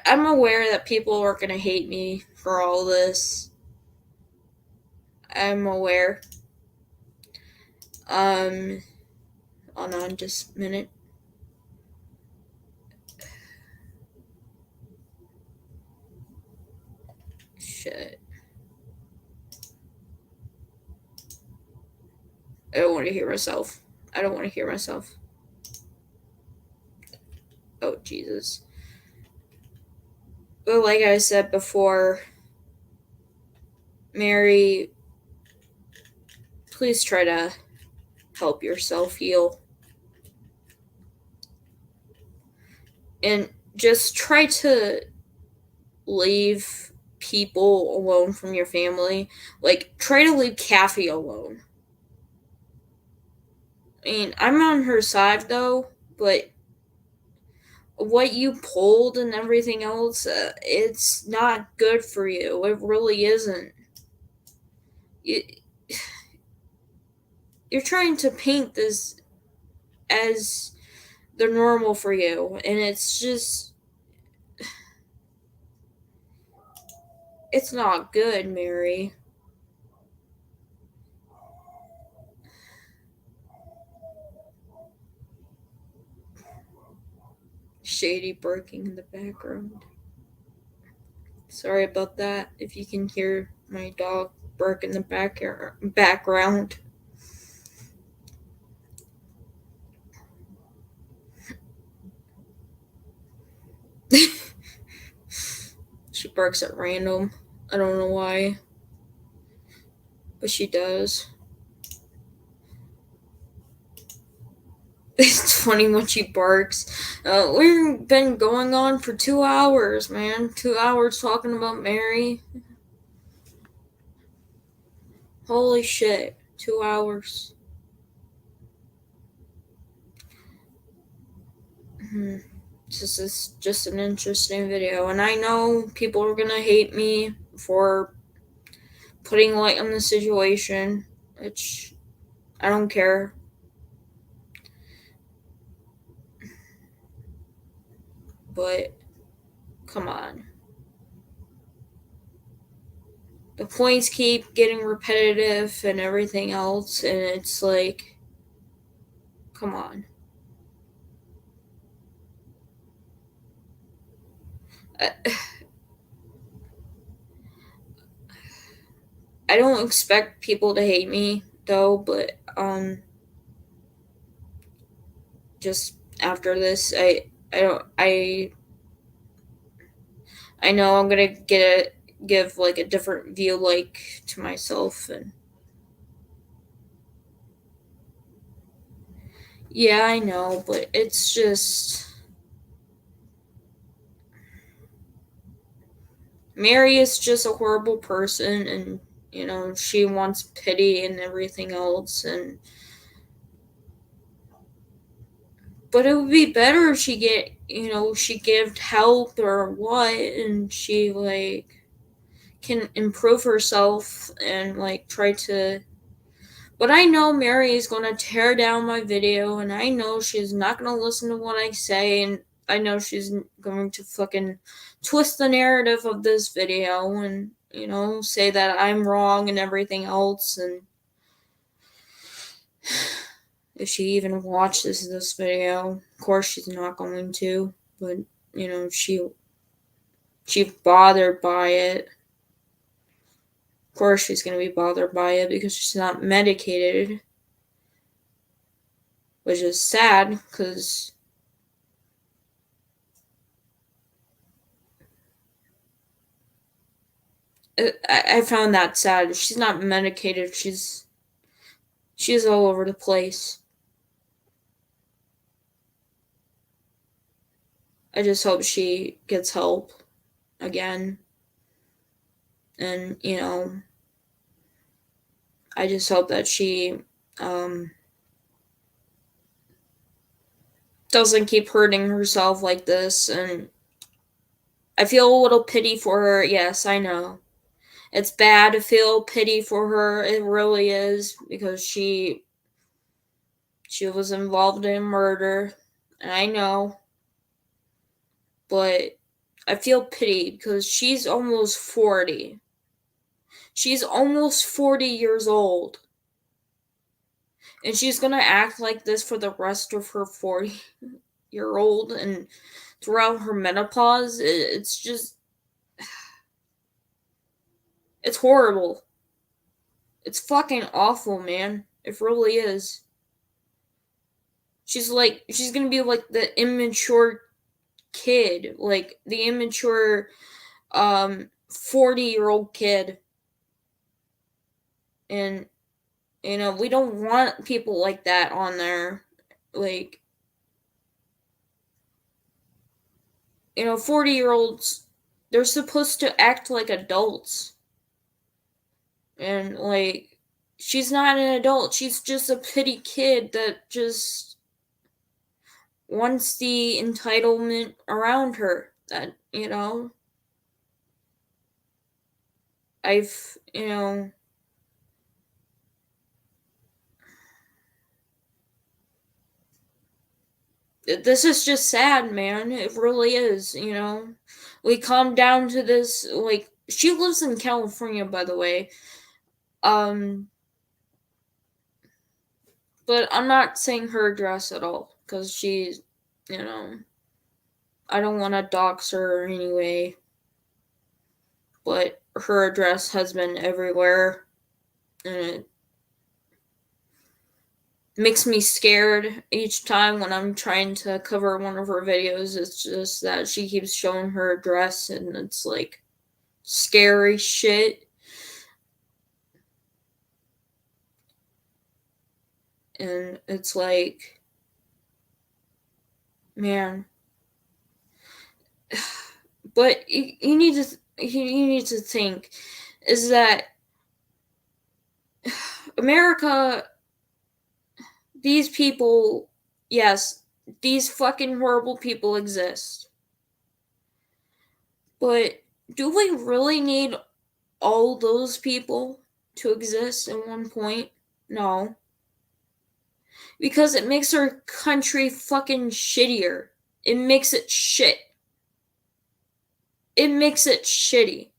I'm aware that people are gonna hate me for all this. I'm aware. Um, Hold on just a minute. Shit. I don't want to hear myself. I don't want to hear myself. Oh, Jesus. But like I said before, Mary, please try to help yourself heal. And just try to leave people alone from your family. Like, try to leave Kathy alone. I mean, I'm on her side though, but what you pulled and everything else, it's not good for you. It really isn't. You, you're trying to paint this as the normal for you, and it's just, it's not good, Mary. Shady barking in the background. Sorry about that. If you can hear my dog bark in the background. She barks at random. I don't know why, but she does. It's funny when she barks. We've been going on for 2 hours, man. 2 hours talking about Mary. Holy shit. 2 hours. Hmm. This is just an interesting video, and I know people are gonna hate me for putting light on the situation, which I don't care. But come on. The points keep getting repetitive and everything else, and it's like, come on. I, I don't expect people to hate me though, but just after this, I don't I know I'm gonna give like a different view like to myself, and yeah, I know, but it's just Mary is just a horrible person, and she wants pity and everything else, and but it would be better if she gave help or what, and she like can improve herself and like try to. But I know Mary is gonna tear down my video, and I know she's not gonna listen to what I say, and I know she's going to fucking twist the narrative of this video and say that I'm wrong and everything else, and if she even watches this video, of course she's not going to, but she bothered by it. Of course she's gonna be bothered by it because she's not medicated, which is sad because I found that sad. She's not medicated. She's all over the place. I just hope she gets help again, and I just hope that she um, doesn't keep hurting herself like this. And I feel a little pity for her. Yes, I know it's bad to feel pity for her. It really is because she was involved in murder, and I know, but I feel pity because she's almost 40. She's almost 40 years old. And she's gonna act like this for the rest of her 40-year old and throughout her menopause. It's just, it's horrible. It's fucking awful, man. It really is. She's gonna be like the immature kid, like the immature 40-year-old kid. And we don't want people like that on there. Like, 40-year-olds, they're supposed to act like adults. And like, she's not an adult. She's just a pity kid that just wants the entitlement around her. That, I've, this is just sad, man. It really is. We come down to this, like, she lives in California, by the way. Um, but I'm not saying her address at all, because she's, you know, I don't want to dox her anyway. But her address has been everywhere, and it makes me scared each time when I'm trying to cover one of her videos. It's just that she keeps showing her address, and it's like scary shit. And it's like, man. But you need to think is that America, these people, yes, these fucking horrible people exist. But do we really need all those people to exist at one point? No. Because it makes our country fucking shittier. It makes it shit. It makes it shitty.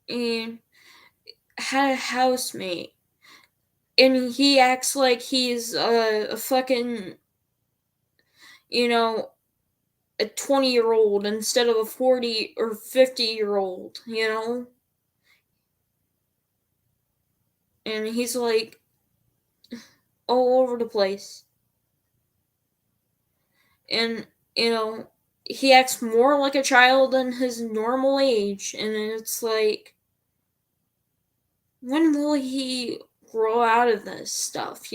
And had a housemate, and he acts like he's a fucking, you know, a 20-year-old instead of a 40 or 50-year-old. And he's like all over the place. And, you know, he acts more like a child than his normal age. And it's like, when will he grow out of this stuff?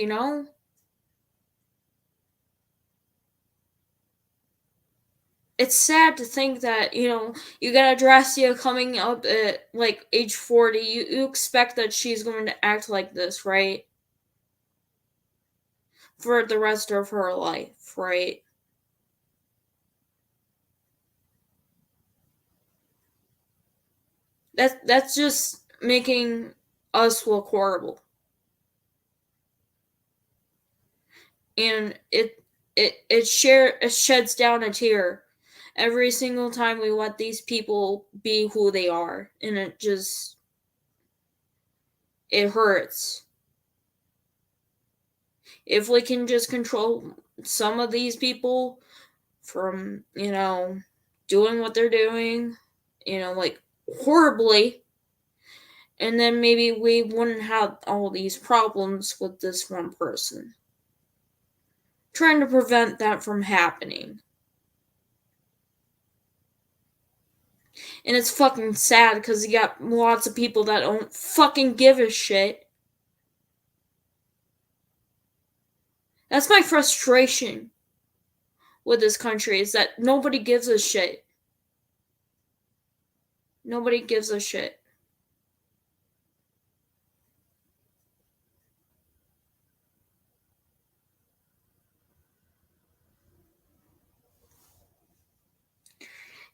It's sad to think that, you got Adrasdea coming up at like age 40. You expect that she's going to act like this, right? For the rest of her life, right? That's just making us look horrible. And it sheds down a tear every single time we let these people be who they are, and it hurts. If we can just control some of these people from, doing what they're doing, like horribly, and then maybe we wouldn't have all these problems with this one person. Trying to prevent that from happening. And it's fucking sad because you got lots of people that don't fucking give a shit. That's my frustration with this country, is that nobody gives a shit. Nobody gives a shit.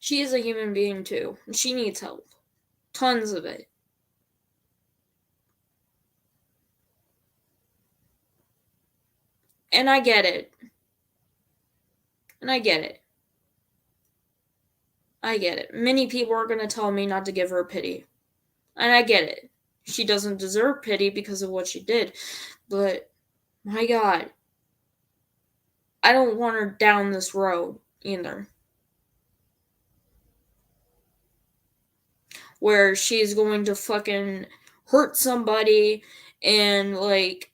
She is a human being too. She needs help. Tons of it. And I get it. And I get it. I get it. Many people are going to tell me not to give her pity. And I get it. She doesn't deserve pity because of what she did. But, my God, I don't want her down this road either. Where she's going to fucking hurt somebody and, like,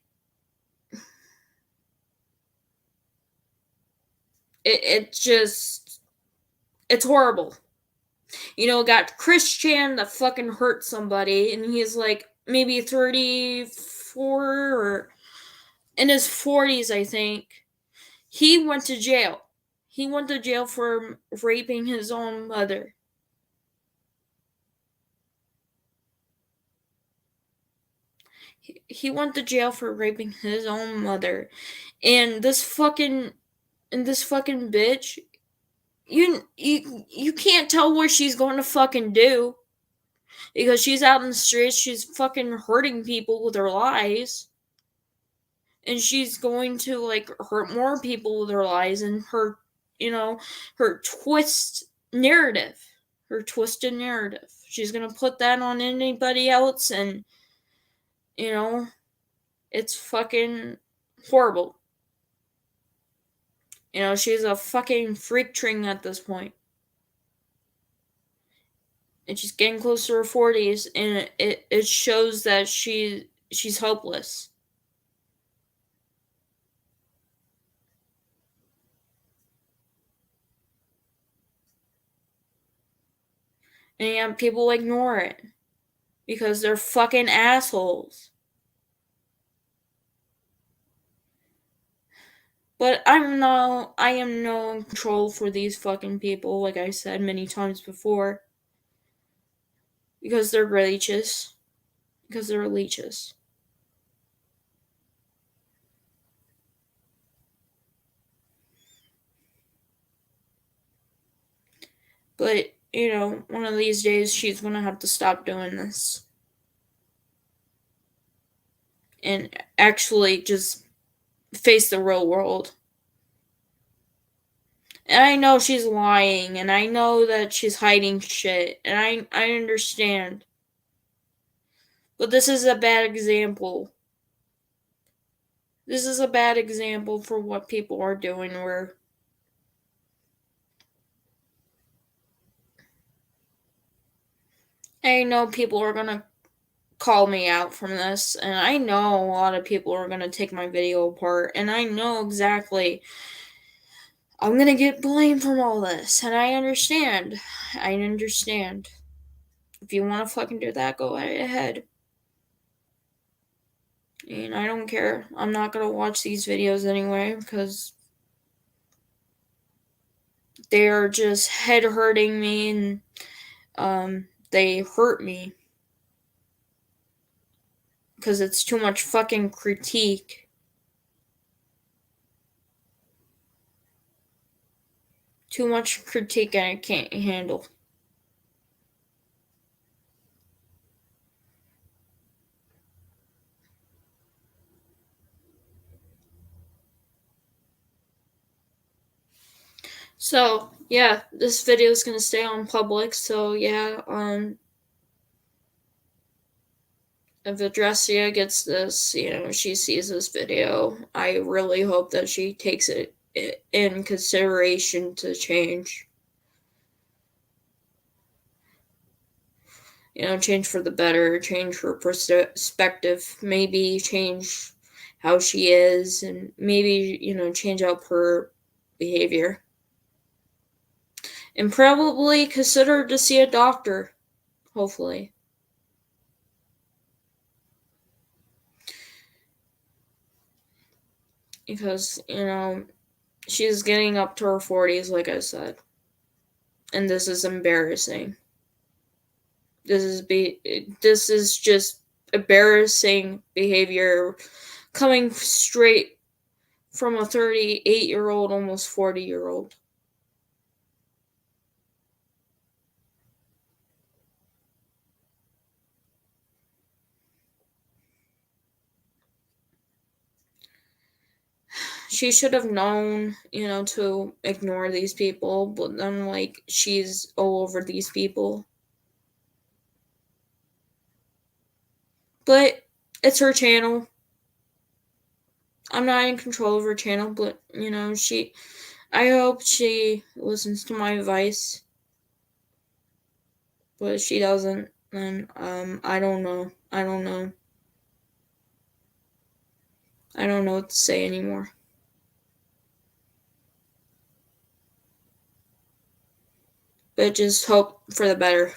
it just, it's horrible. Got Christian that fucking hurt somebody, and he's like maybe 34 or in his 40s, I think. He went to jail. He went to jail for raping his own mother. He went to jail for raping his own mother. And this fucking bitch, you can't tell what she's going to fucking do because she's out in the streets, she's fucking hurting people with her lies. And she's going to like hurt more people with her lies and her twisted narrative. She's gonna put that on anybody else, and you know it's fucking horrible. She's a fucking freak train at this point, and she's getting close to her 40s, and it shows that she's hopeless. And yeah, people ignore it because they're fucking assholes. But I am no in control for these fucking people, like I said many times before. Because they're leeches. Because they're leeches. But, one of these days she's gonna have to stop doing this. And actually just face the real world. And I know she's lying, and I know that she's hiding shit, and I understand. But this is a bad example. This is a bad example for what people are doing, where I know people are gonna call me out from this, and I know a lot of people are gonna take my video apart, and I know exactly I'm gonna get blamed from all this, and I understand. I understand. If you wanna fucking do that, go right ahead. And I don't care. I'm not gonna watch these videos anyway, because they're just head hurting me, and they hurt me. Because it's too much fucking critique. Too much critique and I can't handle. So, yeah, this video is going to stay on public. So, yeah, if Adrasdea gets this, she sees this video, I really hope that she takes it in consideration to change. Change for the better, change her perspective, maybe change how she is, and maybe, change up her behavior. And probably consider to see a doctor, hopefully. Because, she's getting up to her 40s, like I said. And this is embarrassing. This is just embarrassing behavior coming straight from a 38-year-old, almost 40-year-old. she should have known, to ignore these people, but then, like, she's all over these people. But it's her channel. I'm not in control of her channel, but, I hope she listens to my advice. But if she doesn't, then, I don't know. I don't know. I don't know what to say anymore. But just hope for the better.